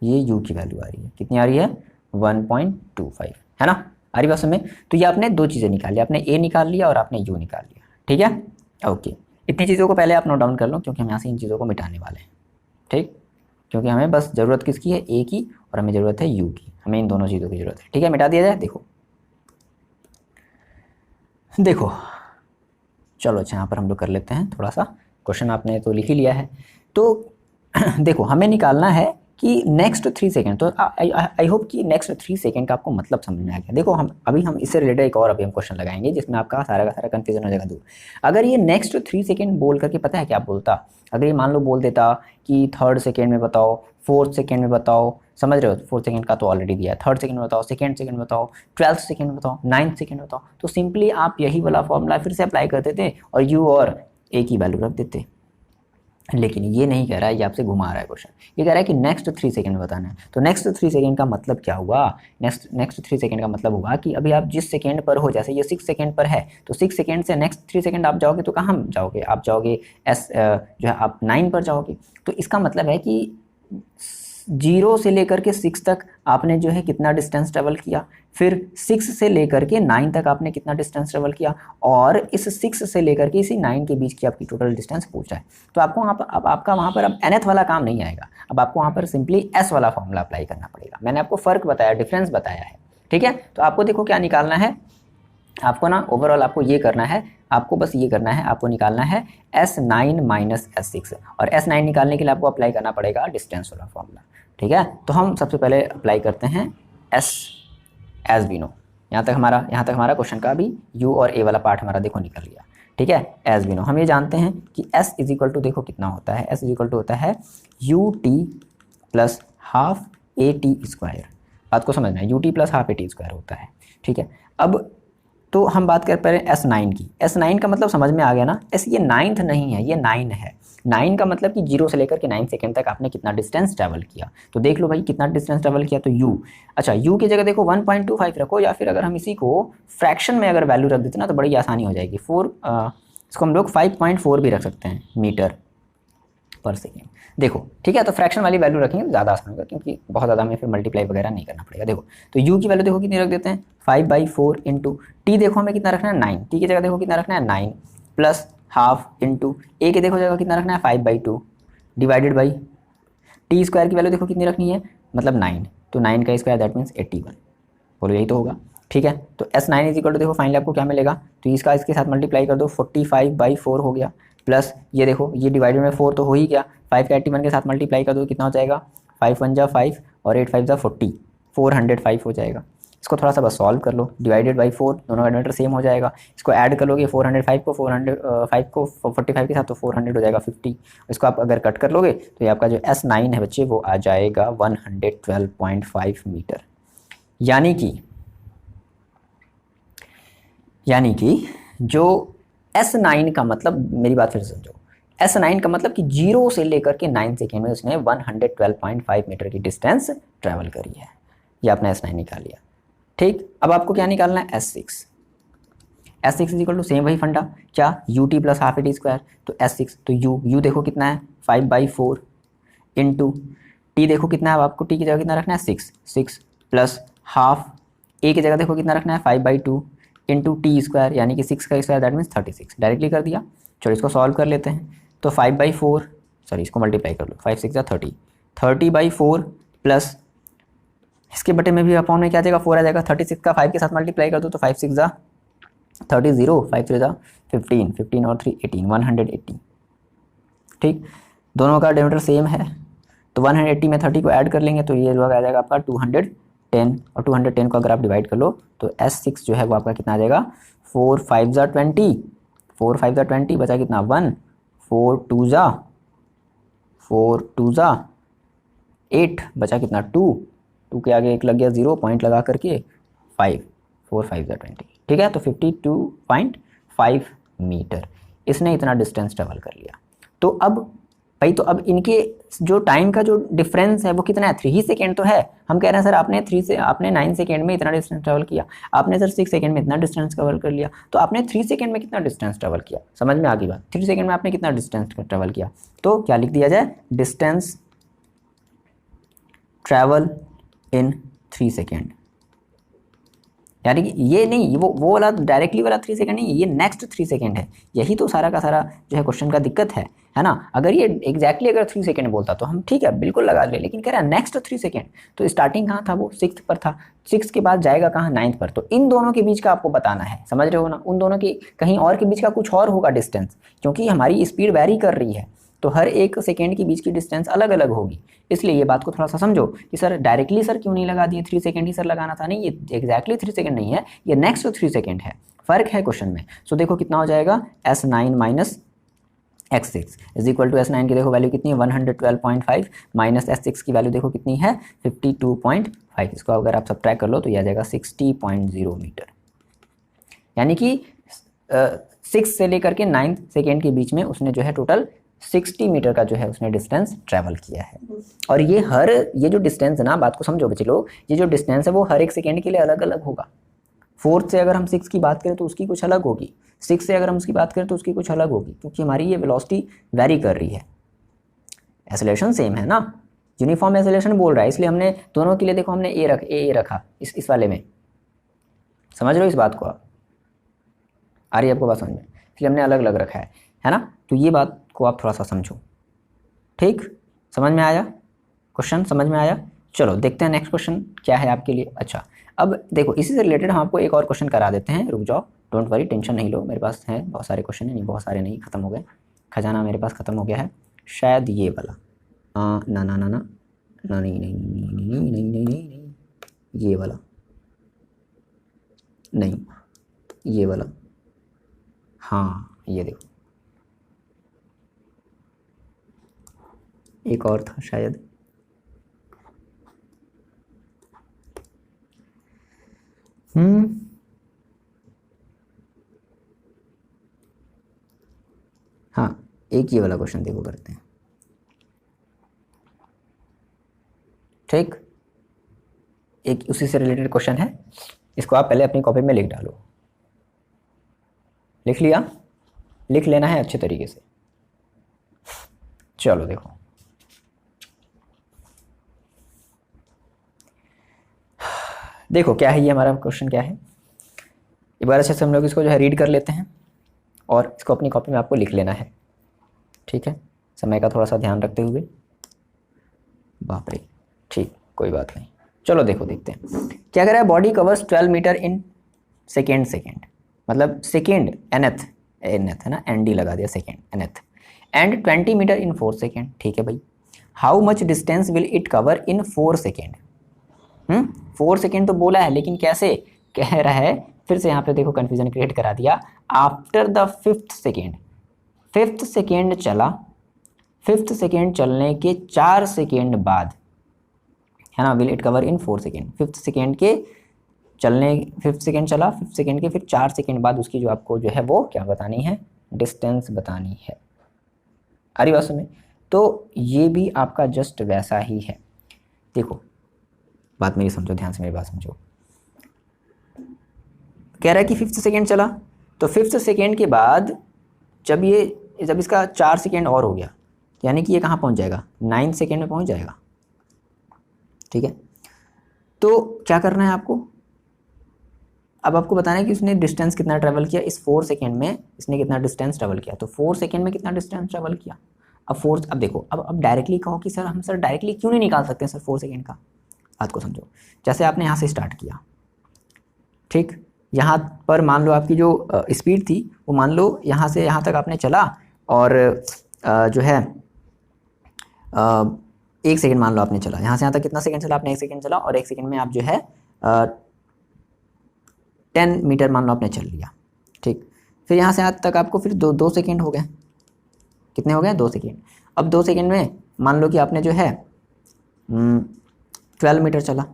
ये u की वैल्यू आ रही है, कितनी आ रही है 1.25, है ना, आ रही बात समझ में। तो ये आपने दो चीज़ें निकाली, आपने a निकाल लिया और आपने u निकाल लिया, ठीक है। ओके, इतनी चीज़ों को पहले आप नोट डाउन कर लो क्योंकि हम यहाँ से इन चीज़ों को मिटाने वाले हैं, ठीक, क्योंकि हमें बस ज़रूरत किसकी है, a की, और हमें ज़रूरत है u की, हमें इन दोनों चीज़ों की ज़रूरत है, ठीक है। मिटा दिया जाए, देखो चलो अच्छा यहाँ पर हम लोग कर लेते हैं थोड़ा सा, क्वेश्चन आपने तो लिख ही लिया है। तो देखो हमें निकालना है कि नेक्स्ट 3 सेकेंड, तो आई होप कि नेक्स्ट 3 सेकेंड का आपको मतलब समझ में आ गया। देखो हम इससे रिलेटेड एक और अभी हम क्वेश्चन लगाएंगे जिसमें आपका सारा का सारा कन्फ्यूजन हो जाएगा दूर। अगर ये नेक्स्ट 3 सेकेंड बोल करके पता है क्या बोलता, अगर ये मान लो बोल देता कि 3rd सेकेंड में बताओ, 4th सेकेंड में बताओ, समझ रहे हो, 4th सेकेंड का तो ऑलरेडी दिया है, 3rd सेकेंड में बताओ, 2nd सेकेंड में बताओ, 12th सेकेंड में बताओ, 9th सेकेंड में बताओ, तो सिंपली आप यही वाला फॉर्मूला फिर से अप्लाई करते थे और u और a की वैल्यू रख देते। लेकिन ये नहीं कह रहा है, ये आपसे घुमा रहा है क्वेश्चन, ये कह रहा है कि नेक्स्ट 3 सेकेंड में बताना है। तो नेक्स्ट 3 सेकेंड का मतलब क्या हुआ, नेक्स्ट 3 सेकेंड का मतलब हुआ कि अभी आप जिस सेकेंड पर हो, जैसे ये 6 सेकेंड पर है, तो 6 सेकेंड से नेक्स्ट 3 सेकेंड आप जाओगे तो कहाँ जाओगे, आप जाओगे जो है आप 9 पर जाओगे। तो इसका मतलब है कि 0 से लेकर के 6 तक आपने जो है कितना डिस्टेंस ट्रेवल किया, फिर 6 से लेकर के 9 तक आपने कितना डिस्टेंस ट्रेवल किया, और इस 6 से लेकर के इसी 9 के बीच की आपकी टोटल डिस्टेंस पूछा है। तो आपको वहाँ पर अब आपका वहाँ पर अब nth वाला काम नहीं आएगा, अब आपको वहाँ पर सिंपली s वाला फॉर्मूला अप्लाई करना पड़ेगा। मैंने आपको फ़र्क बताया, डिफरेंस बताया है, ठीक है। तो आपको देखो क्या निकालना है, आपको ना ओवरऑल आपको ये करना है, आपको बस ये करना है, आपको निकालना है S9 माइनस S6, और S9 निकालने के लिए आपको अप्लाई करना पड़ेगा डिस्टेंस वाला फॉर्मूला, ठीक है। तो हम सबसे पहले अप्लाई करते हैं S एज वी नो। यहाँ तक हमारा क्वेश्चन का भी u और a वाला पार्ट हमारा देखो निकल गया, ठीक है। एज वी नो हम ये जानते हैं कि s इज इक्वल टू देखो कितना होता है, s इज इक्वल टू होता है ut plus half a t square, बात को समझना है, ut plus half a t square होता है, ठीक है। अब तो हम बात कर पा रहे हैं S9 की, S9 का मतलब समझ में आ गया ना, S ये 9th नहीं है, ये 9 है। 9 का मतलब कि 0 से लेकर के 9 सेकेंड तक आपने कितना डिस्टेंस ट्रैवल किया, तो देख लो भाई कितना डिस्टेंस ट्रैवल किया, तो u, अच्छा u की जगह देखो 1.25 रखो, या फिर अगर हम इसी को फ्रैक्शन में अगर वैल्यू रख देते ना तो बड़ी आसानी हो जाएगी। इसको हम लोग 5.4 भी रख सकते हैं मीटर पर सेकेंड, देखो ठीक है। तो फ्रैक्शन वाली वैल्यू रखेंगे तो ज़्यादा आसान होगा, क्योंकि बहुत ज़्यादा हमें फिर मल्टीप्लाई वगैरह नहीं करना पड़ेगा। देखो तो u की वैल्यू देखो कितनी रख देते हैं 5/4 इंटू t, देखो हमें कितना रखना है 9, t की जगह देखो कितना रखना है 9 प्लस हाफ इंटू a के देखो जगह कितना रखना है 5/2 डिवाइडेड बाई टी स्क्वायर की वैल्यू देखो कितनी रखनी है, मतलब 9, तो 9 का स्क्वायर दैट मीन्स 81, बोलो यही तो होगा, ठीक है। तो S9 इज इक्वल टू देखो फाइनली आपको क्या मिलेगा, तो इसका इसके साथ मल्टीप्लाई कर दो, 45/4 हो गया, प्लस ये देखो ये डिवाइडेड में 4 तो हो ही गया, 5 का 81 के साथ मल्टीप्लाई कर दो कितना हो जाएगा, 5 1 जा 5 और 8 5 जा 40, 405 हो जाएगा। इसको थोड़ा सा बस सॉल्व कर लो, डिवाइडेड बाई 4, दोनों का डिनोमिनेटर सेम हो जाएगा, इसको ऐड कर लोगे 405 को 405 को 45 के साथ तो 400 हो जाएगा 50, इसको आप अगर कट कर लोगे तो ये आपका जो S9 है बच्चे वो आ जाएगा 112.5 मीटर। यानी कि जो S9 का मतलब, मेरी बात फिर समझो, S9 का मतलब कि 0 से लेकर के 9 सेकेंड में उसने 112.5 मीटर की डिस्टेंस ट्रैवल करी है, ये आपने S9 निकाल लिया, ठीक। अब आपको क्या निकालना है S6 is equal to same वही फंडा, क्या ut plus half a t square, तो S6 तो u देखो कितना है 5/4 इंटू टी देखो कितना है, आपको टी की जगह कितना रखना है 6, 6 प्लस हाफ ए की जगह देखो कितना रखना है 5/2 इंटू टी स्क्वायर, यानी कि 6 का स्क्वायर दैट मीन्स 36, डायरेक्टली कर दिया। चलो इसको सॉल्व कर लेते हैं। तो 5/4 सॉरी इसको मल्टीप्लाई कर लो, 5 6 30, 30/4 प्लस इसके बटे में भी अपॉन में क्या आ जाएगा 4 आ जाएगा, 36 का 5 के साथ मल्टीप्लाई कर दो तो 5 6 जा 30, 5 3 जा 15, 15 और 3 18, 180। ठीक, दोनों का डिनोमिनेटर सेम है तो 180 में 30 को ऐड कर लेंगे तो ये जो आ जाएगा आपका 210, और 210 को अगर आप डिवाइड कर लो तो S6 जो है वो आपका कितना आ जाएगा 4 5 जा 20, 4 5 जा 20 बचा कितना 1, 4 2 जा 8 बचा कितना 2 के आगे एक लग गया 0 पॉइंट लगा करके 5, 4 5 जा 20। ठीक है, तो 52.5 मीटर इसने इतना डिस्टेंस ट्रेवल कर लिया। तो अब भाई तो अब इनके जो टाइम का जो डिफरेंस है वो कितना है 3 ही सेकेंड तो है। हम कह रहे हैं सर आपने 9 सेकेंड में इतना डिस्टेंस ट्रेवल किया, आपने सर 6 सेकेंड में इतना डिस्टेंस कवर कर लिया, तो आपने 3 सेकेंड में कितना डिस्टेंस ट्रेवल किया, समझ में आ गई बात। 3 सेकेंड में आपने कितना डिस्टेंस ट्रेवल किया, तो क्या लिख दिया जाए डिस्टेंस ट्रेवल इन 3 सेकेंड, यानी कि ये नहीं वो वाला डायरेक्टली वाला 3 सेकेंड नहीं, ये नेक्स्ट 3 सेकेंड है। यही तो सारा का सारा जो है क्वेश्चन का दिक्कत है ना। अगर ये एग्जैक्टली अगर 3 सेकेंड बोलता तो हम ठीक है बिल्कुल लगा ले, लेकिन कह रहा है नेक्स्ट 3 सेकेंड, तो स्टार्टिंग कहाँ था वो 6th पर था, 6 के बाद जाएगा कहाँ 9th पर, तो इन दोनों के बीच का आपको बताना है, समझ रहे हो ना। उन दोनों की कहीं और के बीच का कुछ और होगा डिस्टेंस, क्योंकि हमारी स्पीड वैरी कर रही है तो हर एक सेकेंड के बीच की डिस्टेंस अलग अलग होगी। इसलिए ये बात को थोड़ा सा समझो कि सर डायरेक्टली सर क्यों नहीं लगा दिए, 3 सेकेंड ही सर लगाना था। नहीं, ये एग्जैक्टली 3 सेकेंड नहीं है, ये नेक्स्ट 3 सेकेंड है, फर्क है क्वेश्चन में। सो देखो कितना हो जाएगा S9 minus x6 is equal to S9 की देखो वैल्यू कितनी है 112.5 माइनस S6 की वैल्यू देखो कितनी है 52.5। इसको अगर आप सब्ट्रैक्ट कर लो तो यह आ जाएगा 60.0 मीटर, यानी कि 6 से लेकर के 9 सेकेंड के बीच में उसने जो है टोटल 60 मीटर का जो है उसने डिस्टेंस ट्रैवल किया है। और ये जो डिस्टेंस है ना, बात को समझो बच्चे लोग, ये जो डिस्टेंस है वो हर एक सेकेंड के लिए अलग अलग होगा। 4 से अगर हम 6 की बात करें तो उसकी कुछ अलग होगी, 6 से अगर हम उसकी बात करें तो उसकी कुछ अलग होगी, क्योंकि हमारी ये वेलोसिटी वेरी कर रही है। एक्सेलरेशन सेम है ना, यूनिफॉर्म एक्सेलरेशन बोल रहा है, इसलिए हमने दोनों के लिए देखो हमने ए रखा इस वाले में, समझ रहे हो इस बात को आप, आ रही है आपको बात समझ में, इसलिए हमने अलग अलग रखा है ना। तो ये बात को आप थोड़ा सा समझो, ठीक, समझ में आया क्वेश्चन, समझ में आया। चलो देखते हैं नेक्स्ट क्वेश्चन क्या है आपके लिए। अच्छा, अब देखो इसी से रिलेटेड हम आपको एक और क्वेश्चन करा देते हैं, रुक जाओ, डोंट वरी, टेंशन नहीं लो, मेरे पास है बहुत सारे क्वेश्चन है, नहीं बहुत सारे नहीं, खत्म हो गए, खजाना मेरे पास खत्म हो गया है, शायद ये वाला ना ना ना ना ना नहीं नहीं नहीं नहीं नहीं नहीं नहीं नहीं ये वाला नहीं, ये वाला, हाँ ये देखो एक और था शायद, हाँ एक ये वाला क्वेश्चन देखो करते हैं, ठीक, एक उसी से रिलेटेड क्वेश्चन है, इसको आप पहले अपनी कॉपी में लिख डालो, लिख लिया, लिख लेना है अच्छे तरीके से। चलो देखो, देखो क्या है ये हमारा क्वेश्चन क्या है, एक बार अच्छे से हम लोग इसको जो है रीड कर लेते हैं और इसको अपनी कॉपी में आपको लिख लेना है, ठीक है, समय का थोड़ा सा ध्यान रखते हुए, बाप रे, ठीक कोई बात नहीं। चलो देखो देखते हैं क्या कह रहा है, body covers 12 metre in second, मतलब सेकेंड nth है ना, ND लगा दिया second nth, and 20 metre in 4 second, ठीक है भाई। How much distance will it cover in 4 second, 4 second तो बोला है, लेकिन कैसे कह रहा है, फिर से यहाँ पे देखो कंफ्यूजन क्रिएट करा दिया। After the 5th second, 5th second चला, 5th सेकेंड चलने के 4 सेकेंड बाद, है ना, will it cover in 4 second, 5th second के चलने, 5th सेकेंड चला, 5th सेकेंड के फिर 4 सेकेंड बाद उसकी जो आपको जो है वो क्या बतानी है, डिस्टेंस बतानी है। आ रही बात समझ? तो ये भी आपका जस्ट वैसा ही है। देखो बात मेरी समझो, ध्यान से मेरी बात समझो, कह रहा है कि 5th सेकेंड चला, तो 5th सेकेंड के बाद जब इसका 4 सेकेंड और हो गया, यानी कि ये कहाँ पहुँच जाएगा, 9th सेकेंड में पहुँच जाएगा, ठीक है। तो क्या करना है आपको, अब आपको बताना है कि उसने डिस्टेंस कितना ट्रेवल किया इस 4 सेकेंड में, इसने कितना डिस्टेंस ट्रेवल किया। तो 4 सेकेंड में कितना डिस्टेंस ट्रेवल किया। अब देखो, अब डायरेक्टली कहो कि सर हम सर डायरेक्टली क्यों नहीं निकाल सकते सर 4 सेकेंड का। बात को समझो, जैसे आपने यहाँ से स्टार्ट किया, ठीक, यहाँ पर मान लो आपकी जो स्पीड थी वो मान लो यहाँ से यहाँ तक आपने चला, और जो है 1 सेकेंड मान लो आपने चला, यहाँ से यहाँ तक कितना सेकेंड चला आपने, 1 सेकेंड चला, और 1 सेकेंड में आप जो है 10 मीटर मान लो आपने चल लिया, ठीक। फिर यहाँ से यहाँ तक आपको फिर 2 सेकेंड हो गए, कितने हो गए 2 सेकेंड। अब 2 सेकेंड में मान लो कि आपने जो है 12 मीटर चला,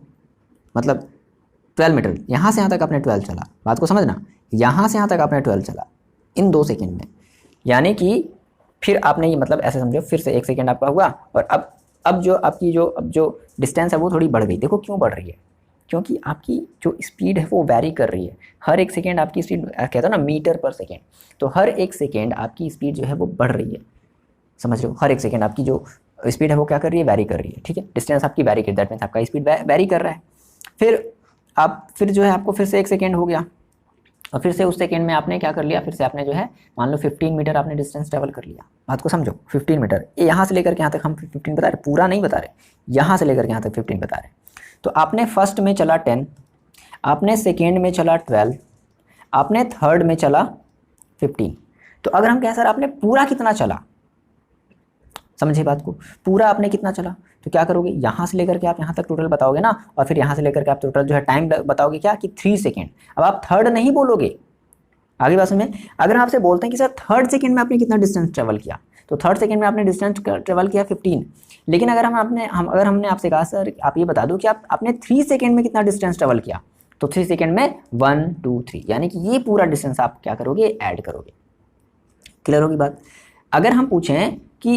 मतलब 12 मीटर, यहाँ से यहाँ तक आपने 12 चला। बात को समझना, यहाँ से यहाँ तक आपने 12 चला इन 2 सेकेंड में, यानी कि फिर आपने ये मतलब ऐसे समझो, फिर से 1 सेकेंड आपका हुआ, और अब जो आपकी जो डिस्टेंस है वो थोड़ी बढ़ गई। देखो क्यों बढ़ रही है, क्योंकि आपकी जो स्पीड है वो वैरी कर रही है। हर 1 सेकेंड आपकी स्पीड, कहता है ना मीटर पर सेकेंड, तो हर 1 सेकेंड आपकी स्पीड जो है वो बढ़ रही है, समझ रहे हो। हर 1 सेकेंड आपकी जो स्पीड है वो क्या कर रही है, वैरी कर रही है, ठीक है। डिस्टेंस आपकी वैरी कर, दैट मीन्स आपका स्पीड वैरी कर रहा है। फिर जो है आपको फिर से 1 सेकेंड हो गया, और फिर से उस सेकेंड में आपने क्या कर लिया, फिर से आपने जो है मान लो 15 मीटर आपने डिस्टेंस ट्रेवल कर लिया। बात को समझो, 15 मीटर, यहाँ से लेकर के यहाँ तक हम 15 बता रहे, पूरा नहीं बता रहे, यहाँ से लेकर के यहाँ तक 15 बता रहे। तो आपने फर्स्ट में चला 10, आपने सेकेंड में चला 12, आपने थर्ड में चला 15। तो अगर हम कहें सर आपने पूरा कितना चला, समझिए बात को, पूरा आपने कितना चला, तो क्या करोगे, यहाँ से लेकर के आप यहाँ तक टोटल बताओगे ना, और फिर यहाँ से लेकर के आप टोटल जो है टाइम बताओगे क्या कि 3 सेकेंड। अब आप थर्ड नहीं बोलोगे, आगे बात में अगर आपसे बोलते हैं कि सर थर्ड सेकेंड में आपने कितना डिस्टेंस ट्रेवल किया, तो थर्ड सेकेंड में आपने डिस्टेंस ट्रेवल किया 15। लेकिन अगर अगर हमने आपसे कहा सर आप ये बता दो कि आपने 3 सेकेंड में कितना डिस्टेंस ट्रेवल किया, तो 3 सेकेंड में 1 2 3, यानी कि ये पूरा डिस्टेंस आप क्या करोगे, ऐड करोगे। क्लियर होगी बात। अगर हम पूछें कि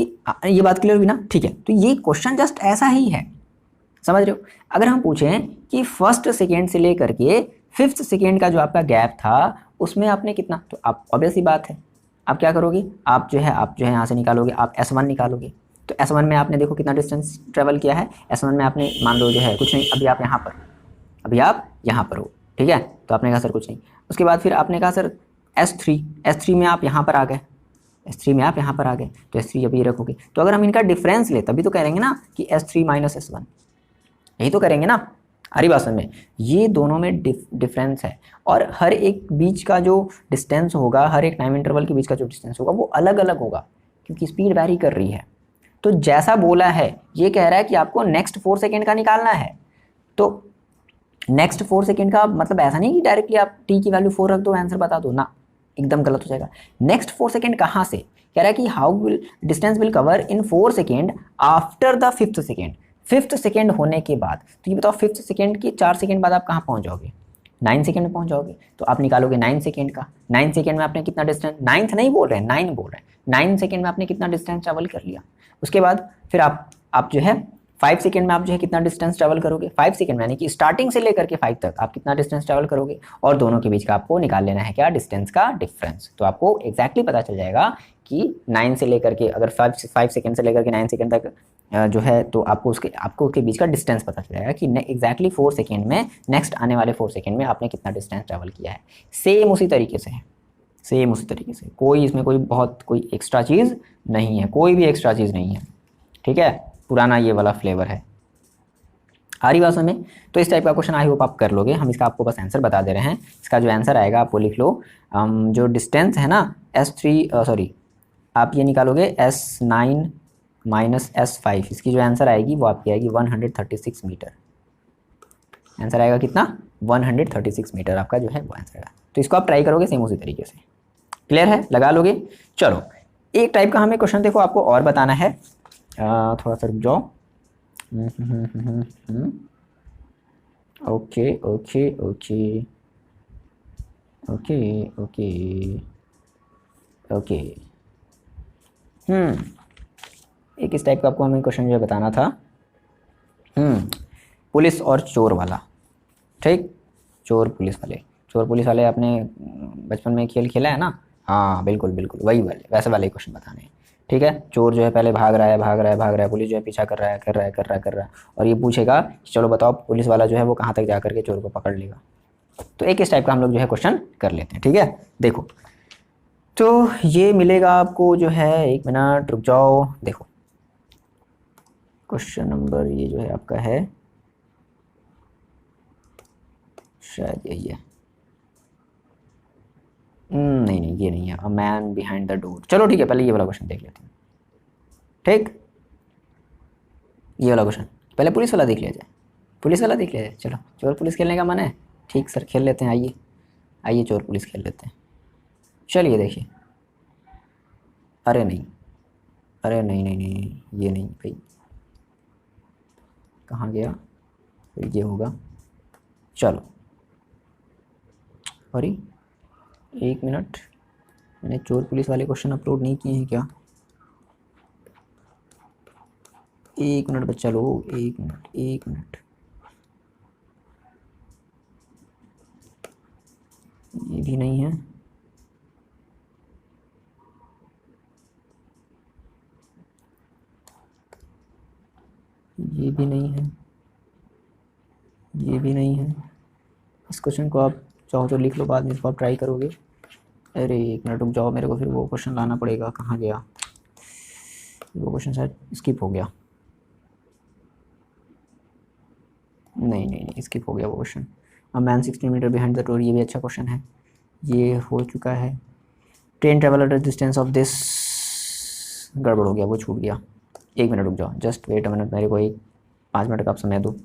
ये बात क्लियर हुई ना, ठीक है, तो ये क्वेश्चन जस्ट ऐसा ही है, समझ रहे हो। अगर हम पूछें कि फर्स्ट सेकेंड से लेकर के 5th सेकेंड का जो आपका गैप था उसमें आपने कितना, तो आप ऑब्वियस ही बात है आप क्या करोगे, आप जो है यहाँ से निकालोगे, आप S1 निकालोगे। तो S1 में आपने देखो कितना डिस्टेंस ट्रेवल किया है, S1 में आपने मान लो जो है कुछ नहीं, अभी आप यहाँ पर हो, ठीक है। तो आपने कहा सर कुछ नहीं, उसके बाद फिर आपने कहा सर S3 में आप यहाँ पर आ गए, S3 में आप यहाँ पर आ गए, तो S3 अभी रखोगे। तो अगर हम इनका डिफरेंस ले तभी तो करेंगे ना कि S3 माइनस S1, यही तो करेंगे ना। हरी बात में ये दोनों में डिफरेंस है, और हर एक बीच का जो डिस्टेंस होगा, हर एक टाइम इंटरवल के बीच का जो डिस्टेंस होगा वो अलग अलग होगा, क्योंकि स्पीड वैरी कर रही है। तो जैसा बोला है ये कह रहा है कि आपको नेक्स्ट 4 सेकेंड का निकालना है। तो नेक्स्ट 4 सेकेंड का मतलब ऐसा नहीं कि डायरेक्टली आप t की वैल्यू 4 रख दो आंसर बता दो ना, एकदम गलत हो जाएगा। नेक्स्ट 4 सेकेंड कहाँ से, कह रहा है कि how will distance will cover in 4 second after the 5th second, 5th second होने के बाद। तो ये बताओ 5th सेकेंड के 4 सेकेंड बाद आप कहाँ पहुँच जाओगे, 9 सेकेंड में पहुँच जाओगे। तो आप निकालोगे 9 सेकेंड का, 9 सेकेंड में आपने कितना डिस्टेंस, 9th नहीं बोल रहे हैं 9 बोल रहे हैं, 9 सेकेंड में आपने कितना डिस्टेंस ट्रेवल कर लिया। उसके बाद फिर आप जो है 5 सेकेंड में आप जो है कितना डिस्टेंस ट्रेवल करोगे, 5 सेकेंड में यानी कि स्टार्टिंग से लेकर के 5 तक आप कितना डिस्टेंस ट्रेवल करोगे, और दोनों के बीच का आपको निकाल लेना है क्या, डिस्टेंस का डिफरेंस। तो आपको एग्जैक्टली पता चल जाएगा कि 9 से लेकर के अगर 5 सेकेंड से लेकर के 9 सेकेंड तक जो है, तो आपको उसके बीच का डिस्टेंस पता चल जाएगा कि एग्जैक्टली 4 सेकेंड में, नेक्स्ट आने वाले 4 सेकेंड में आपने कितना डिस्टेंस ट्रेवल किया है। सेम उसी तरीके से है, सेम उसी तरीके से, कोई इसमें कोई एक्स्ट्रा चीज़ नहीं है, कोई भी एक्स्ट्रा चीज़ नहीं है, ठीक है। पुराना ये वाला फ्लेवर है। आ रही बात समझ में। तो इस टाइप का क्वेश्चन आई होप आप कर लोगे, हम इसका आपको बस आंसर बता दे रहे हैं। इसका जो आंसर आएगा आपको लिख लो, जो डिस्टेंस है ना आप ये निकालोगे S9 माइनस S5, इसकी जो आंसर आएगी वो आपकी आएगी 136 मीटर। आंसर आएगा कितना, 136 मीटर आपका जो है वो आंसर आएगा। तो इसको आप ट्राई करोगे सेम उसी तरीके से, क्लियर है, लगा लोगे। चलो एक टाइप का हमें क्वेश्चन देखो आपको और बताना है, थोड़ा सा रुक जाओ। Okay okay okay okay okay okay एक इस टाइप का आपको हमें क्वेश्चन जो बताना था, पुलिस और चोर वाला, ठीक। चोर पुलिस वाले आपने बचपन में खेल खेला है ना, हाँ बिल्कुल बिल्कुल वही वाले, वैसे वाले क्वेश्चन बताने हैं। ठीक है, चोर जो है पहले भाग रहा है, भाग रहा है, भाग रहा है, पुलिस जो है पीछा कर रहा है, कर रहा है, कर रहा है, कर रहा है, और ये पूछेगा कि चलो बताओ पुलिस वाला जो है वो कहाँ तक जा करके चोर को पकड़ लेगा। तो एक इस टाइप का हम लोग जो है क्वेश्चन कर लेते हैं। ठीक है, देखो तो ये मिलेगा आपको जो है, 1 मिनट रुक जाओ, देखो क्वेश्चन नंबर ये जो है आपका है, शायद यही है, नहीं नहीं ये नहीं है, a man behind the door. चलो ठीक है, पहले ये वाला क्वेश्चन देख लेते हैं। ठीक, ये वाला क्वेश्चन पहले पुलिस वाला देख लिया जाए, पुलिस वाला देख लिया जाए। चलो चोर पुलिस खेलने का मन है, ठीक सर खेल लेते हैं, आइए आइए चोर पुलिस खेल लेते हैं। चलिए देखिए, अरे नहीं, अरे नहीं नहीं नहीं ये नहीं भाई, कहाँ गया, फिर ये होगा, चलो अरे 1 मिनट, मैंने चोर पुलिस वाले क्वेश्चन अपलोड नहीं किए हैं क्या? 1 मिनट बच्चा लो, 1 मिनट 1 मिनट, ये भी नहीं है, ये भी नहीं है, ये भी नहीं है। इस क्वेश्चन को आप चाहो तो लिख लो, बाद में इसको आप ट्राई करोगे। अरे 1 मिनट रुक जाओ, मेरे को फिर वो क्वेश्चन लाना पड़ेगा, कहाँ गया वो क्वेश्चन, शायद स्किप हो गया, नहीं नहीं नहीं स्किप हो गया वो question. A man 16 metre behind the door, ये भी अच्छा क्वेश्चन है, ये हो चुका है। Train travel at distance of this, गड़बड़ हो गया, वो छूट गया। 1 मिनट रुक जाओ, जस्ट वेट अ मिनट, मेरे को एक 5 मिनट का आप समय दो।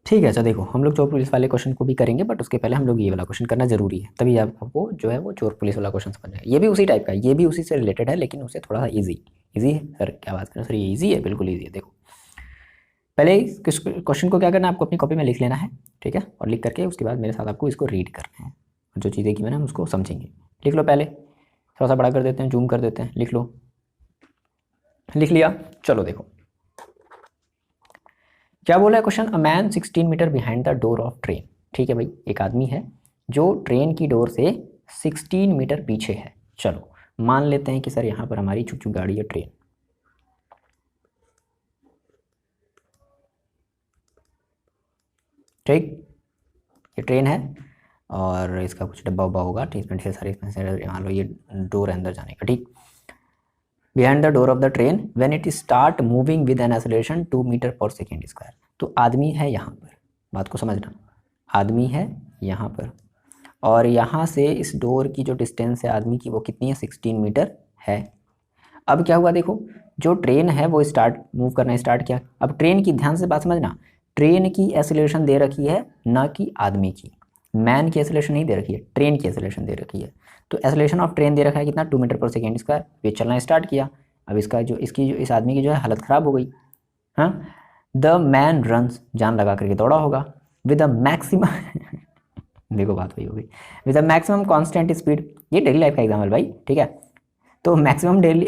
ठीक है, अच्छा देखो हम लोग चोर पुलिस वाले क्वेश्चन को भी करेंगे, बट उसके पहले हम लोग ये वाला क्वेश्चन करना जरूरी है, तभी आपको जो है वो चोर पुलिस वाला क्वेश्चन समझ जाएगा। ये भी उसी टाइप का है, ये भी उसी से रिलेटेड है, लेकिन उससे थोड़ा सा ईजी ईजी है सर, क्या बात करें सर, ये ईजी है, बिल्कुल ईजी है। देखो पहले क्वेश्चन को क्या करना है, आपको अपनी कॉपी में लिख लेना है, ठीक है, और लिख करके उसके बाद मेरे साथ आपको इसको रीड करना है, और जो चीज़ें की मैंने हम उसको समझेंगे। लिख लो पहले, थोड़ा सा बड़ा कर देते हैं, जूम कर देते हैं, लिख लो, लिख लिया। चलो देखो क्या बोला है question, a man 16 metre behind the door of train. ठीक है भाई, एक आदमी है जो ट्रेन की डोर से 16 मीटर पीछे है। चलो मान लेते हैं कि सर यहाँ पर हमारी चुक चुक गाड़ी है, ट्रेन, ठीक, ये ट्रेन है और इसका कुछ डब्बा उब्बा होगा, ठीक, इसमें ढेर सारे इसमें मान लो ये डोर है अंदर जाने का, ठीक। Behind the door of the train when it start moving with an acceleration 2 metre per second square. तो आदमी है यहाँ पर, बात को समझना, आदमी है यहाँ पर, और यहाँ से इस डोर की जो डिस्टेंस है आदमी की वो कितनी है, 16 मीटर है। अब क्या हुआ देखो, जो ट्रेन है वो स्टार्ट मूव करना स्टार्ट किया। अब ट्रेन की ध्यान से बात समझना, ट्रेन की एक्सेलरेशन दे रखी है, ना कि आदमी की, मैन की एक्सेलरेशन नहीं दे रखी है, ट्रेन की एक्सेलरेशन दे रखी है। तो एक्सेलरेशन ऑफ ट्रेन दे रखा है कितना, 2 मीटर पर सेकेंड स्क्वायर। ये चलना स्टार्ट किया, अब इसका जो इसकी जो इस आदमी की जो है हालत ख़राब हो गई। हाँ, द मैन रन्स, जान लगा करके दौड़ा होगा, विद अ मैक्सिमम देखो बात वही होगी, with a maximum constant speed. ये डेली लाइफ का एग्जाम्पल भाई, ठीक है। तो maximum daily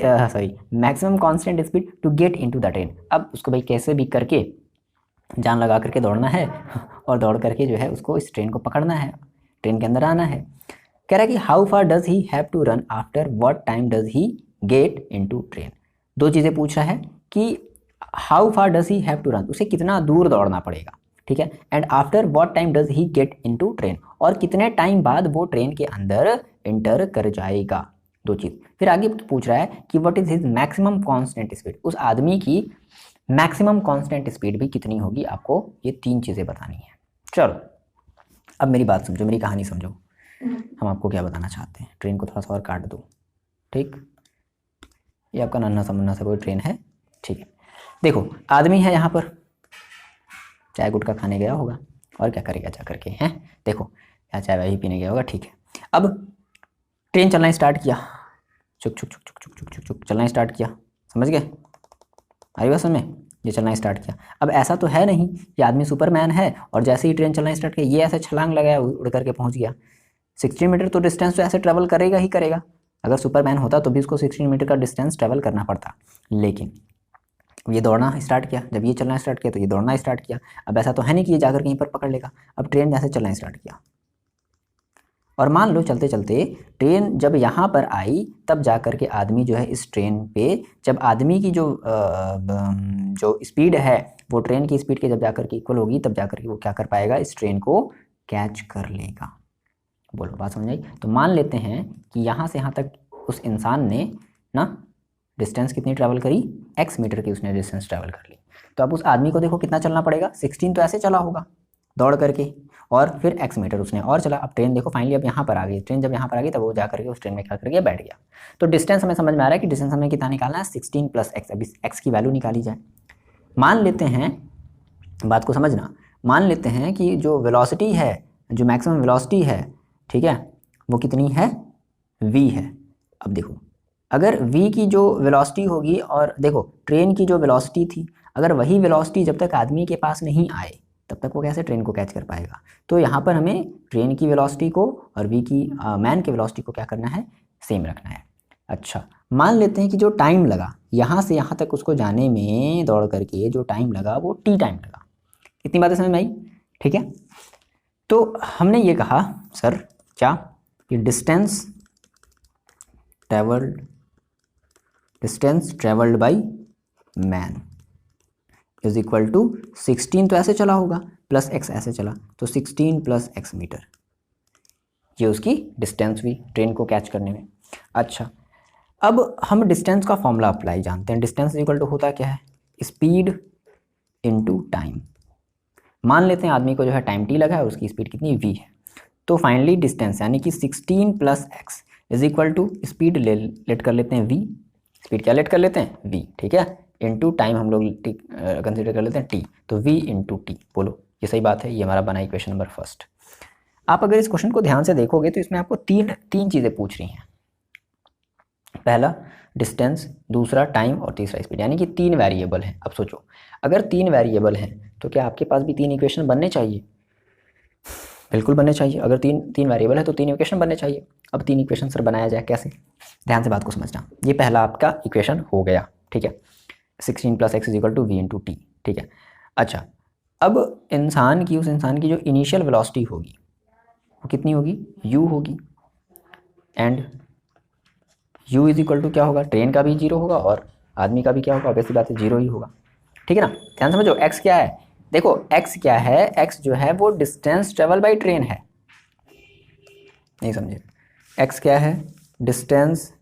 maximum constant speed to get into the train. अब उसको भाई कैसे भी करके जान लगा करके दौड़ना है और दौड़ करके जो है उसको इस ट्रेन को पकड़ना है, ट्रेन के अंदर आना है। कह रहा है कि how far does he have to run after what time does he get into train. दो चीज़ें पूछ रहा है कि how far does he have to run, उसे कितना दूर दौड़ना पड़ेगा, ठीक है, and after what time does he get into train, और कितने टाइम बाद वो ट्रेन के अंदर एंटर कर जाएगा। दो चीज़। फिर आगे पूछ रहा है कि what is his maximum constant speed, उस आदमी की मैक्सिमम कांस्टेंट स्पीड भी कितनी होगी, आपको ये 3 चीज़ें बतानी है। चलो अब मेरी बात समझो, मेरी कहानी समझो, हम आपको क्या बताना चाहते हैं। ट्रेन को थोड़ा सा और काट दो, ठीक, ये आपका नन्हा सा मुन्ना सा कोई ट्रेन है, ठीक है। देखो आदमी है यहाँ पर, चाय गुटखा खाने गया होगा, और क्या करेगा जा करके, हैं, देखो या चाय वही पीने गया होगा, ठीक है। अब ट्रेन चलना स्टार्ट किया, चुक चुक चुक चुक चुक चुक चुक चुक चलना स्टार्ट किया, समझ गए, आई बात समझ में, ये चलना स्टार्ट किया। अब ऐसा तो है नहीं कि आदमी सुपरमैन है और जैसे ही ट्रेन चलना स्टार्ट किया ये ऐसे छलांग लगाया उड़ करके पहुंच गया। 16 मीटर तो डिस्टेंस तो ऐसे ट्रैवल करेगा ही करेगा, अगर सुपरमैन होता तो भी उसको 16 मीटर का डिस्टेंस ट्रैवल करना पड़ता। लेकिन ये दौड़ना स्टार्ट किया, जब ये चलना स्टार्ट किया तो ये दौड़ना स्टार्ट किया। अब ऐसा तो है नहीं कि ये जाकर कहीं पर पकड़ लेगा। अब ट्रेन जैसे चलना स्टार्ट किया और मान लो चलते चलते ट्रेन जब यहाँ पर आई तब जा कर के आदमी जो है इस ट्रेन पे, जब आदमी की जो स्पीड है वो ट्रेन की स्पीड के जब जा कर के इक्वल होगी तब जा कर के वो क्या कर पाएगा, इस ट्रेन को कैच कर लेगा। बोलो बात समझ आई। तो मान लेते हैं कि यहाँ से यहाँ तक उस इंसान ने ना डिस्टेंस कितनी ट्रैवल करी, x मीटर की उसने डिस्टेंस ट्रैवल कर ली। तो अब उस आदमी को देखो कितना चलना पड़ेगा, 16 तो ऐसे चला होगा दौड़ करके, और फिर x मीटर उसने और चला। अब ट्रेन देखो फाइनली अब यहाँ पर आ गई, ट्रेन जब यहाँ पर आ गई तब वो जा करके उस ट्रेन में क्या कर गया, बैठ गया। तो डिस्टेंस हमें समझ में आ रहा है कि डिस्टेंस हमें कितना निकालना है, 16 + x। अभी x की वैल्यू निकाली जाए। मान लेते हैं, बात को समझना, मान लेते हैं कि जो वेलोसिटी है, जो मैक्सिमम वेलोसिटी है, ठीक है, वो कितनी है, v है। अब देखो अगर v की जो वेलोसिटी होगी, और देखो ट्रेन की जो वेलोसिटी थी, अगर वही वेलोसिटी जब तक आदमी के पास नहीं आए तब तक वो कैसे ट्रेन को कैच कर पाएगा। तो यहाँ पर हमें ट्रेन की वेलोसिटी को और v की मैन की वेलोसिटी को क्या करना है, सेम रखना है। अच्छा मान लेते हैं कि जो टाइम लगा यहाँ से यहाँ तक उसको जाने में, दौड़ करके जो टाइम लगा वो t टाइम लगा। इतनी बातें समझ में आई, ठीक है। तो हमने ये कहा सर क्या, कि distance travelled by man is equal to 16 तो ऐसे चला होगा प्लस x ऐसे चला, तो 16 + x मीटर, ये उसकी डिस्टेंस हुई ट्रेन को कैच करने में। अच्छा अब हम डिस्टेंस का फॉर्मूला अप्लाई जानते हैं। डिस्टेंस इक्वल टू होता क्या है, स्पीड इनटू टाइम। मान लेते हैं आदमी को जो है टाइम t लगा है और उसकी स्पीड कितनी v है। तो फाइनली डिस्टेंस यानी कि 16 + x is equal to speed लेट कर लेते हैं v, स्पीड क्या लेट कर लेते हैं v, ठीक है, इनटू टाइम हम लोग कंसिडर कर लेते हैं t, तो v × t। बोलो ये सही बात है, ये हमारा बना इक्वेशन नंबर फर्स्ट। आप अगर इस क्वेश्चन को ध्यान से देखोगे तो इसमें आपको तीन चीज़ें पूछ रही हैं। पहला डिस्टेंस, दूसरा टाइम और तीसरा स्पीड, यानी कि 3 वेरिएबल हैं। अब सोचो अगर 3 वेरिएबल हैं तो क्या आपके पास भी 3 इक्वेशन बनने चाहिए, बिल्कुल बनने चाहिए। अगर तीन वेरिएबल है तो 3 इक्वेशन बनने चाहिए। अब 3 इक्वेशन सर बनाया जाए कैसे, ध्यान से बात को समझना। ये पहला आपका इक्वेशन हो गया, ठीक है, 16 + x = v × t, ठीक है। अच्छा अब उस इंसान की जो इनिशियल वेलोसिटी होगी वो कितनी होगी, u होगी, एंड u = क्या होगा, ट्रेन का भी 0 होगा और आदमी का भी क्या होगा, ऑब्वियसली बात है 0 ही होगा, ठीक है ना। ध्यान समझो x क्या है, देखो x क्या है, x जो है वो डिस्टेंस ट्रेवल बाय ट्रेन है। नहीं समझे, x क्या है, distance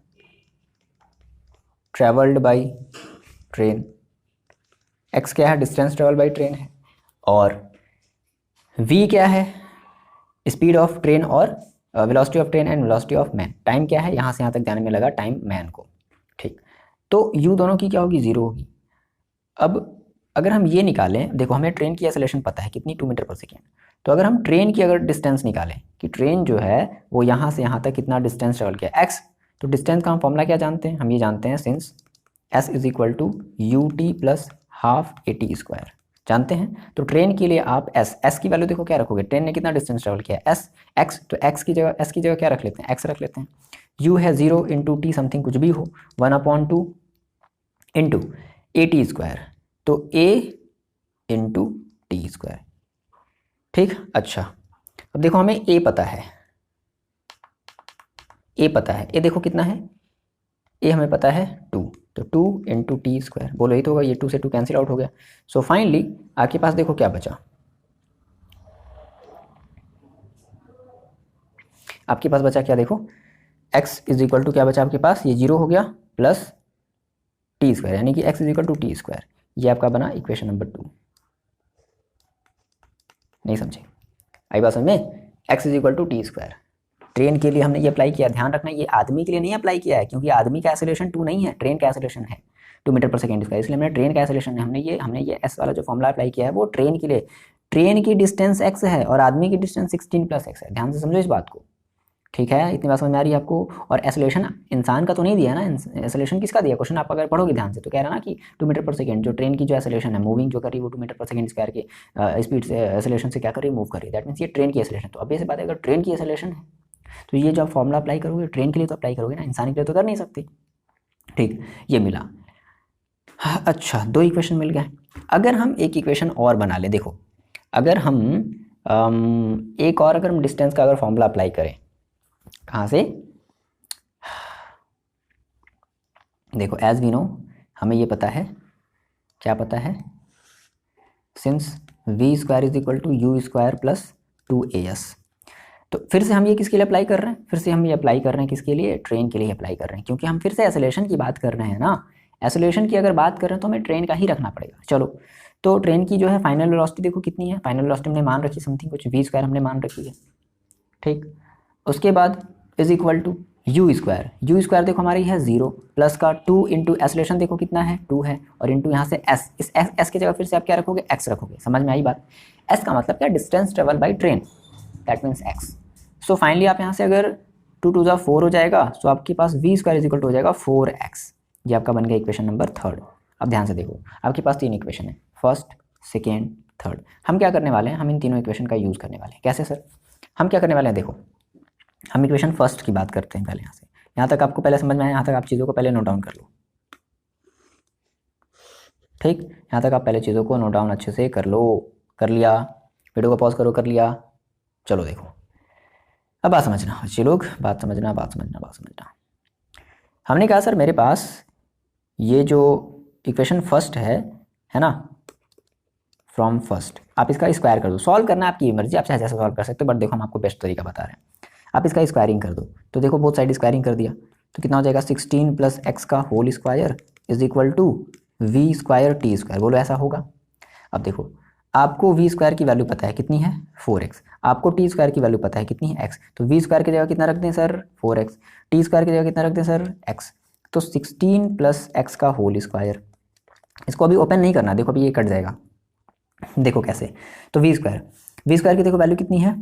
travelled by train, x क्या है, डिस्टेंस ट्रेवल बाय ट्रेन है, और v क्या है, स्पीड ऑफ ट्रेन और velocity of train and velocity of man. Time क्या है, यहाँ से यहाँ तक जाने में लगा टाइम मैन को, ठीक। तो u दोनों की क्या होगी, 0 होगी। अब अगर हम ये निकालें, देखो हमें ट्रेन की एक्सेलरेशन पता है कितनी, 2 मीटर/सेकेंड। तो अगर हम ट्रेन की अगर डिस्टेंस निकालें कि ट्रेन जो है वो यहाँ से यहाँ तक कितना डिस्टेंस ट्रेवल किया, x, तो डिस्टेंस का हम फॉर्मूला क्या जानते हैं, हम ये जानते हैं सिंस s = ut + ½ at², जानते हैं। तो ट्रेन के लिए आप s की वैल्यू देखो क्या रखोगे, ट्रेन ने कितना डिस्टेंस ट्रेवल किया s, x, तो s की जगह क्या रख लेते हैं, x रख लेते हैं। u है 0 × t समथिंग कुछ भी हो, 1/2 × at², तो a × t², ठीक। अच्छा अब देखो हमें a पता है, a देखो कितना है, a हमें पता है 2, तो 2 × t², बोलो यही तो होगा, ये 2 से 2 कैंसिल आउट हो गया। सो फाइनली आपके पास देखो क्या बचा, आपके पास बचा क्या, देखो x = क्या बचा आपके पास, ये 0 हो गया प्लस t², यानी कि x = t²। ये आपका बना इक्वेशन नंबर 2। नहीं समझे, आई बात समझ में, x = t²। ट्रेन के लिए हमने ये अप्लाई किया, ध्यान रखना ये आदमी के लिए नहीं अप्लाई किया है, क्योंकि आदमी का एक्सेलरेशन 2 नहीं है, ट्रेन का एक्सेलरेशन है 2 मीटर/सेकेंड इसका, इसलिए हमने ट्रेन का एक्सेलरेशन है, हमने ये s वाला जो फॉर्मूला अप्लाई किया है वो ट्रेन के लिए। ट्रेन की डिस्टेंस x है और आदमी की डिस्टेंस 16 + x है, ध्यान से समझो इस बात को, ठीक है। इतनी बात समझ में आ रही है आपको। और एक्सेलरेशन इंसान का तो नहीं दिया ना, एक्सेलरेशन किसका दिया, क्वेश्चन आप अगर पढ़ोगे ध्यान से तो कह रहा ना कि 2 मीटर/सेकेंड, जो ट्रेन की जो एक्सेलरेशन है मूविंग जो कर रही है वो 2 मीटर/सेकेंड के स्पीड से एक्सेलरेशन से क्या कर रही है, मूव कर रही है, दैट मीन्स ये ट्रेन की एक्सेलरेशन। तो अब ये बात है, अगर ट्रेन की एक्सेलरेशन है तो ये जो आप फॉर्मूला अप्लाई करोगे ट्रेन के लिए तो अप्लाई करोगे ना, इंसान के लिए तो कर नहीं सकते, ठीक। ये मिला, हाँ, अच्छा 2 इक्वेशन मिल गए। अगर हम एक इक्वेशन और बना ले, देखो अगर हम एक और अगर हम डिस्टेंस का अगर फॉर्मूला अप्लाई करें, कहाँ से? देखो एज वी नो, हमें ये पता है, क्या पता है, since v square is equal to u square plus 2as। तो फिर से हम ये किसके लिए अप्लाई कर रहे हैं? फिर से हम ये अप्लाई कर रहे हैं किसके लिए? ट्रेन के लिए अप्लाई कर रहे हैं, क्योंकि हम फिर से एसोलेशन की बात कर रहे हैं ना। एसोलेशन की अगर बात कर रहे हैं तो हमें ट्रेन का ही रखना पड़ेगा। चलो, तो ट्रेन की जो है फाइनल वेलोसिटी देखो कितनी है। फाइनल वेलोसिटी हमने मान रखी समथिंग कुछ वी स्क्वायर हमने मान रखी है, ठीक। उसके बाद is equal to u square. U square देखो हमारी है 0 प्लस का 2 इंटू एसोलेशन देखो कितना है 2 है, और इंटू यहाँ से एस। इस एस की जगह फिर से आप क्या रखोगे? एक्स रखोगे। समझ में आई बात? एस का मतलब क्या? Distance travel by train, that means x. So finally आप यहाँ से अगर 2 टू 4 हो जाएगा, सो आपके पास v square is equal to हो जाएगा 4x। ये आपका बन गया इक्वेशन नंबर 3। अब ध्यान से देखो, आपके पास 3 इक्वेशन है, फर्स्ट, सेकेंड, थर्ड। हम क्या करने वाले हैं? हम इन तीनों इक्वेशन का यूज़ करने वाले हैं। कैसे सर? हम क्या करने वाले हैं? देखो, हम इक्वेशन फर्स्ट की बात करते हैं पहले। यहाँ से यहाँ तक आपको पहले समझ में आया? यहाँ तक आप चीज़ों को पहले नोट डाउन कर लो, ठीक। यहाँ तक आप पहले चीज़ों को नोट डाउन अच्छे से कर लो। कर लिया? वीडियो को पॉज करो। कर लिया? चलो देखो, अब बात समझना बच्चे लोग, बात समझना, बात समझना, बात समझना। हमने कहा सर मेरे पास ये जो इक्वेशन फर्स्ट है ना, फ्रॉम फर्स्ट, आप इसका स्क्वायर कर दो। सॉल्व करना आपकी मर्जी, आप चाहे जैसे सॉल्व कर सकते हो, बट देखो हम आपको बेस्ट तरीका बता रहे हैं। आप इसका स्क्वायरिंग कर दो, तो देखो बोथ साइड स्क्वायरिंग कर दिया तो कितना हो जाएगा? 16 प्लस एक्स का whole square is equal to v square t square. बोलो ऐसा होगा? अब देखो, आपको वी स्क्वायर की वैल्यू पता है कितनी है? 4x। आपको टी स्क्वायर की वैल्यू पता है कितनी है? x। तो वी स्क्वायर की जगह कितना रख दें सर? 4x। टी स्क्वायर की जगह कितना रख दें सर? x। तो 16 प्लस एक्स का होल स्क्वायर, इसको अभी ओपन नहीं करना, देखो अभी ये कट जाएगा। देखो कैसे, तो वी स्क्वायर की देखो वैल्यू कितनी है?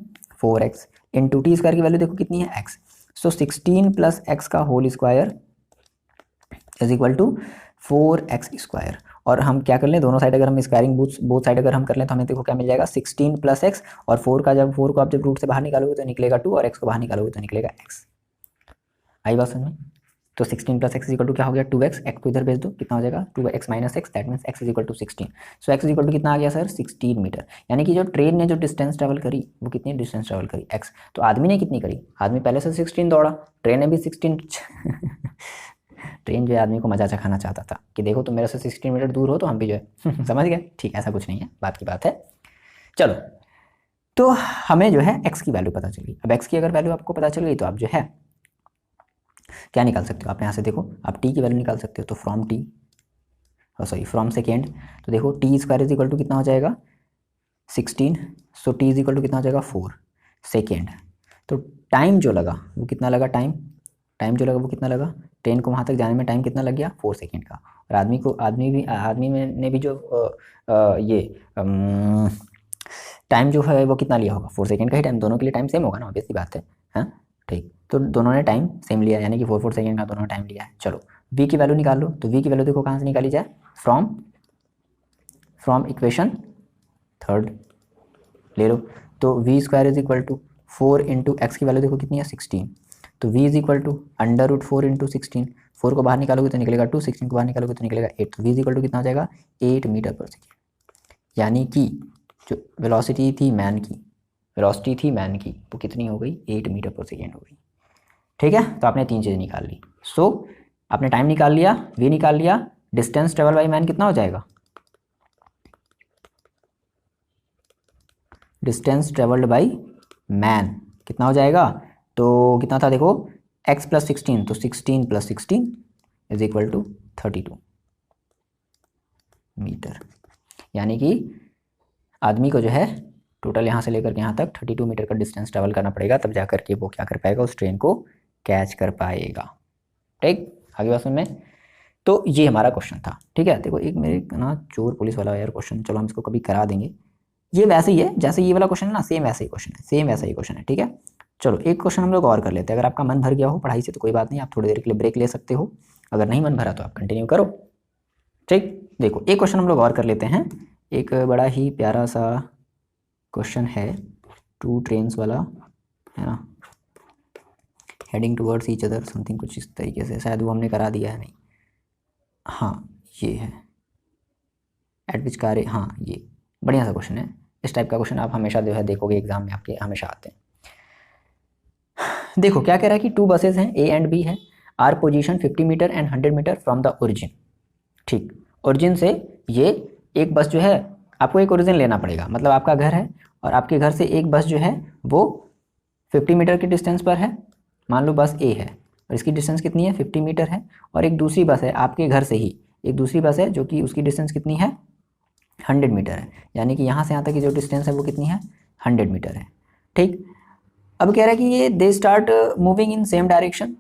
4x इंटू टी स्क्वायर की वैल्यू देखो कितनी है? x। सो 16 प्लस एक्स का whole square is equal to 4x square. और हम क्या कर लें? दोनों साइड अगर हम स्क्वायरिंग बोथ साइड अगर हम कर लें तो हमें देखो क्या मिल जाएगा? 16 प्लस एक्स, और 4 को आप जब रूट से बाहर निकालोगे तो निकलेगा 2, और x को बाहर निकालोगे तो निकलेगा x। आई बात समझ में? तो 16 प्लस एक्स इक्वल टू क्या हो गया? 2x। एक्स को इधर भेज दो, कितना हो जाएगा? 2x minus x, that means x is equal to 16। So x is equal to कितना आ गया सर? 16 मीटर। यानी कि जो ट्रेन ने जो डिस्टेंस ट्रेवल करी वो कितनी डिस्टेंस ट्रेवल करी? x। तो आदमी ने कितनी करी? आदमी पहले से 16 दौड़ा, ट्रेन ने भी 16 ट्रेन जो है आदमी को मजा चखाना चाहता था कि देखो तुम मेरे से 16 मीटर दूर हो तो हम भी जो है समझ गए? ठीक, ऐसा कुछ नहीं है, बात की बात है। चलो, तो हमें जो है x की वैल्यू पता चल गई। अब x की अगर वैल्यू आपको पता चल गई तो आप जो है क्या निकाल सकते हो? आप यहाँ से देखो, आप t की वैल्यू निकाल सकते हो। तो फ्रॉम सेकेंड, तो देखो t square is equal to कितना हो जाएगा? 16। So t is equal to कितना हो जाएगा? 4 सेकेंड। तो टाइम जो लगा वो कितना लगा? टाइम जो लगा वो कितना लगा? ट्रेन को वहाँ तक जाने में टाइम कितना लग गया? 4 सेकेंड का। और आदमी ने भी जो ये टाइम जो है वो कितना लिया होगा? 4 सेकेंड का ही टाइम। दोनों के लिए टाइम सेम होगा ना, ऑब्वियसली बात है। हाँ ठीक, तो दोनों ने टाइम सेम लिया, यानी कि 4 सेकेंड का दोनों ने टाइम लिया है। चलो v की वैल्यू निकाल लो। तो v की वैल्यू देखो कहाँ से निकाली जाए? फ्रॉम इक्वेशन थर्ड ले लो। तो v square is equal to 4 into x की वैल्यू देखो कितनी है? 16। तो v is equal to under root 4 into 16। 4 को बाहर निकालोगे तो निकलेगा 2, 16 को बाहर निकालोगे तो निकलेगा 8। तो v इज इक्वल टू कितना हो जाएगा? 8 मीटर पर सेकेंड। यानी कि जो वेलोसिटी थी मैन की वो कितनी हो गई? 8 मीटर पर सेकेंड हो गई। ठीक है, तो आपने 3 चीज़ें निकाल ली। सो आपने टाइम निकाल लिया, v निकाल लिया, डिस्टेंस ट्रेवल बाई मैन कितना हो जाएगा? डिस्टेंस ट्रेवल्ड बाई मैन कितना हो जाएगा? तो कितना था देखो, x प्लस 16, तो 16 plus 16 is equal to 32 metre. यानी कि आदमी को जो है टोटल यहाँ से लेकर के यहाँ तक 32 मीटर का डिस्टेंस ट्रेवल करना पड़ेगा, तब जा करके वो क्या कर पाएगा? उस ट्रेन को कैच कर पाएगा। ठीक, आगे बात सुन में। तो ये हमारा क्वेश्चन था। ठीक है, देखो एक मेरे ना चोर पुलिस वाला यार क्वेश्चन, चलो हम इसको कभी करा देंगे। ये वैसे ही है जैसे ये वाला क्वेश्चन है ना, सेम वैसा ही क्वेश्चन है, सेम वैसा ही क्वेश्चन है। ठीक है, चलो एक क्वेश्चन हम लोग और कर लेते हैं। अगर आपका मन भर गया हो पढ़ाई से तो कोई बात नहीं, आप थोड़ी देर के लिए ब्रेक ले सकते हो। अगर नहीं मन भरा तो आप कंटिन्यू करो। ठीक, देखो एक क्वेश्चन हम लोग और कर लेते हैं। एक बड़ा ही प्यारा सा क्वेश्चन है, 2 ट्रेन्स वाला है ना, heading towards each other something, कुछ इस तरीके से। शायद वो हमने करा दिया है, नहीं, हाँ ये है एट विच कार, हाँ ये बढ़िया सा क्वेश्चन है। इस टाइप का क्वेश्चन आप हमेशा जो है देखोगे एग्जाम में आपके हमेशा आते हैं। देखो क्या कह रहा है कि 2 बसेज हैं, ए एंड बी है, are position 50 metre and 100 metre from the origin. ठीक, ओरिजिन से ये एक बस जो है, आपको एक ओरिजिन लेना पड़ेगा, मतलब आपका घर है और आपके घर से एक बस जो है वो 50 मीटर के डिस्टेंस पर है, मान लो बस ए है और इसकी डिस्टेंस कितनी है 50 मीटर है, और एक दूसरी बस है आपके घर से ही, एक दूसरी बस है जो कि उसकी डिस्टेंस कितनी है 100 मीटर है, यानी कि यहाँ से यहाँ तक की जो डिस्टेंस है वो कितनी है 100 मीटर है। ठीक, अब कह रहा है कि ये they start moving in same direction,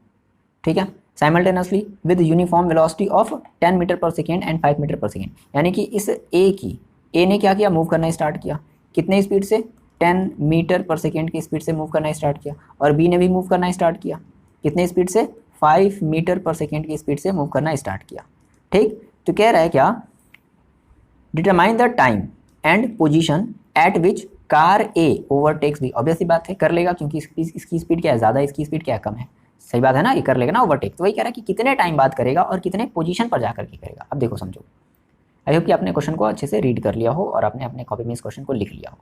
ठीक है, simultaneously with uniform velocity of 10 metre per second and 5 metre per second, यानी कि इस ए ने क्या किया, मूव करना स्टार्ट किया, कितने स्पीड से 10 मीटर पर सेकेंड की स्पीड से मूव करना स्टार्ट किया, और बी ने भी मूव करना स्टार्ट किया, कितने स्पीड से 5 मीटर पर सेकेंड की स्पीड से मूव करना स्टार्ट किया। ठीक, तो कह रहा है क्या, determine the time and position at which car A overtakes B, obvious सी बात है कर लेगा, क्योंकि इसकी स्पीड क्या है ज़्यादा, इसकी स्पीड क्या है कम है, सही बात है ना, ये कर लेगा ना ओवरटेक। तो वही कह रहा है कि कितने टाइम बाद करेगा और कितने पोजीशन पर जाकर के करेगा। अब देखो समझो, आई होप कि आपने क्वेश्चन को अच्छे से रीड कर लिया हो और आपने अपने कॉपी में इस क्वेश्चन को लिख लिया हो।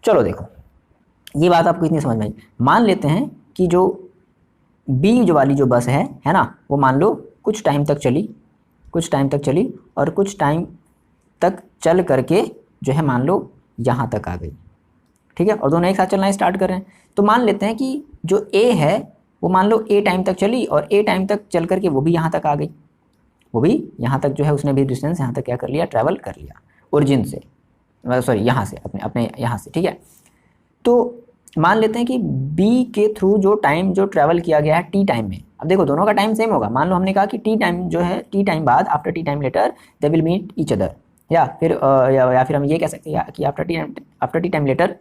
चलो देखो, ये बात आपको इतनी समझ में आई। मान लेते हैं कि जो बी जो वाली जो बस है ना, वो मान लो कुछ टाइम तक चली और कुछ टाइम तक चल करके जो है मान लो यहाँ तक आ गई, ठीक है, और दोनों एक साथ चलना स्टार्ट कर रहे हैं। तो मान लेते हैं कि जो ए है वो मान लो ए टाइम तक चली और ए टाइम तक चल करके वो भी यहाँ तक आ गई, वो भी यहाँ तक जो है उसने भी डिस्टेंस यहाँ तक क्या कर लिया, ट्रैवल कर लिया ओरिजिन से, सॉरी यहाँ से, अपने यहाँ से, ठीक है। तो मान लेते हैं कि बी के थ्रू जो टाइम जो ट्रैवल किया गया है टी टाइम में, अब देखो दोनों का टाइम सेम होगा, मान लो हमने कहा कि टी टाइम जो है, टी टाइम बाद, after t time later they will meet each other, या फिर हम ये कह सकते हैं कि आफ्टर टी टाइम लेटर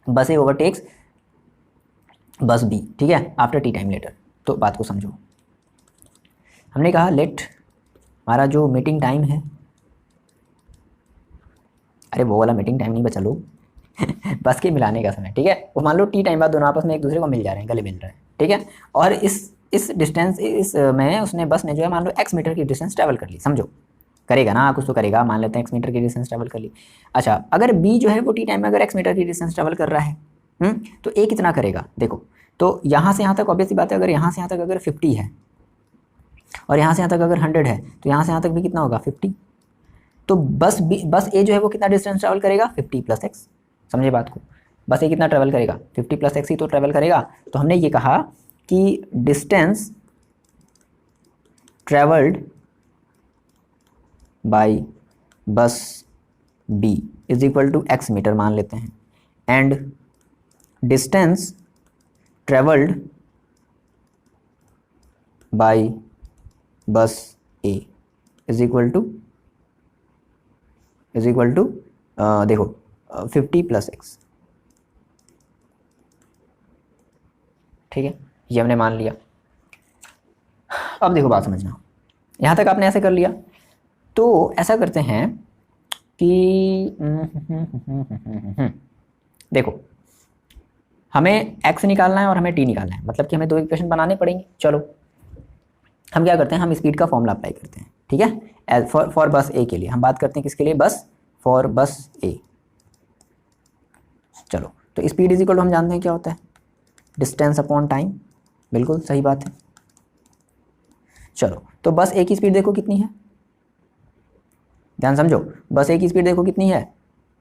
बस ए ओवरटेक्स बस बी, ठीक है, आफ्टर टी टाइम लेटर। तो बात को समझो, हमने कहा लेट हमारा जो मीटिंग टाइम है, अरे वो वाला मीटिंग टाइम नहीं बचा लो बस के मिलाने का समय, ठीक है, वो मान लो टी टाइम बाद दोनों आपस में एक दूसरे को मिल जा रहे हैं, गले मिल रहे हैं, ठीक है, और इस डिस्टेंस में उसने बस ने जो है मान लो x मीटर की डिस्टेंस ट्रैवल कर ली, समझो करेगा ना कुछ तो करेगा, मान लेते हैं x मीटर की डिस्टेंस ट्रैवल कर ली। अच्छा, अगर b जो है वो टी टाइम में अगर x मीटर की डिस्टेंस ट्रैवल कर रहा है, तो a कितना करेगा, देखो तो यहाँ से यहाँ तक ऑब्वियस बात है, अगर यहाँ से यहाँ तक अगर 50 है और यहाँ से यहाँ तक अगर 100 है, तो यहाँ से यहाँ तक भी कितना होगा 50, तो बस ए जो है वो कितना डिस्टेंस ट्रैवल करेगा 50 + x, समझे बात को, बस ये कितना ट्रैवल करेगा 50 + x ही तो ट्रैवल करेगा। तो हमने ये कहा कि distance travelled by bus b is equal to x metre मान लेते हैं, and distance travelled by bus a is equal to देखो 50 + x, ठीक है, ये हमने मान लिया। अब देखो बात समझना, यहाँ तक आपने ऐसे कर लिया, तो ऐसा करते हैं कि देखो हमें x निकालना है और हमें t निकालना है, मतलब कि हमें दो इक्वेशन बनाने पड़ेंगे। चलो हम क्या करते हैं, हम स्पीड का फॉर्मूला अप्लाई करते हैं, ठीक है, एज फॉर बस ए के लिए हम बात करते हैं, किसके लिए, बस फॉर बस ए। चलो तो स्पीड इज इक्वल टू हम जानते हैं क्या होता है, डिस्टेंस अपॉन टाइम, बिल्कुल सही बात है। चलो तो बस ए की स्पीड देखो कितनी है, ध्यान समझो, बस ए की स्पीड देखो कितनी है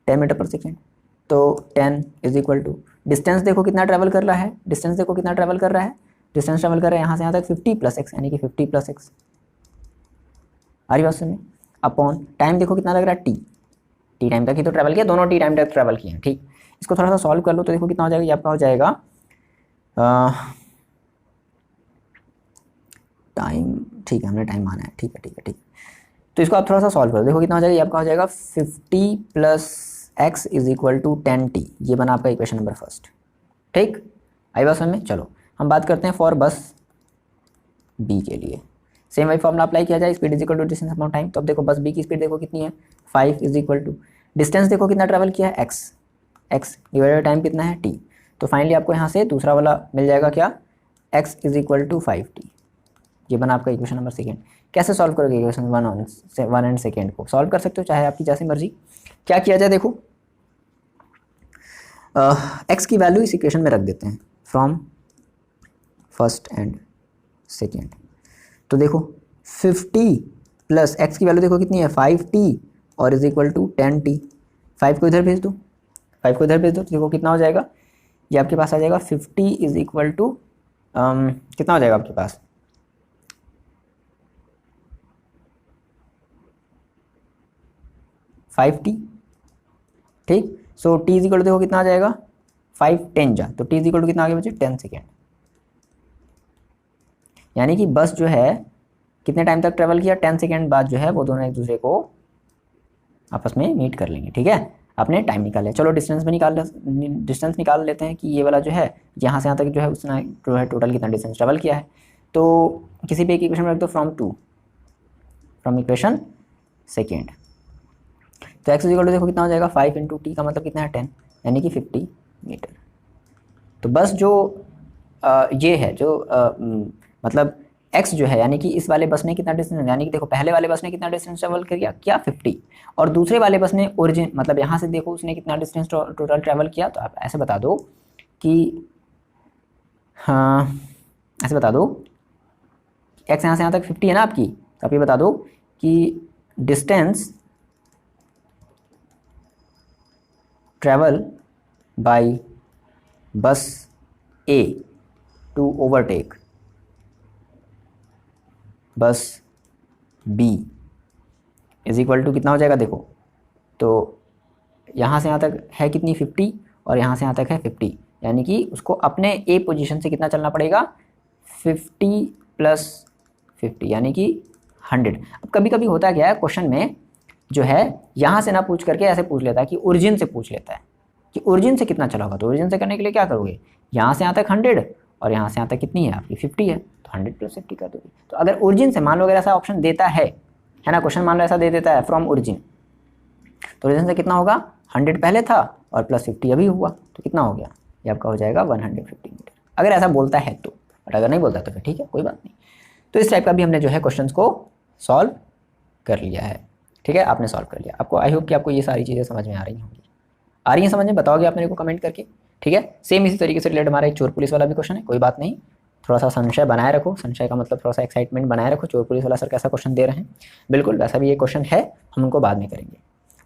10 मीटर पर सेकेंड, तो 10 इज इक्वल टू डिस्टेंस देखो कितना ट्रैवल कर रहा है, डिस्टेंस ट्रैवल कर रहा है यहाँ से यहाँ तक 50 + x, यानी कि 50 + x, आ रही बात समझ में, अपॉन टाइम देखो कितना लग रहा है टी टाइम तक ही तो ट्रैवल किया, दोनों टी टाइम तक ट्रैवल किए हैं, ठीक। इसको थोड़ा सा सॉल्व कर लो तो देखो कितना हो जाएगा, ये आपका हो जाएगा टाइम, ठीक है हमने टाइम माना है, ठीक है, तो इसको आप थोड़ा सा सॉल्व करो, देखो कितना हो जाएगा, ये आपका हो जाएगा 50 + x is equal to 10t, ये बना आपका इक्वेशन नंबर फर्स्ट, ठीक, आई बात समझ में। चलो हम बात करते हैं फॉर बस बी के लिए, सेम वही फॉर्मूला अप्लाई किया जाए, speed is equal to distance upon time. तो अब देखो बस बी की स्पीड देखो कितनी है 5 इज इक्वल टू डिस्टेंस देखो कितना ट्रैवल किया है x डिवाइडेड टाइम कितना है t, तो फाइनली आपको यहाँ से दूसरा वाला मिल जाएगा क्या, x is equal to 5t, ये बना आपका इक्वेशन नंबर सेकेंड। कैसे सॉल्व करोगे इक्वेशन 1 एंड सेकेंड को, सॉल्व कर सकते हो चाहे आपकी जैसी मर्जी। क्या किया जाए, देखो x की वैल्यू इस इक्वेशन में रख देते हैं, फ्रॉम फर्स्ट एंड सेकेंड। तो देखो 50 प्लस x की वैल्यू देखो कितनी है 5t और इज इक्वल टू 10t। 5 को इधर भेज दो, 5 को इधर भेज दो तो देखो कितना हो जाएगा, ये आपके पास आ जाएगा 50 इज इक्वल टू कितना हो जाएगा आपके पास 5t। ठीक, सो t इज इक्वल टू देखो कितना आ जाएगा 5 10 जा, तो t इज इक्वल टू कितना आगे बचे 10 सेकेंड। यानी कि बस जो है कितने टाइम तक ट्रेवल किया, 10 सेकेंड बाद जो है वो दोनों एक दूसरे को आपस में मीट कर लेंगे। ठीक है, आपने टाइम निकाल लिया। चलो डिस्टेंस निकाल लेते हैं कि ये वाला जो है यहाँ से यहाँ तक जो है उसने जो है टोटल कितना डिस्टेंस ट्रेवल किया है। तो किसी भी एक इक्वेशन में रख दो फ्रॉम इक्वेशन सेकेंड। तो x इक्वल टू देखो कितना हो जाएगा 5 इंटू टी का मतलब कितना है 10, यानी कि 50 मीटर। तो बस जो ये है जो मतलब x जो है यानी कि इस वाले बस ने कितना डिस्टेंस, यानी कि देखो पहले वाले बस ने कितना डिस्टेंस ट्रेवल किया क्या 50, और दूसरे वाले बस ने ओरिजिन मतलब यहाँ से देखो उसने कितना डिस्टेंस टोटल ट्रेवल किया। तो आप ऐसे बता दो कि हाँ ऐसे बता दो x यहाँ से यहाँ तक 50 है ना आपकी, तो आप ये बता दो कि distance travel bye bus A to overtake बस B इज इक्वल टू कितना हो जाएगा देखो, तो यहाँ से यहाँ तक है कितनी 50 और यहाँ से यहाँ तक है 50, यानी कि उसको अपने A पोजीशन से कितना चलना पड़ेगा 50 प्लस 50 यानी कि 100। अब कभी कभी होता क्या है क्वेश्चन में जो है यहाँ से ना पूछ करके ऐसे पूछ लेता है कि ओरिजिन से पूछ लेता है कि ओरिजिन से कितना चला होगा। तो ओरिजिन से करने के लिए क्या करोगे, यहाँ से यहाँ तक 100 और यहाँ से यहाँ तक कितनी है आपकी 50 है, तो 100 प्लस 50 कर दोगे। तो अगर ओरिजिन से मान लो अगर ऐसा ऑप्शन देता है ना, क्वेश्चन मान लो ऐसा दे देता है फ्रॉम ओरिजिन, तो ओरिजिन से कितना होगा 100 पहले था और प्लस 50 अभी हुआ, तो कितना हो गया ये आपका हो जाएगा 150 मीटर, अगर ऐसा बोलता है तो। बट अगर नहीं बोलता तो फिर ठीक है कोई बात नहीं। तो इस टाइप का भी हमने जो है क्वेश्चन को सॉल्व कर लिया है। ठीक है, आपने सॉल्व कर लिया। आपको आई होप कि आपको ये सारी चीज़ें समझ में आ रही होंगी। आ रही हैं समझ में, बताओगे आप मेरे को कमेंट करके। ठीक है, सेम इसी तरीके से रिलेटेड हमारा एक चोर पुलिस वाला भी क्वेश्चन है, कोई बात नहीं, थोड़ा सा संशय बनाए रखो। संशय का मतलब थोड़ा सा एक्साइटमेंट बनाए रखो, चोर पुलिस वाला सर कैसा क्वेश्चन दे रहे हैं, बिल्कुल वैसा भी ये क्वेश्चन है, हम उनको बाद में करेंगे।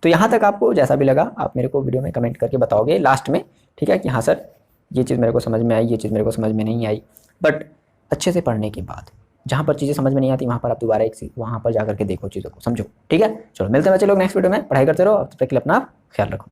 तो यहाँ तक आपको जैसा भी लगा आप मेरे को वीडियो में कमेंट करके बताओगे लास्ट में। ठीक है, कि हाँ सर ये चीज़ मेरे को समझ में आई, ये चीज़ मेरे को समझ में नहीं आई। बट अच्छे से पढ़ने के बाद जहाँ पर चीज़ें समझ में नहीं आती वहाँ पर आप दोबारा वहाँ पर जाकर के देखो, चीज़ों को समझो। ठीक है, चलो मिलते हैं बच्चे लोग नेक्स्ट वीडियो में। पढ़ाई करते रहो, अब तक के लिए अपना ख्याल रखो।